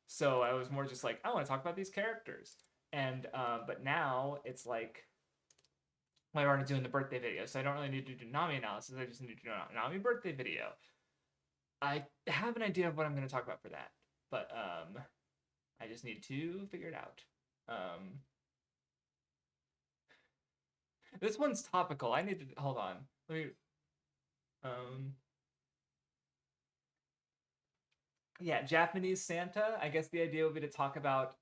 so I was more just like I want to talk about these characters, and but now it's like I'm already doing the birthday video, so I don't really need to do Nami analysis. I just need to do a Nami birthday video. I have an idea of what I'm going to talk about for that, but I just need to figure it out. This one's topical. I need to hold on. Let me. Yeah, Japanese Santa. I guess the idea would be to talk about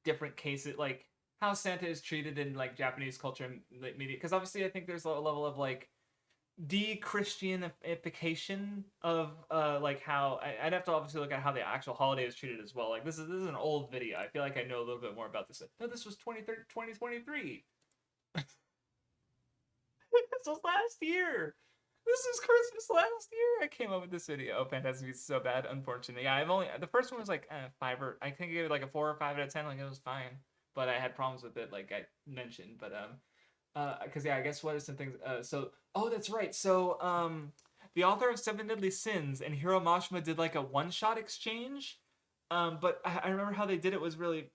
different cases, like how Santa is treated in like Japanese culture and media. Because obviously, I think there's a level of like de-Christianification of like how I'd have to obviously look at how the actual holiday is treated as well. Like this is an old video. I feel like I know a little bit more about this. No, this was 2023. This was last year. This is Christmas last year. I came up with this video. Oh, Fantastic Beasts is so bad, unfortunately. Yeah, I've only the first one was like 5 or I think I gave it like a 4 or 5 out of 10. Like it was fine, but I had problems with it, like I mentioned. But because yeah, I guess what are some things? That's right. So the author of Seven Deadly Sins and Hiro Mashima did like a one-shot exchange But I remember how they did it was really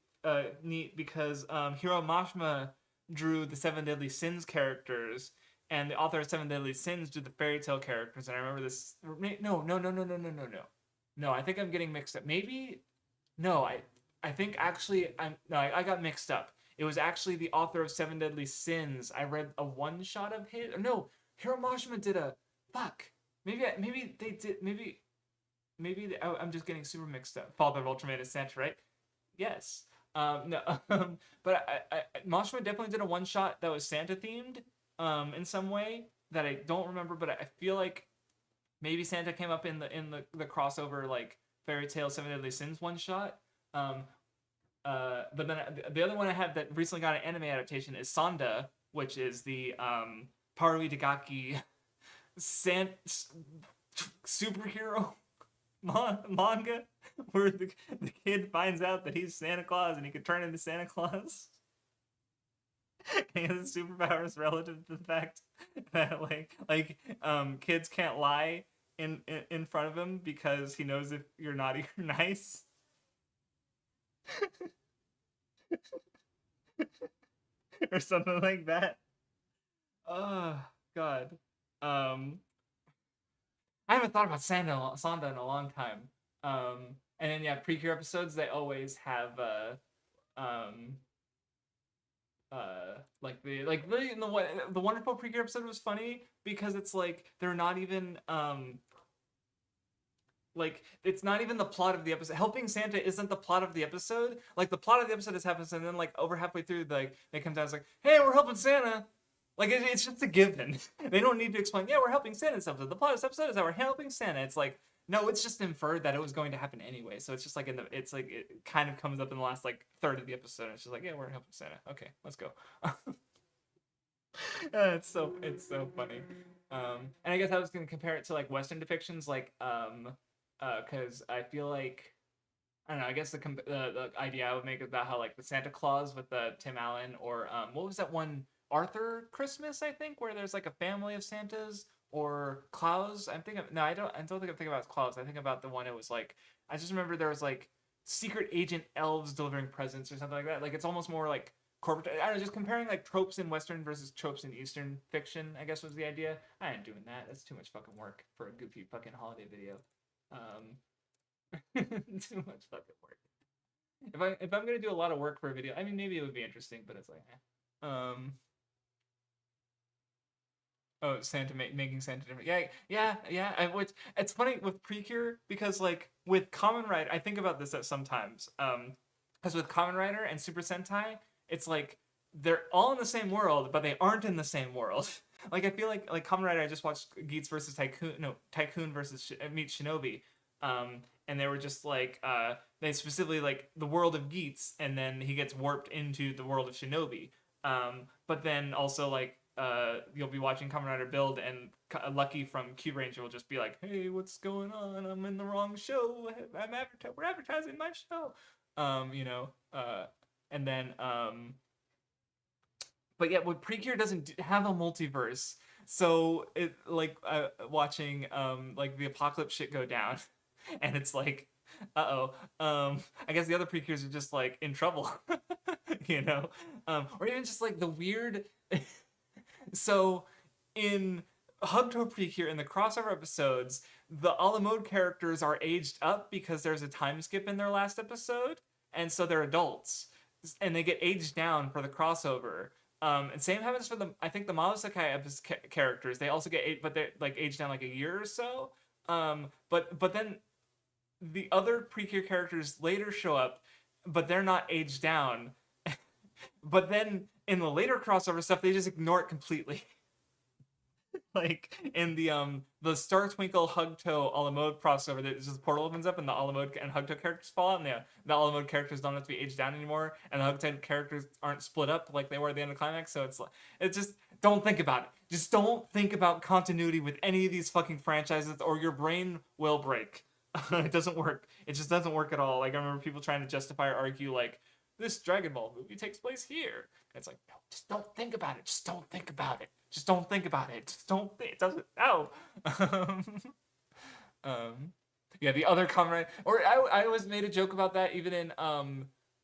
neat because Hiro Mashima drew the Seven Deadly Sins characters, and the author of Seven Deadly Sins drew the fairy tale characters. And I remember this. No, no, no, no, no, no, no, no. No, I think I'm getting mixed up. Maybe no, I think actually I got mixed up. It was actually the author of Seven Deadly Sins. I read a one shot of his. No, Hiro Mashima did a fuck. Maybe they did I'm just getting super mixed up. Father of Ultraman is Santa, right? Yes. No, but Mashima definitely did a one shot that was Santa themed, in some way that I don't remember, but I feel like maybe Santa came up in the crossover like Fairy Tail Seven Deadly Sins one shot. Um, but then the other one I have that recently got an anime adaptation is Sanda, which is the Parui Dagaki superhero manga where the kid finds out that he's Santa Claus and he could turn into Santa Claus. And his superpowers relative to the fact that kids can't lie in front of him because he knows if you're naughty or nice. Or something like that. Oh God. I haven't thought about Sanda in a long time. And then yeah, Precure episodes they always have the wonderful Precure episode was funny because it's like they're not even like it's not even the plot of the episode. Helping Santa isn't the plot of the episode. Like the plot of the episode is happens, and then like over halfway through, like they come down, it's like, hey, we're helping Santa. Like it's just a given. They don't need to explain. Yeah, we're helping Santa in this episode. The plot of this episode is that we're helping Santa. It's like no, it's just inferred that it was going to happen anyway. So it's just like it's like it kind of comes up in the last like third of the episode. It's just like yeah, we're helping Santa. Okay, let's go. It's so funny. And I guess I was gonna compare it to like Western depictions, like because I feel like I don't know. I guess the idea I would make is about how like the Santa Claus with Tim Allen or what was that one Arthur Christmas I think where there's like a family of Santas or Claus. I'm thinking no, I don't think I'm thinking about Claus. I think about the one it was like I just remember there was like secret agent elves delivering presents or something like that. Like it's almost more like corporate. I don't know, just comparing like tropes in Western versus tropes in Eastern fiction. I guess was the idea. I ain't doing that. That's too much fucking work for a goofy fucking holiday video. Too much fucking work. If I'm gonna do a lot of work for a video, I mean maybe it would be interesting, but it's like, oh, Santa making Santa different. Yeah. It's funny with Precure because like with Kamen Rider, I think about this at sometimes. Because with Kamen Rider and Super Sentai, it's like they're all in the same world, but they aren't in the same world. Like I feel like Kamen Rider, I just watched Geats versus Tycoon, no Tycoon versus Meet Shinobi, and they were just like they specifically like the world of Geats, and then he gets warped into the world of Shinobi. But then also like you'll be watching Kamen Rider build, and Lucky from Cube Ranger will just be like, "Hey, what's going on? I'm in the wrong show. We're advertising my show." And then but yeah, what Precure doesn't have a multiverse, so it like watching like the apocalypse shit go down, and it's like, I guess the other Precures are just like in trouble, or even just like the weird. So in Hugto Precure in the crossover episodes, the a la mode characters are aged up because there's a time skip in their last episode, and so they're adults, and they get aged down for the crossover. And same happens for I think the Mahosekai characters. They also get but they're like aged down like a year or so. But then the other Precure characters later show up, but they're not aged down. But then in the later crossover stuff, they just ignore it completely. Like in the Star Twinkle Hugto a la mode crossover, that just the portal opens up and the a la mode and Hugto characters fall out, and the a la mode characters don't have to be aged down anymore, and the Hugto characters aren't split up like they were at the end of Climax. So it's just don't think about it. Just don't think about continuity with any of these fucking franchises, or your brain will break. It doesn't work. It just doesn't work at all. Like I remember people trying to justify or argue like this Dragon Ball movie takes place here. And it's like, no, just don't think about it. Just don't think about it. Just don't think about it. Just don't think. It doesn't. No. Yeah, the other comrade. Or I always made a joke about that even in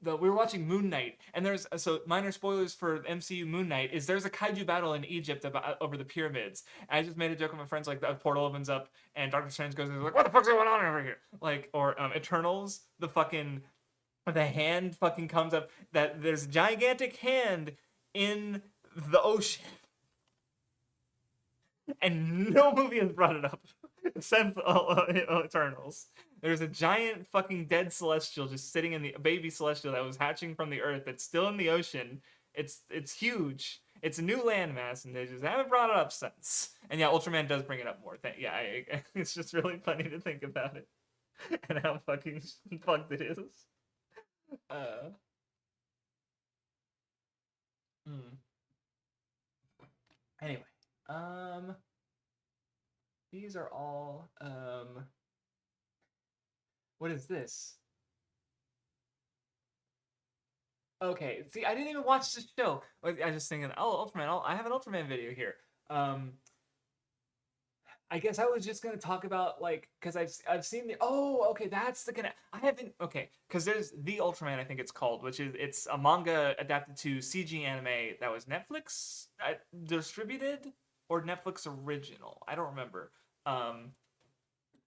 the we were watching Moon Knight, and there's so minor spoilers for MCU Moon Knight is there's a kaiju battle in Egypt about, over the pyramids. And I just made a joke with my friends like the portal opens up and Doctor Strange goes and like what the fuck's going on over here? Like or Eternals the fucking the hand fucking comes up that there's a gigantic hand in the ocean and no movie has brought it up since Eternals. There's a giant fucking dead celestial just sitting in the baby celestial that was hatching from the earth that's still in the ocean. It's huge. It's a new landmass, and they just haven't brought it up since. And yeah, Ultraman does bring it up more. It's just really funny to think about it and how fucking fucked it is. Uh, hmm. Anyway, um, these are all what is this? Okay, see, I didn't even watch the show. I just thinking, oh, Ultraman. I have an Ultraman video here. Um, I guess I was just gonna talk about like because I've seen the okay that's the connect I haven't okay because there's the Ultraman I think it's called which is it's a manga adapted to CG anime that was Netflix distributed or Netflix original I don't remember um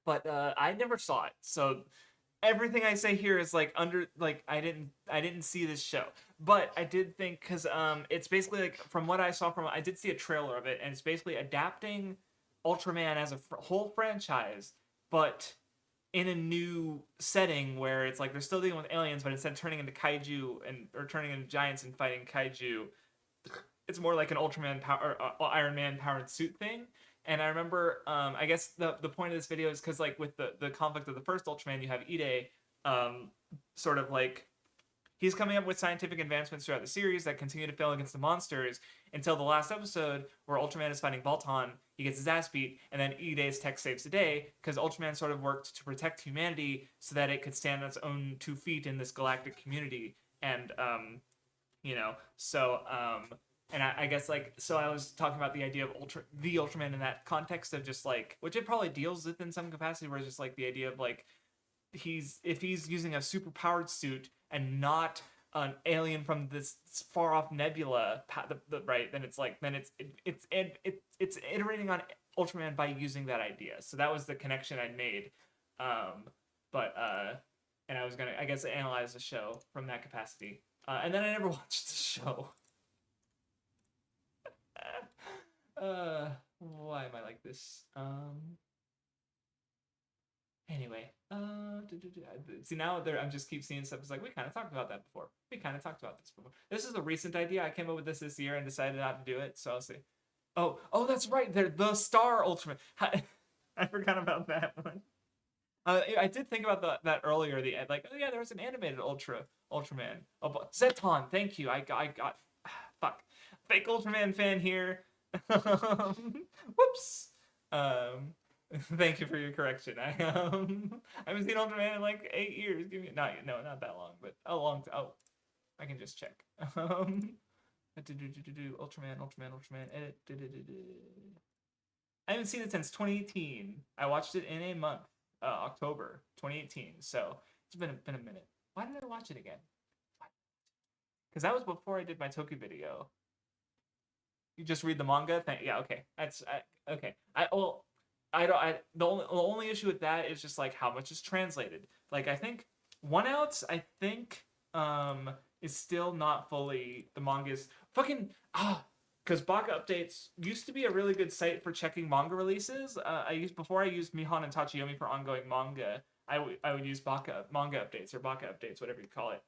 but I never saw it so everything I say here is like under like I didn't see this show but I did think because it's basically like from what I saw from I did see a trailer of it and it's basically adapting Ultraman as a whole franchise, but in a new setting where it's like they're still dealing with aliens, but instead of turning into kaiju and or turning into giants and fighting kaiju, it's more like an Ultraman power, Iron Man powered suit thing. And I remember, I guess the point of this video is because like with the conflict of the first Ultraman, you have Ide, sort of like he's coming up with scientific advancements throughout the series that continue to fail against the monsters until the last episode where Ultraman is fighting Baltan. He gets his ass beat, and then Ide's tech saves the day because Ultraman sort of worked to protect humanity so that it could stand on its own 2 feet in this galactic community. And, and I guess like so I was talking about the idea of the Ultraman in that context of just like which it probably deals with in some capacity where it's just like the idea of like if he's using a super powered suit and not an alien from this far off nebula, right? Then it's like it's iterating on Ultraman by using that idea. So that was the connection I made. But and I was gonna I guess analyze the show from that capacity. And then I never watched the show. Why am I like this? Anyway, see now there I'm just keep seeing stuff. It's like we kind of talked about that before. We kind of talked about this before. This is a recent idea. I came up with this year and decided not to do it. So I'll see. Oh, that's right. They're the Star Ultraman. I forgot about that one. I did think about that earlier. The like, oh yeah, there was an animated Ultraman. Oh, Zeton, thank you. I got fuck fake Ultraman fan here. Whoops. Thank you for your correction. I haven't seen Ultraman in like 8 years. Give me not that long, but a long time. Oh, I can just check. Ultraman. Edit. I haven't seen it since 2018. I watched it in a month, October 2018. So it's been a minute. Why did I watch it again? Because that was before I did my Toku video. You just read the manga. Yeah, okay. Okay. The only issue with that is just like how much is translated. Like I think One Outs is still not fully the manga's fucking because Baka Updates used to be a really good site for checking manga releases. Before I used Mihan and Tachiyomi for ongoing manga. I would use Baka manga updates or Baka updates, whatever you call it.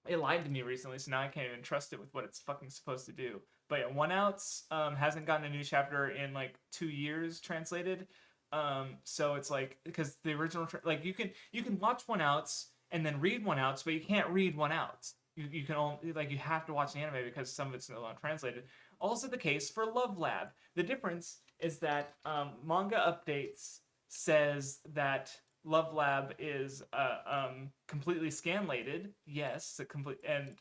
It lied to me recently, so now I can't even trust it with what it's fucking supposed to do. But yeah, One Outs hasn't gotten a new chapter in like 2 years translated. So it's like because the original like you can watch One Outs and then read One Outs, but you can't read One Outs. You can only like you have to watch the anime because some of it's no longer translated. Also the case for Love Lab. The difference is that manga updates says that Love Lab is completely scanlated. Yes, and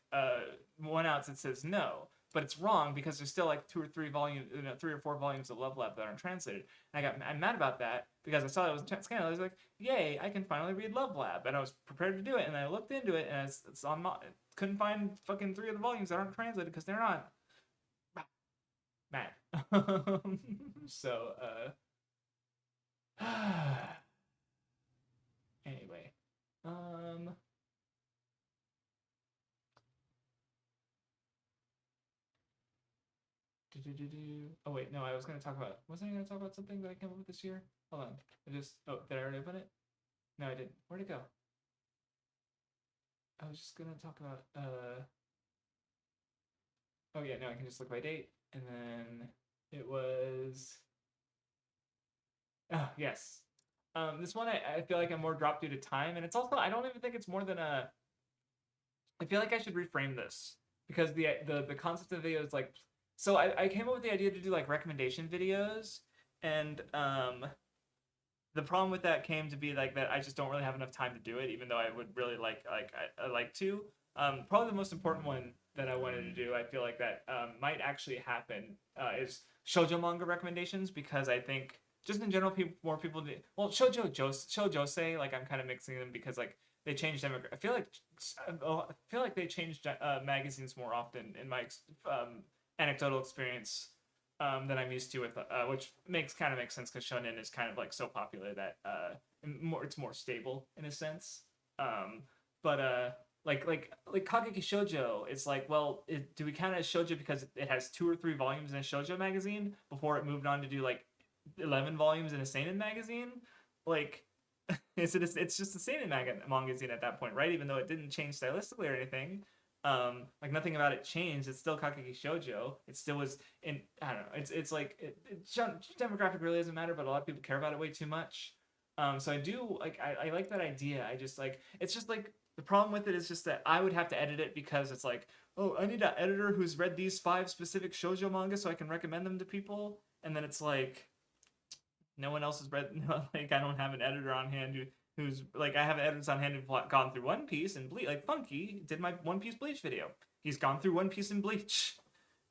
One Outs it says no. but it's wrong because there's still like 2 or 3 volumes, 3 or 4 volumes of Love Lab that aren't translated. And I'm mad about that because I saw it was scanned. I was like, yay, I can finally read Love Lab, and I was prepared to do it. And I looked into it, and it's on couldn't find fucking 3 of the volumes that aren't translated because they're not. Mad. So anyway, um. Oh wait, no, I was gonna talk about. Wasn't I gonna talk about something that I came up with this year? Hold on, I just. Oh, did I already open it? No, I didn't. Where'd it go? I was just gonna talk about. Oh yeah, no, I can just look by date, and then it was. Oh yes. This one I feel like I'm more dropped due to time, and it's also I don't even think it's more than a. I feel like I should reframe this because the concept of the video is like. So I came up with the idea to do like recommendation videos, and the problem with that came to be like that I just don't really have enough time to do it, even though I would really I like to. Probably the most important one that I wanted to do, I feel like that might actually happen is shoujo manga recommendations, because I think just in general more people do, well shoujo like I'm kind of mixing them because like they changed demographic. I feel like they changed magazines more often in my anecdotal experience than I'm used to with, which makes sense because Shonen is kind of like so popular that it's more stable in a sense. But like Kageki Shoujo, it's like, well, do we count it as shoujo because it has 2 or 3 volumes in a shoujo magazine before it moved on to do like 11 volumes in a seinen magazine? Like, it's just a seinen magazine at that point, right? Even though it didn't change stylistically or anything. Like nothing about it changed. It's still Kageki Shoujo. It still was in. I don't know. It's like demographic really doesn't matter, but a lot of people care about it way too much. So I do like I like that idea. I just like it's just like the problem with it is just that I would have to edit it because it's like, oh, I need an editor who's read these 5 specific shoujo manga so I can recommend them to people, and then it's like no one else has read. Like I don't have an editor on hand who's like I have editors on hand who've gone through One Piece and Bleach. Like Funky did my One Piece Bleach video. He's gone through One Piece and Bleach.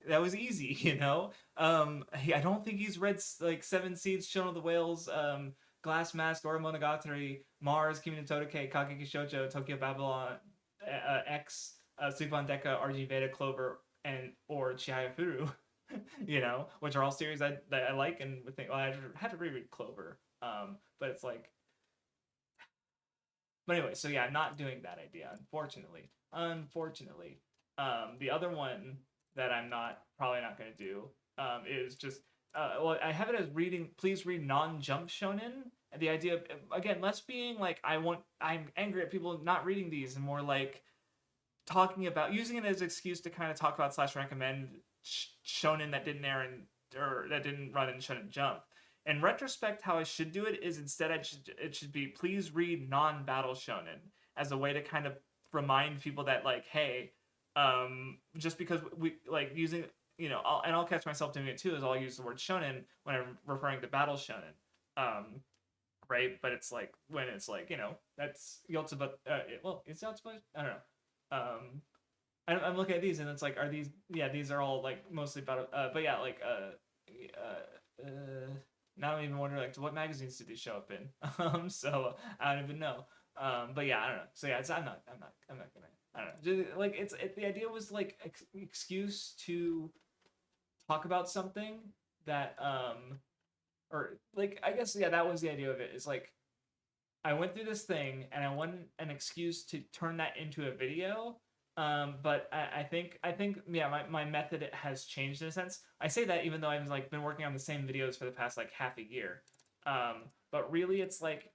That was easy, you know. I don't think he's read like Seven Seeds, Shonen of the Whales, Glass Mask, Ora Monogatari, Mars, Kimi no Todoke, Kageki Shoujo, Tokyo Babylon, X, Suiban Deka, RG Veda, Clover, and or Chihaya Furu. You know, which are all series that I like and would think. Well, I had to reread Clover, but it's like. But anyway, so yeah, I'm not doing that idea, unfortunately. Unfortunately, the other one that I'm probably not going to do is just well, I have it as reading. Please read non-jump shonen. And the idea of again, less being like I'm angry at people not reading these, and more like talking about using it as an excuse to kind of talk about slash recommend shonen that didn't air or that didn't run in Shonen Jump. In retrospect, how I should do it is instead it should be please read non-battle shonen as a way to kind of remind people that like, hey, just because we like using I'll catch myself doing it too, is I'll use the word shonen when I'm referring to battle shonen. Right? But it's like when it's like, that's Yotsuba. Well, is Yotsuba? I don't know. I'm looking at these and it's like, are these? Yeah, these are all like mostly about. But yeah, like now I'm even wondering like to what magazines did these show up in. So I don't even know. But yeah, I don't know. So yeah, I'm not gonna. I don't know. Like the idea was like excuse to talk about something that or like I guess yeah, that was the idea of it. Is like I went through this thing and I wanted an excuse to turn that into a video. But I think yeah, my method has changed in a sense. I say that even though I've like been working on the same videos for the past like half a year. But really it's like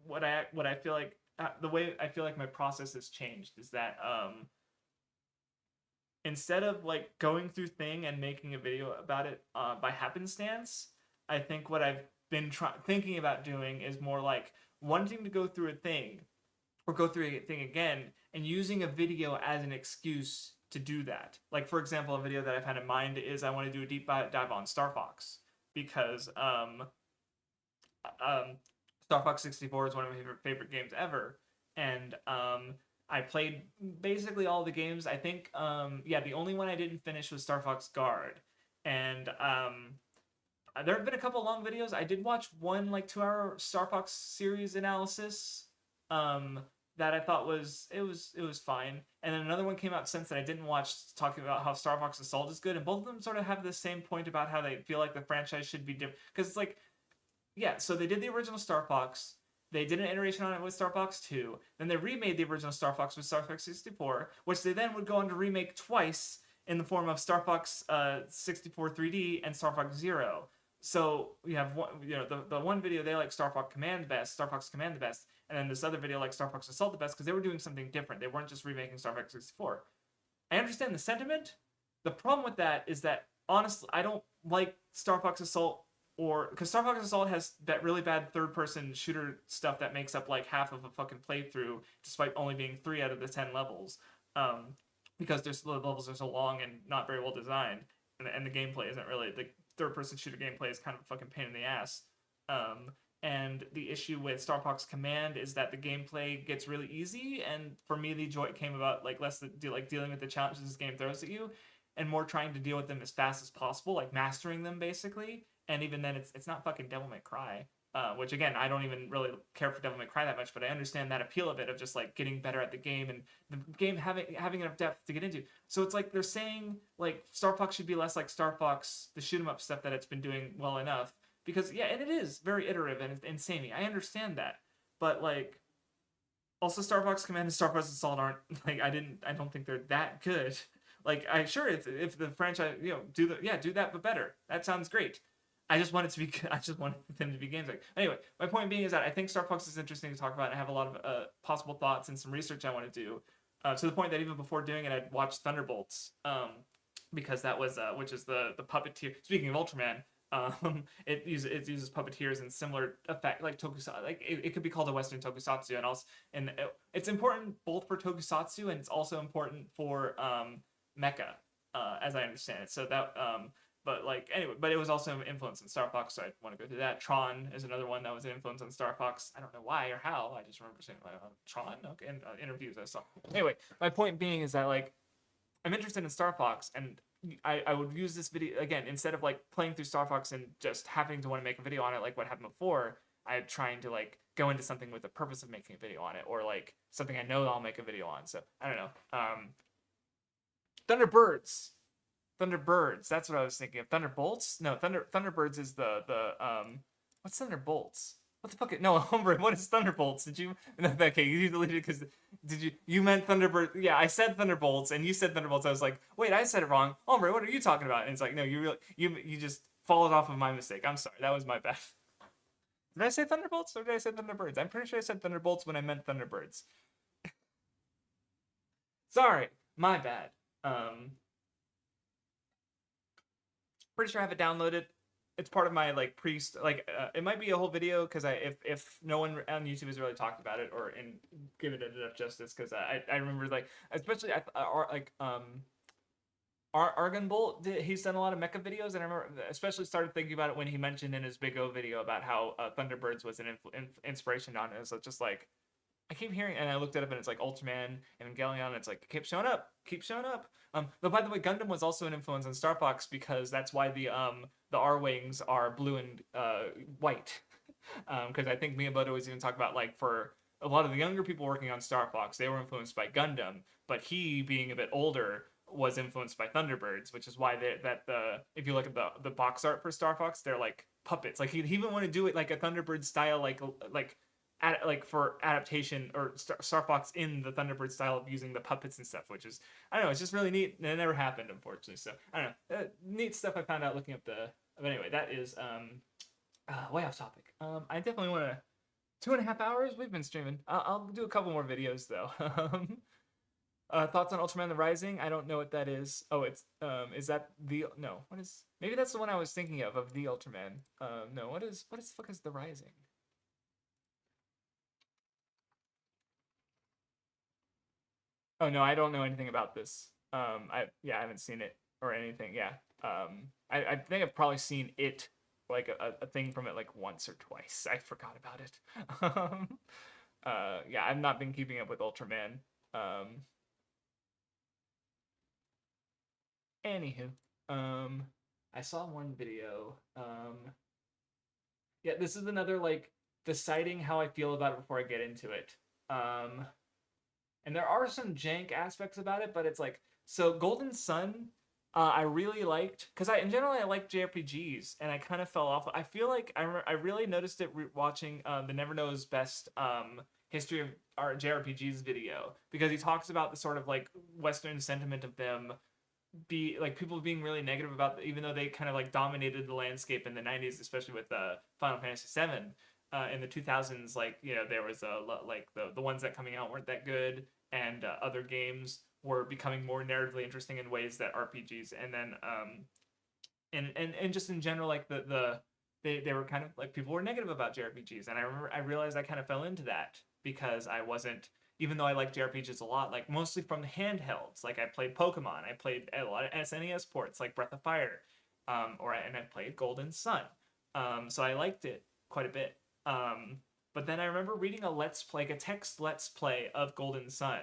what I feel like the way I feel like my process has changed is that instead of like going through thing and making a video about it by happenstance, I think what I've been thinking about doing is more like wanting to go through a thing or go through a thing again and using a video as an excuse to do that. Like for example, a video that I've had in mind is I want to do a deep dive on Star Fox because Star Fox 64 is one of my favorite games ever, and I played basically all the games. I think, yeah, the only one I didn't finish was Star Fox Guard, and there have been a couple long videos. I did watch one like 2 hour Star Fox series analysis, um, that I thought was fine, and then another one came out since that I didn't watch, talking about how Star Fox Assault is good, and both of them sort of have the same point about how they feel like the franchise should be different, because it's like, yeah, so they did the original Star Fox. They did an iteration on it with Star Fox 2. Then they remade the original Star Fox with Star Fox 64, which they then would go on to remake twice in the form of Star Fox 64 3D and Star Fox Zero. So you have one, the one video they like Star Fox Command best, Star Fox Command the best, and then this other video like Star Fox Assault the best, because they were doing something different. They weren't just remaking Star Fox 64. I understand the sentiment. The problem with that is that, honestly, I don't like Star Fox Assault, or because Star Fox Assault has that really bad third-person shooter stuff that makes up like half of a fucking playthrough, despite only being 3 out of the 10 levels. Because the levels are so long and not very well designed, and the gameplay isn't really, the third-person shooter gameplay is kind of a fucking pain in the ass. And the issue with Star Fox Command is that the gameplay gets really easy, and for me, the joy came about like less dealing with the challenges this game throws at you, and more trying to deal with them as fast as possible, like mastering them basically. And even then, it's not fucking Devil May Cry, which again, I don't even really care for Devil May Cry that much, but I understand that appeal of it, of just like getting better at the game, and the game having enough depth to get into. So it's like they're saying like Star Fox should be less like Star Fox, the shoot 'em up stuff that it's been doing well enough. Because yeah, and it is very iterative and samey. I understand that, but like, also Star Fox Command and Star Fox Assault aren't like, I don't think they're that good. Like, I sure, if the franchise, do that but better. That sounds great. I just want them to be games like. Anyway, my point being is that I think Star Fox is interesting to talk about, and I have a lot of possible thoughts and some research I want to do. To the point that even before doing it, I'd watched Thunderbolts, because that was which is the puppeteer. Speaking of Ultraman, it uses puppeteers and similar effect, like Tokusatsu. Like it could be called a Western Tokusatsu, and it's important both for Tokusatsu, and it's also important for mecha, as I understand it. So that but like, anyway, but it was also influenced in Star Fox, so I want to go through that. Tron is another one that was an influence on Star Fox. I don't know why or how. I just remember saying Tron. Okay, in interviews I saw. Anyway, my point being is that like, I'm interested in Star Fox, and I would use this video again, instead of like playing through Star Fox and just having to want to make a video on it like what happened before. I'm trying to like go into something with the purpose of making a video on it, or like something I know I'll make a video on. So I don't know. Thunderbirds. That's what I was thinking of. Thunderbolts? No, Thunderbirds is the what's Thunderbolts? What the fuck? No, Hombre, what is Thunderbolts? Did you? No, okay, you deleted because you meant Thunderbird? Yeah, I said Thunderbolts and you said Thunderbolts. I was like, wait, I said it wrong. Hombre, what are you talking about? And it's like, no, you just followed off of my mistake. I'm sorry, that was my bad. Did I say Thunderbolts or did I say Thunderbirds? I'm pretty sure I said Thunderbolts when I meant Thunderbirds. Sorry, my bad. Pretty sure I have it downloaded. It's part of my like it might be a whole video, because if no one on YouTube has really talked about it or given it enough justice, because I remember like, especially Argon Bolt, he's done a lot of mecha videos, and I remember especially started thinking about it when he mentioned in his Big O video about how Thunderbirds was an inspiration on it. So it's just like, I keep hearing, and I looked it up, and it's like Ultraman and Evangelion, and it's like, keep showing up. But by the way, Gundam was also an influence on Star Fox, because that's why the R-Wings are blue and white. Because I think Miyamoto was even talking about, like, for a lot of the younger people working on Star Fox, they were influenced by Gundam, but he, being a bit older, was influenced by Thunderbirds, which is why if you look at the box art for Star Fox, they're like puppets. Like, he even want to do it like a Thunderbird style, like for adaptation, or Star Fox in the Thunderbird style of using the puppets and stuff, which is, I don't know, it's just really neat, and it never happened, unfortunately. So I don't know, neat stuff I found out looking up but anyway, that is way off topic. I definitely want to 2.5 hours we've been streaming. I'll do a couple more videos though. Thoughts on Ultraman the Rising? I don't know what that is. Oh, it's is that what is, maybe that's the one I was thinking of the Ultraman. No, what is the fuck is the Rising? Oh no, I don't know anything about this. I haven't seen it or anything. Yeah. I think I've probably seen it, like a thing from it, like once or twice. I forgot about it. Yeah, I've not been keeping up with Ultraman. Um, Anywho, I saw one video. Yeah, this is another like deciding how I feel about it before I get into it. Um, and there are some jank aspects about it, but it's like so Golden Sun. I really liked because I in general I like JRPGs, and I kind of fell off. I feel like I really noticed it watching the Never Knows Best history of our JRPGs video because he talks about the sort of like Western sentiment of them be like people being really negative about even though they kind of like dominated the landscape in the 90s, especially with Final Fantasy 7. In the 2000s, like there was like the ones that coming out weren't that good, and other games were becoming more narratively interesting in ways that RPGs, and then and just in general, like they were kind of like people were negative about JRPGs, and I remember I realized I kind of fell into that because I wasn't, even though I like JRPGs a lot, like mostly from the handhelds. Like I played Pokemon, I played a lot of SNES ports like Breath of Fire, and I played Golden Sun, so I liked it quite a bit. But then I remember reading a let's play, like a text let's play of Golden Sun,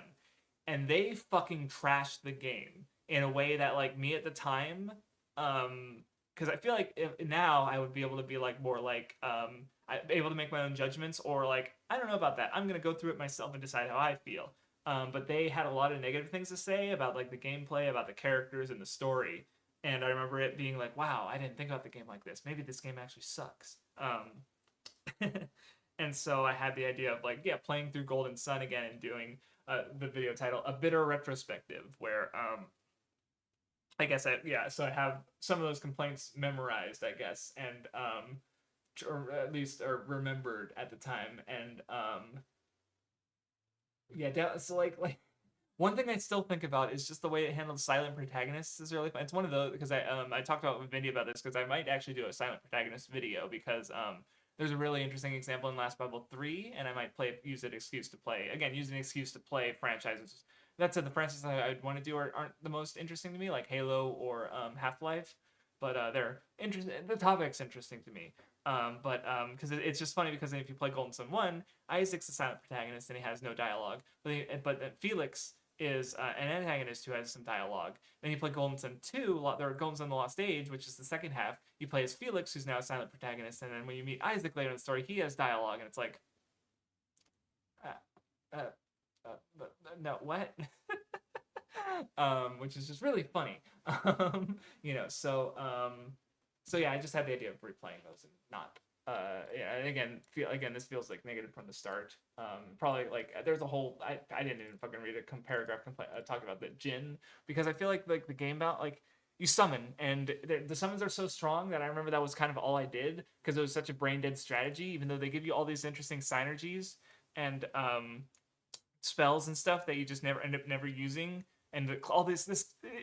and they fucking trashed the game in a way that like me at the time, because I feel like now I would be able to be like more like I'm able to make my own judgments, or like I don't know about that. I'm gonna go through it myself and decide how I feel. But they had a lot of negative things to say about like the gameplay, about the characters and the story. And I remember it being like, wow, I didn't think about the game like this. Maybe this game actually sucks. And so I had the idea of like, yeah, playing through Golden Sun again and doing the video title, a bitter retrospective, where I guess yeah, so I have some of those complaints memorized, I guess, and or at least or remembered at the time, and yeah, so like one thing I still think about is just the way it handled silent protagonists is really fun. It's one of those because I talked about with Vindy about this because I might actually do a silent protagonist video because there's a really interesting example in Last Bible 3, and I might use it excuse to play again, use an excuse to play franchises. That said, the franchises I'd want to do aren't the most interesting to me, like Halo or Half Life, but they're interesting. The topic's interesting to me. But because it's just funny because if you play Golden Sun 1, Isaac's a silent protagonist and he has no dialogue, but Felix is an antagonist who has some dialogue. Then you play Golden Sun 2, or Golden Sun The Lost Age, which is the second half. You play as Felix, who's now a silent protagonist, and then when you meet Isaac later in the story, he has dialogue, and it's like, uh, no, what? Which is just really funny. So yeah, I just had the idea of replaying those and not. Yeah, and again, this feels like negative from the start. Probably like there's a whole I didn't even fucking read a paragraph talking about the Jin because I feel like the game about like you summon and the summons are so strong that I remember that was kind of all I did because it was such a brain dead strategy. Even though they give you all these interesting synergies and spells and stuff that you just never end up never using, and all this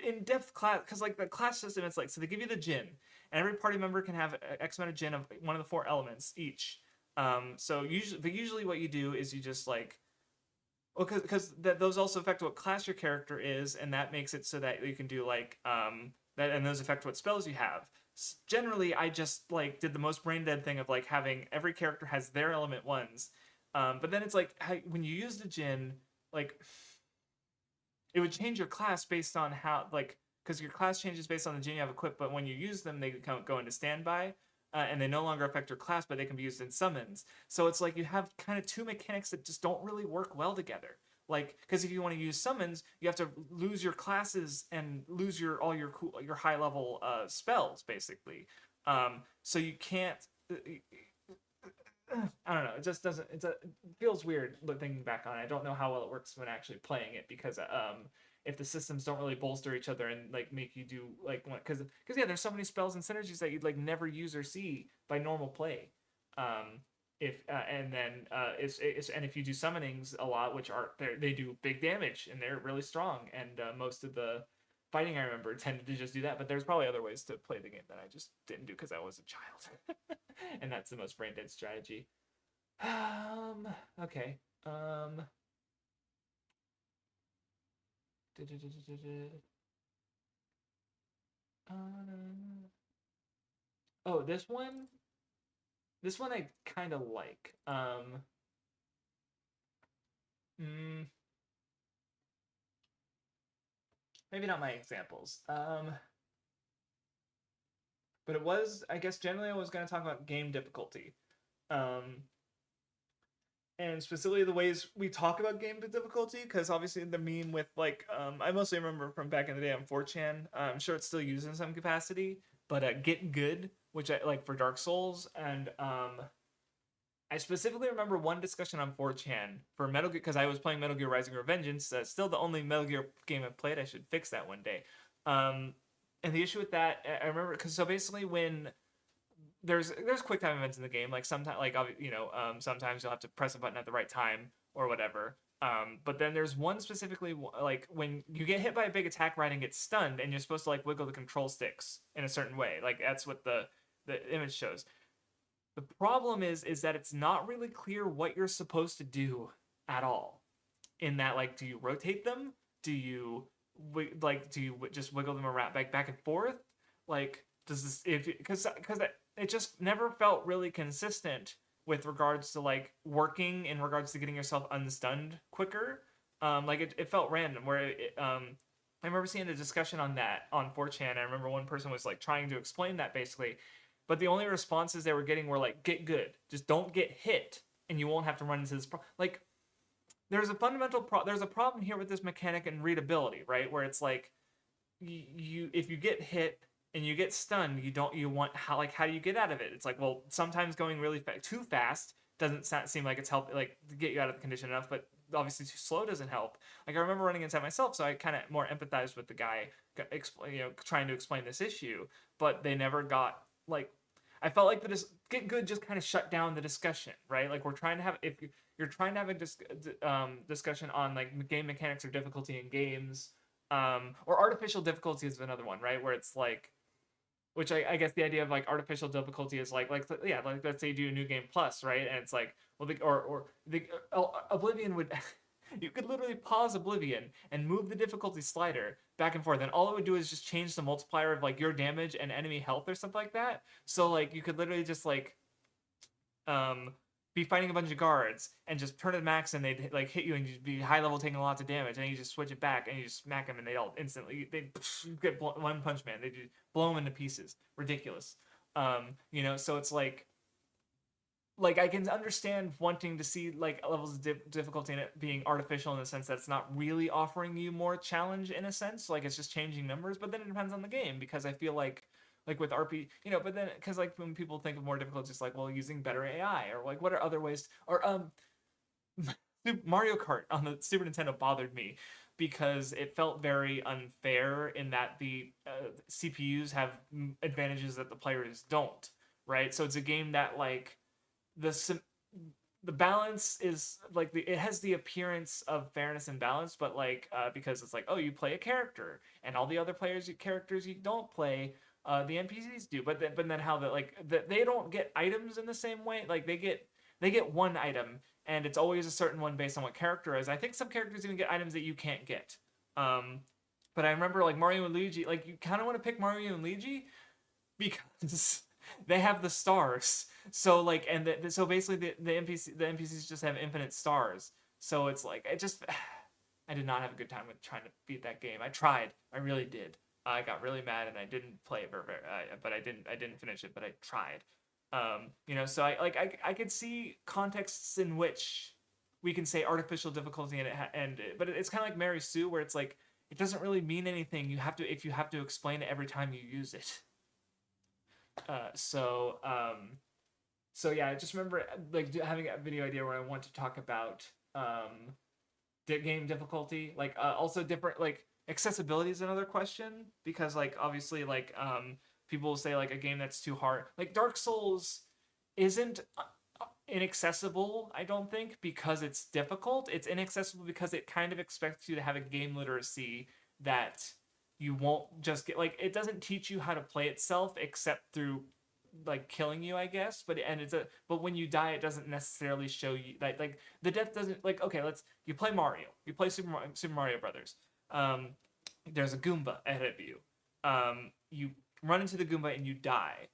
in-depth class because like the class system, it's like so they give you the Jin, and every party member can have X amount of Jin of one of the four elements each. So usually what you do is you just like, well, because those also affect what class your character is, and that makes it so that you can do like that, and those affect what spells you have. Generally, I just like did the most brain dead thing of like having every character has their element ones, but then it's like when you use the Jin, like it would change your class based on how like because your class changes based on the Jin you have equipped, but when you use them, they go into standby, and they no longer affect your class, but they can be used in summons. So it's like you have kind of two mechanics that just don't really work well together. Like, because if you want to use summons, you have to lose your classes and lose your high level spells, basically. So you can't. I don't know. It just doesn't. It feels weird thinking back on it. I don't know how well it works when actually playing it because if the systems don't really bolster each other and like make you do like because yeah, there's so many spells and synergies that you'd like never use or see by normal play. If and then it's and if you do summonings a lot, which are they do big damage and they're really strong, and most of the fighting I remember tended to just do that. But there's probably other ways to play the game that I just didn't do because I was a child, and that's the most brain dead strategy. Um. Okay. Oh, this one. This one I kind of like. Mm, maybe not my examples. But it was, I guess, generally I was going to talk about game difficulty. Um, and specifically the ways we talk about game difficulty, because obviously the meme with like I mostly remember from back in the day on 4chan. I'm sure it's still used in some capacity, but get good, which I like for Dark Souls, and I specifically remember one discussion on 4chan for Metal Gear, because I was playing Metal Gear Rising Revengeance. Still the only Metal Gear game I've played. I should fix that one day. And the issue with that, I remember, because so basically when there's quick time events in the game, like sometimes sometimes you'll have to press a button at the right time or whatever. But then there's one specifically, like when you get hit by a big attack right and get stunned, and you're supposed to like wiggle the control sticks in a certain way. Like that's what the image shows. The problem is that it's not really clear what you're supposed to do at all. In that, like, do you rotate them? Do you just wiggle them around back and forth? Like, does this if because it just never felt really consistent with regards to like working in regards to getting yourself unstunned quicker. Like it felt random. I remember seeing a discussion on that on 4chan. I remember one person was like trying to explain that basically, but the only responses they were getting were like, "Get good, just don't get hit, and you won't have to run into this." Like, there's a fundamental there's a problem here with this mechanic and readability, right? Where it's like, you if you get hit and you get stunned, you want how do you get out of it? It's like, well, sometimes going really too fast doesn't seem like it's help like to get you out of the condition enough, but obviously too slow doesn't help. Like I remember running inside myself, so I kind of more empathized with the guy, trying to explain this issue, but they never got like. I felt like the get good just kind of shut down the discussion, right? Like we're trying to have if you're trying to have a discussion on like game mechanics or difficulty in games, or artificial difficulty is another one, right? Where it's like, which I guess the idea of like artificial difficulty is like yeah, like let's say you do a new game plus, right? And it's like, well, Oblivion would you could literally pause Oblivion and move the difficulty slider back and forth, and all it would do is just change the multiplier of like your damage and enemy health or something like that. So like you could literally just like um be fighting a bunch of guards and just turn it max, and they'd like hit you and you'd be high level taking lots of damage, and you just switch it back and you just smack them and they all instantly they get one punch man, they just blow them into pieces. Ridiculous. So it's like I can understand wanting to see like levels of difficulty in it being artificial in the sense that it's not really offering you more challenge in a sense, like it's just changing numbers. But then it depends on the game, because I feel like with RP, but then because like when people think of more difficult, it's like, well, using better AI, or like what are other ways, or Mario Kart on the Super Nintendo bothered me because it felt very unfair in that the CPUs have advantages that the players don't, right? So it's a game that like the balance is like it has the appearance of fairness and balance, but like because it's like, oh, you play a character and all the other characters you don't play, the NPCs do, but then how they don't get items in the same way. Like they get one item, and it's always a certain one based on what character is. I think some characters even get items that you can't get. But I remember like Mario and Luigi, like you kind of want to pick Mario and Luigi because they have the stars. So like, so basically the NPCs just have infinite stars. So it's like I did not have a good time with trying to beat that game. I tried, I really did. I got really mad and I didn't play it but I didn't finish it, but I tried. So I could see contexts in which we can say artificial difficulty but it's kind of like Mary Sue, where it's like it doesn't really mean anything. You have to explain it every time you use it. So yeah, I just remember like having a video idea where I want to talk about game difficulty, like also different like accessibility is another question, because like obviously like people will say like a game that's too hard, like Dark Souls isn't inaccessible, I don't think, because it's difficult. It's inaccessible because it kind of expects you to have a game literacy that you won't just get, like it doesn't teach you how to play itself except through like killing you, I guess. But when you die, it doesn't necessarily show you like the death doesn't, like, okay, you play Mario, you play Super Mario Brothers. There's a Goomba ahead of you. You run into the Goomba and you die.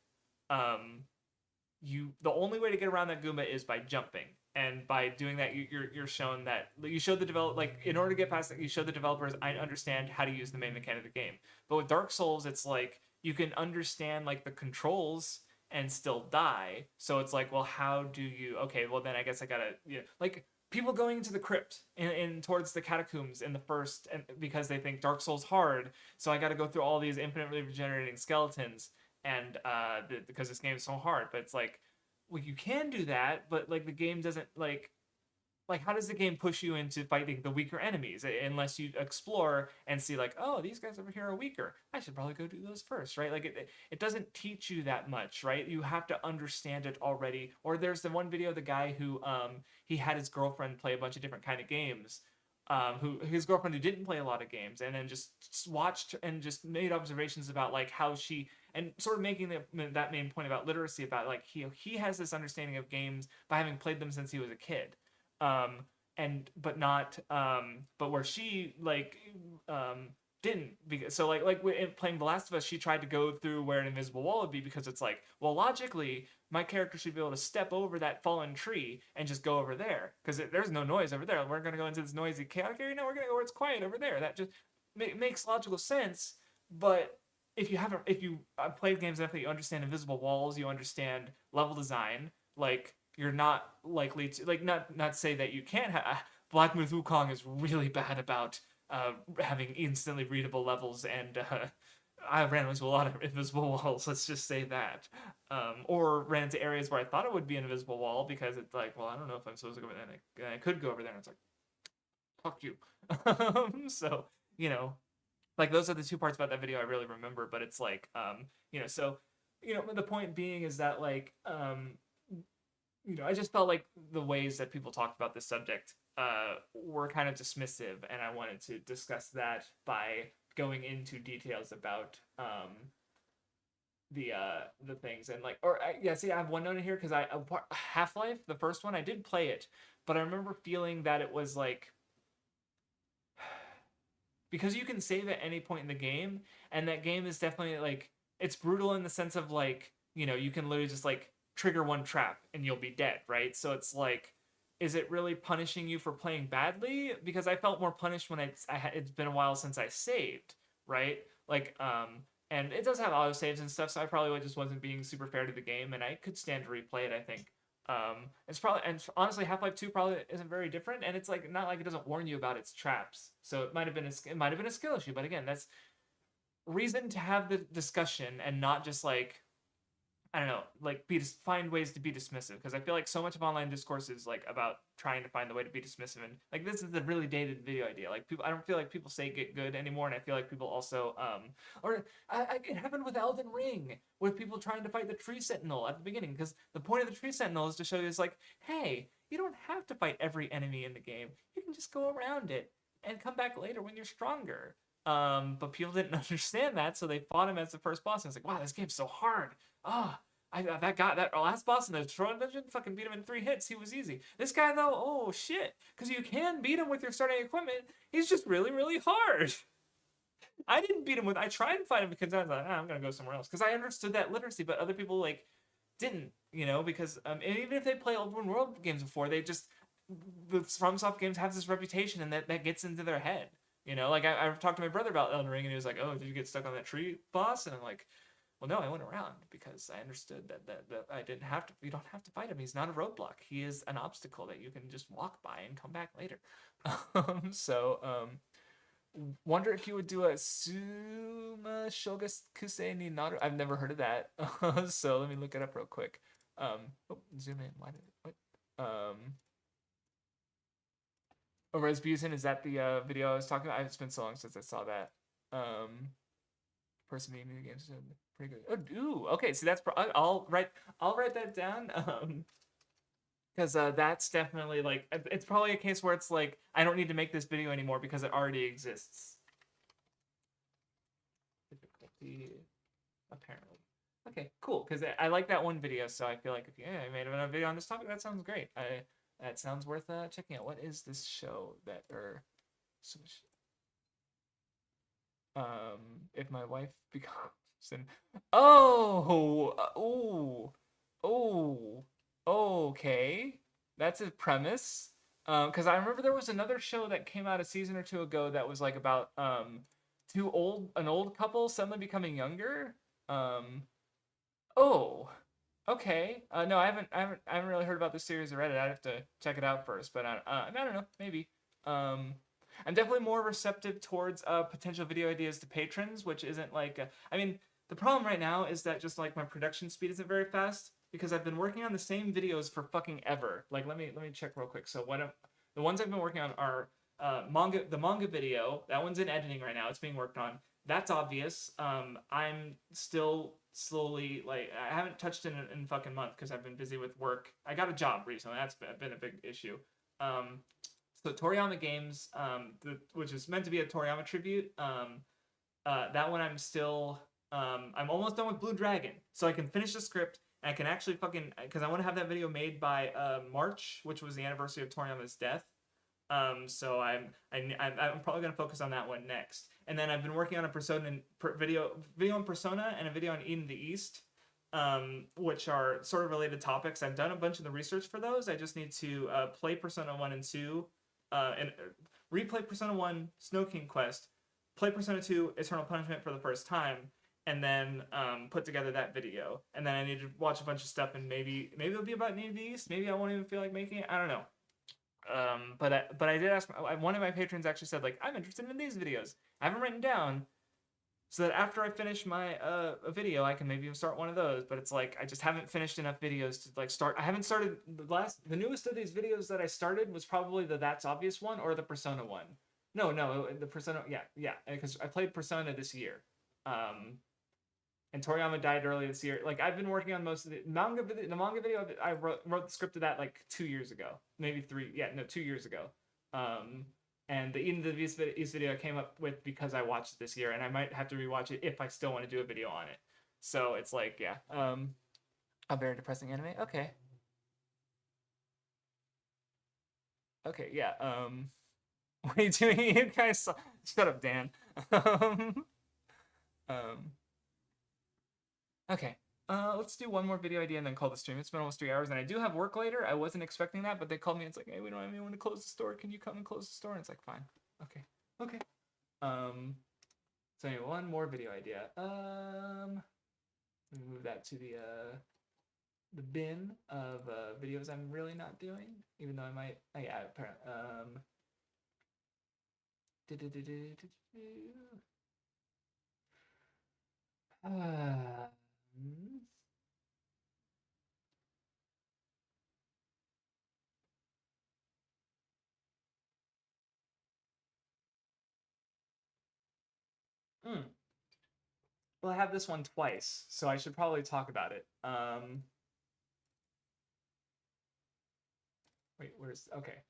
the only way to get around that Goomba is by jumping, and by doing that, you're shown that you show the develop like in order to get past that, you show the developers I understand how to use the main mechanic of the game. But with Dark Souls, it's like you can understand like the controls and still die. So it's like, well, how do you? Okay, well then I guess I gotta like people going into the crypt in towards the catacombs in the first, and because they think Dark Souls hard, so I got to go through all these infinitely regenerating skeletons, and because this game is so hard. But it's like, well, you can do that, but like the game doesn't like how does the game push you into fighting the weaker enemies unless you explore and see like, oh, these guys over here are weaker, I should probably go do those first, right? Like it doesn't teach you that much, right? You have to understand it already. Or there's the one video of the guy who he had his girlfriend play a bunch of different kind of games, who his girlfriend who didn't play a lot of games, and then just watched and just made observations about like how she, and sort of making that main point about literacy, about like he has this understanding of games by having played them since he was a kid, um and but not but where she like didn't, because so like in playing The Last of Us, she tried to go through where an invisible wall would be, because it's like, well, logically my character should be able to step over that fallen tree and just go over there, because there's no noise over there. We're going to go into this noisy chaotic area. No, we're going to go where it's quiet over there. That just makes logical sense. But if you played games enough that you understand invisible walls, you understand level design, like you're not likely to like not say that you can't have. Black Myth Wukong is really bad about having instantly readable levels, and I ran into a lot of invisible walls. Let's just say that, or ran into areas where I thought it would be an invisible wall, because it's like, well, I don't know if I'm supposed to go over there. And I could go over there, and it's like, fuck you. So like those are the two parts about that video I really remember. But it's like, so the point being is that like I just felt like the ways that people talked about this subject were kind of dismissive, and I wanted to discuss that by going into details about the things. And like, or yeah, see, I have one note in here because Half-Life, the first one, I did play it, but I remember feeling that it was like, because you can save at any point in the game, and that game is definitely like, it's brutal in the sense of like, you can literally just like trigger one trap and you'll be dead, right? So it's like, is it really punishing you for playing badly? Because I felt more punished when it's been a while since I saved, right? Like, and it does have auto saves and stuff, so I probably just wasn't being super fair to the game, and I could stand to replay it, I think. It's probably, and honestly, Half-Life 2 probably isn't very different, and it's like not like it doesn't warn you about its traps. So it might have been a skill issue, but again, that's reason to have the discussion, and not just like, I don't know, like find ways to be dismissive, because I feel like so much of online discourse is like about trying to find the way to be dismissive, and like this is a really dated video idea. Like people, I don't feel like people say get good anymore, and I feel like people also or it happened with Elden Ring, with people trying to fight the Tree Sentinel at the beginning, because the point of the Tree Sentinel is to show you it's like, hey, you don't have to fight every enemy in the game. You can just go around it and come back later when you're stronger. But people didn't understand that, so they fought him as the first boss, and it's like, wow, this game's so hard. Ah, that last boss in the Throne Dungeon, fucking beat him in 3 hits. He was easy. This guy though, oh shit, because you can beat him with your starting equipment. He's just really, really hard. I didn't beat him with. I tried to fight him because I was like, I'm gonna go somewhere else, because I understood that literacy, but other people like didn't, because and even if they play open world games before, they just, the FromSoft games have this reputation, and that gets into their head. Like I've talked to my brother about Elden Ring, and he was like, "Oh, did you get stuck on that tree boss?" And I'm like, "Well, no, I went around, because I understood that I didn't have to. You don't have to fight him. He's not a roadblock. He is an obstacle that you can just walk by and come back later." Wonder if you would do a Suma Shogakusei ni Naru. I've never heard of that. So let me look it up real quick. Zoom in. Why did it? What? Resbusen, is that the video I was talking about? It's been so long since I saw that. Person being new games is pretty good. Oh, ooh, okay. So that's I'll write that down. Because that's definitely like, it's probably a case where it's like, I don't need to make this video anymore because it already exists. Difficulty, apparently. Okay, cool. Because I like that one video, so I feel like if I made another video on this topic, that sounds great. That sounds worth checking out. What is this show that if my wife becomes an oh. Oh, okay. That's a premise. Because I remember there was another show that came out a season or two ago that was like about an old couple suddenly becoming younger. Um, oh, okay. No, I haven't really heard about this series or read it. I'd have to check it out first. But I don't know, maybe. Um, I'm definitely more receptive towards potential video ideas to patrons, which isn't like I mean, the problem right now is that just like my production speed isn't very fast because I've been working on the same videos for fucking ever. Like let me check real quick. So the ones I've been working on are the manga video. That one's in editing right now. It's being worked on. That's obvious. I'm still slowly like I haven't touched it in fucking month because I've been busy with work. I got a job recently. That's been a big issue. Um, so Toriyama Games, which is meant to be a Toriyama tribute. That one I'm still I'm almost done with Blue Dragon, so I can finish the script and I can actually fucking because I want to have that video made by March, which was the anniversary of Toriyama's death. So I'm probably gonna focus on that one next. And then I've been working on a video on Persona and a video on Eden the East, which are sort of related topics. I've done a bunch of the research for those. I just need to play Persona 1 and 2, and replay Persona 1 Snow King Quest, play Persona 2 Eternal Punishment for the first time, and then put together that video. And then I need to watch a bunch of stuff, and maybe it'll be about Eden the East. Maybe I won't even feel like making it. I don't know. But I did ask one of my patrons actually said like I'm interested in these videos. I haven't written down so that after I finish my a video I can maybe start one of those. But it's like I just haven't finished enough videos to like start. I haven't started the newest of these videos that I started was probably the That's Obvious one or the Persona one. No, the Persona, yeah, because I played Persona this year. And Toriyama died early this year. Like I've been working on most of the manga. The manga video I wrote the script of that like 2 years ago, maybe three. Yeah, no, 2 years ago. And the Eden the East video I came up with because I watched it this year, and I might have to rewatch it if I still want to do a video on it. So it's like, yeah, a very depressing anime. Okay, okay, yeah. What are you doing? You guys, shut up, Dan. um, um, Okay. Let's do one more video idea and then call the stream. It's been almost 3 hours, and I do have work later. I wasn't expecting that, but they called me. And it's like, hey, we don't have anyone to close the store. Can you come and close the store? And it's like, fine. Okay. Okay. Um. So anyway, one more video idea. Let me move that to the bin of videos I'm really not doing, even though I might. Oh, yeah. Apparently. Hmm. Well, I have this one twice, so I should probably talk about it. Wait, where's okay?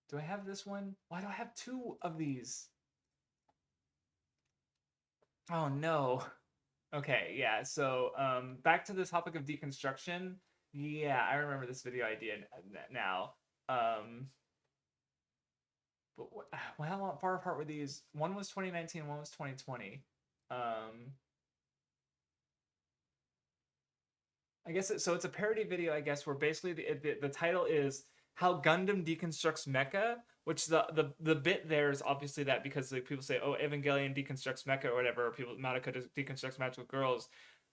Do I have this one? Why do I have two of these? Oh no. Okay, yeah. So back to the topic of deconstruction. Yeah, I remember this video idea now. Um, but well, how far apart were these? One was 2019, one was 2020. Um, I guess so. It's a parody video, I guess, where basically the title is "How Gundam Deconstructs Mecha," which the bit there is obviously that because like people say, "Oh, Evangelion deconstructs mecha" or whatever, or people Madoka deconstructs magical girls,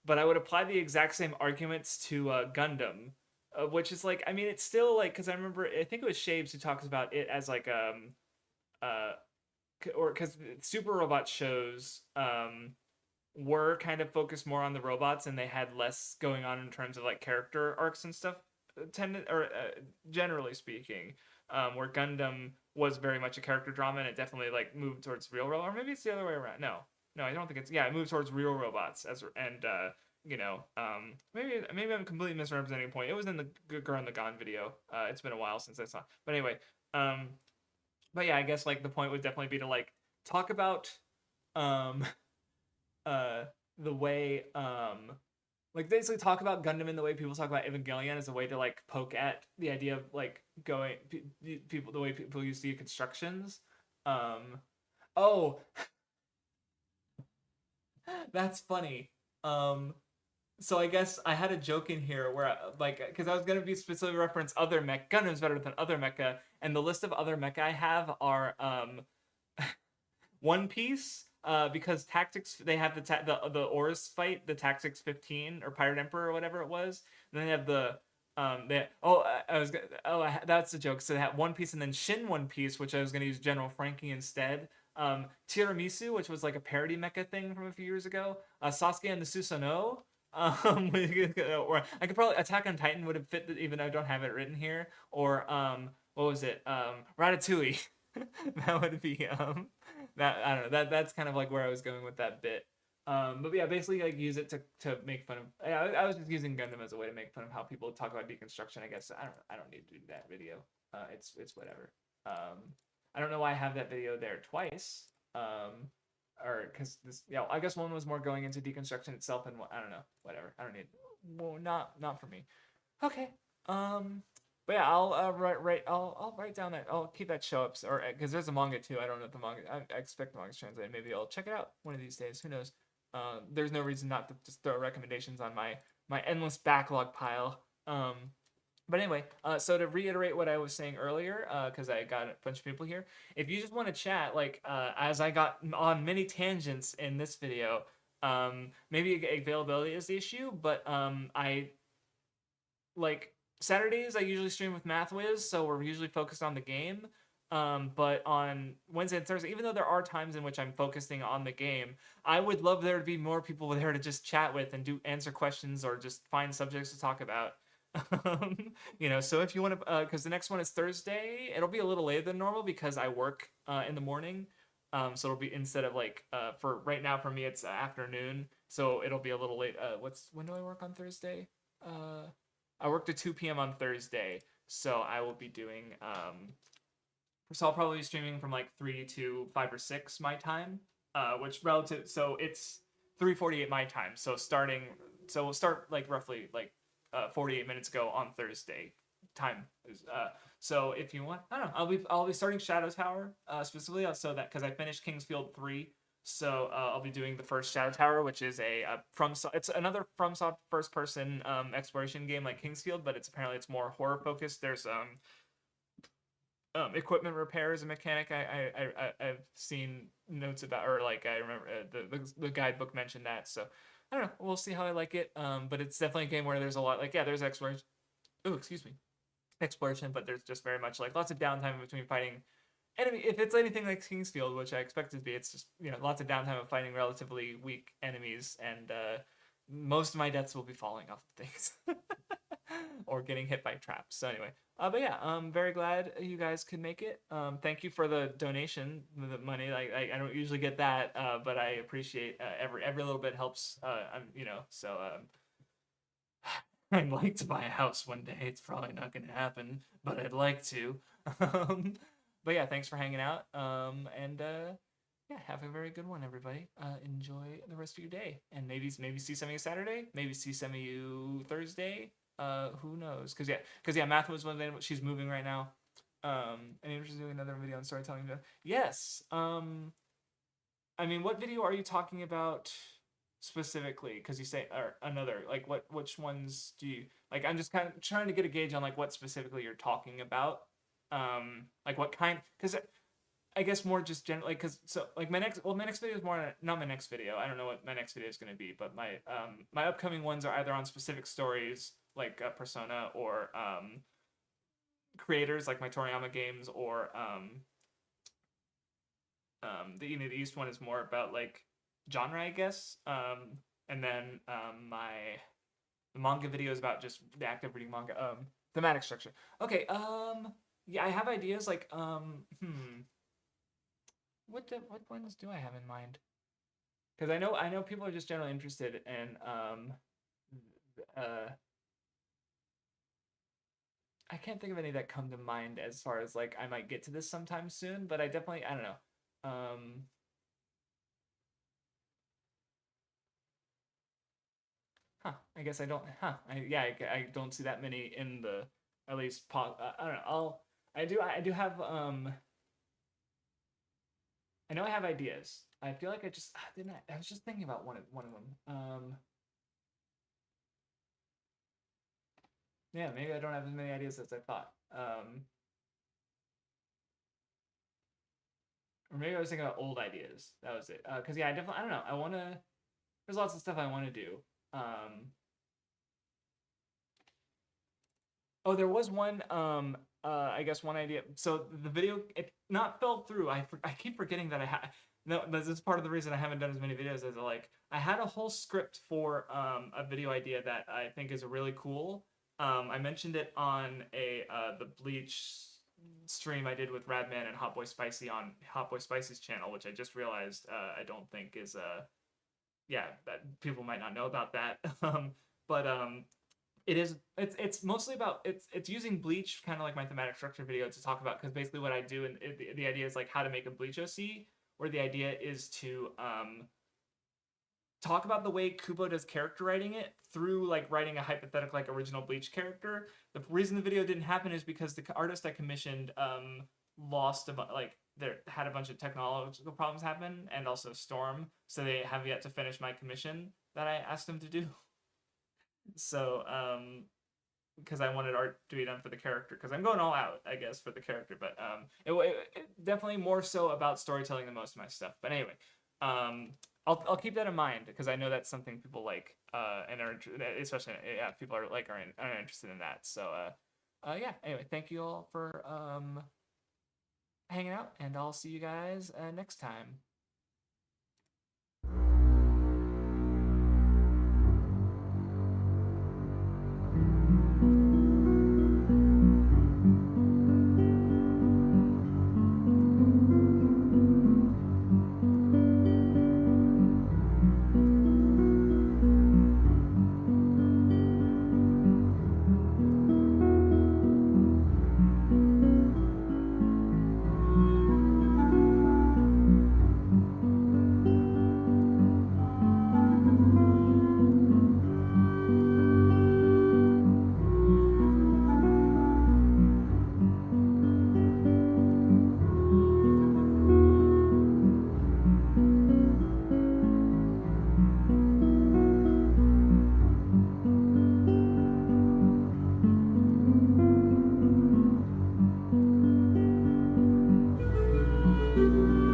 but I would apply the exact same arguments to Gundam, which is like, I mean, it's still like because I remember I think it was Shapes who talks about it as like uh or because Super Robot shows were kind of focused more on the robots and they had less going on in terms of like character arcs and stuff tended or generally speaking, where Gundam was very much a character drama and it definitely like moved towards real or maybe it's the other way around. No, I don't think it's it moved towards real robots as and maybe I'm completely misrepresenting a point. It was in the Gurren Lagann video. It's been a while since I saw, but anyway, um but yeah, I guess like the point would definitely be to like talk about um the way like basically talk about Gundam in the way people talk about Evangelion as a way to like poke at the idea of like going people the way people use deconstructions. Um, oh, that's funny. Um, So I guess I had a joke in here where, like, because I was gonna be specifically reference other mech Gundam's better than other mecha, and the list of other mecha I have are One Piece, because Tactics they have the Oars fight, the Tactics 15 or Pirate Emperor or whatever it was. And then they have the I was that's the joke. So they have One Piece and then Shin One Piece, which I was gonna use General Frankie instead. Tiramisu, which was like a parody mecha thing from a few years ago. Sasuke and the Susanoo. Or I could probably Attack on Titan would have fit, even though I don't have it written here. Or what was it? Ratatouille. That would be that I don't know, that's kind of like where I was going with that bit. But yeah, basically like use it to make fun of. I was just using Gundam as a way to make fun of how people talk about deconstruction. I guess I don't need to do that video. It's whatever. I don't know why I have that video there twice. Or because this, I guess one was more going into deconstruction itself, and I don't know, whatever. I don't need. Well, not for me. Okay. But yeah, I'll I'll write down that, I'll keep that show up, or because there's a manga too. I don't know if the manga. I expect the manga's translated. Maybe I'll check it out one of these days. Who knows? There's no reason not to just throw recommendations on my endless backlog pile. But anyway, so to reiterate what I was saying earlier, because I got a bunch of people here, if you just want to chat, like as I got on many tangents in this video, maybe availability is the issue, but I like Saturdays I usually stream with MathWiz, so we're usually focused on the game. But on Wednesday and Thursday, even though there are times in which I'm focusing on the game, I would love there to be more people there to just chat with and answer questions or just find subjects to talk about. So if you want to, because the next one is Thursday, it'll be a little later than normal because I work in the morning. So it'll be, instead of like for right now for me it's afternoon, so it'll be a little late. When do I work on Thursday? I worked at 2 p.m. on Thursday, so I will be doing. So I'll probably be streaming from like 3 to 5 or 6 my time, which relative. So it's 3:48 my time. So we'll start like roughly like 48 minutes ago on Thursday time. So if you want, I don't know, I'll be starting Shadow Tower specifically, so that because I finished Kingsfield 3. So I'll be doing the first Shadow Tower, which is it's another FromSoft first person exploration game like Kingsfield, but it's more horror focused. There's equipment repair is a mechanic I've seen notes about, or like I remember the guidebook mentioned that. So I don't know, we'll see how I like it. But it's definitely a game where there's a lot, like, there's exploration. Oh, excuse me, exploration, but there's just very much like lots of downtime between fighting enemy. If it's anything like Kingsfield, which I expect it to be, it's just lots of downtime of fighting relatively weak enemies, and most of my deaths will be falling off of things or getting hit by traps. So anyway, but yeah, I'm very glad you guys could make it. Thank you for the donation, the money. I don't usually get that, but I appreciate every little bit helps. So I'd like to buy a house one day. It's probably not going to happen, but I'd like to. But yeah, thanks for hanging out. And yeah, have a very good one, everybody. Enjoy the rest of your day, and maybe see some of you Saturday. Maybe see some of you Thursday. Who knows? Because Math was one day. She's moving right now. And she's doing another video on storytelling. Yes. I mean, what video are you talking about specifically? Because you say, or another, like, which ones do you like? I'm just kind of trying to get a gauge on like what specifically you're talking about. Like what kind? Because I guess more just generally, like, because so like my next video is more not my next video. I don't know what my next video is going to be, but my upcoming ones are either on specific stories like Persona, or creators like my Toriyama games, or the Unit East one is more about like genre, I guess. And then the manga video is about just the act of reading manga. Thematic structure. Okay. Yeah, I have ideas like what ones do I have in mind? Because I know people are just generally interested in I can't think of any that come to mind as far as like I might get to this sometime soon, but I don't know. I guess I don't. I don't see that many in the, at least I don't know. I do have I know I have ideas. I feel like I just didn't. I was just thinking about one of them. Yeah, maybe I don't have as many ideas as I thought. Or maybe I was thinking about old ideas. That was it. Because yeah, I definitely, I don't know. I want to. There's lots of stuff I want to do. Oh, there was one. I guess one idea. So the video it not fell through. I keep forgetting that I had. No, this is part of the reason I haven't done as many videos as I like. I had a whole script for a video idea that I think is really cool. I mentioned it on the Bleach stream I did with Radman and Hot Boy Spicy on Hot Boy Spicy's channel, which I just realized I don't think is yeah, that people might not know about that. But it's mostly about it's using Bleach kind of like my thematic structure video to talk about because basically what I do and the idea is like how to make a Bleach OC, where the idea is to talk about the way Kubo does character writing it through like writing a hypothetical like original Bleach character. The reason the video didn't happen is because the artist I commissioned lost like there had a bunch of technological problems happen and also storm, so they have yet to finish my commission that I asked them to do. So because I wanted art to be done for the character because I'm going all out, I guess, for the character. But it definitely more so about storytelling than most of my stuff. But anyway, I'll keep that in mind because I know that's something people like and are especially yeah people are interested in that. So yeah. Anyway, thank you all for hanging out, and I'll see you guys next time.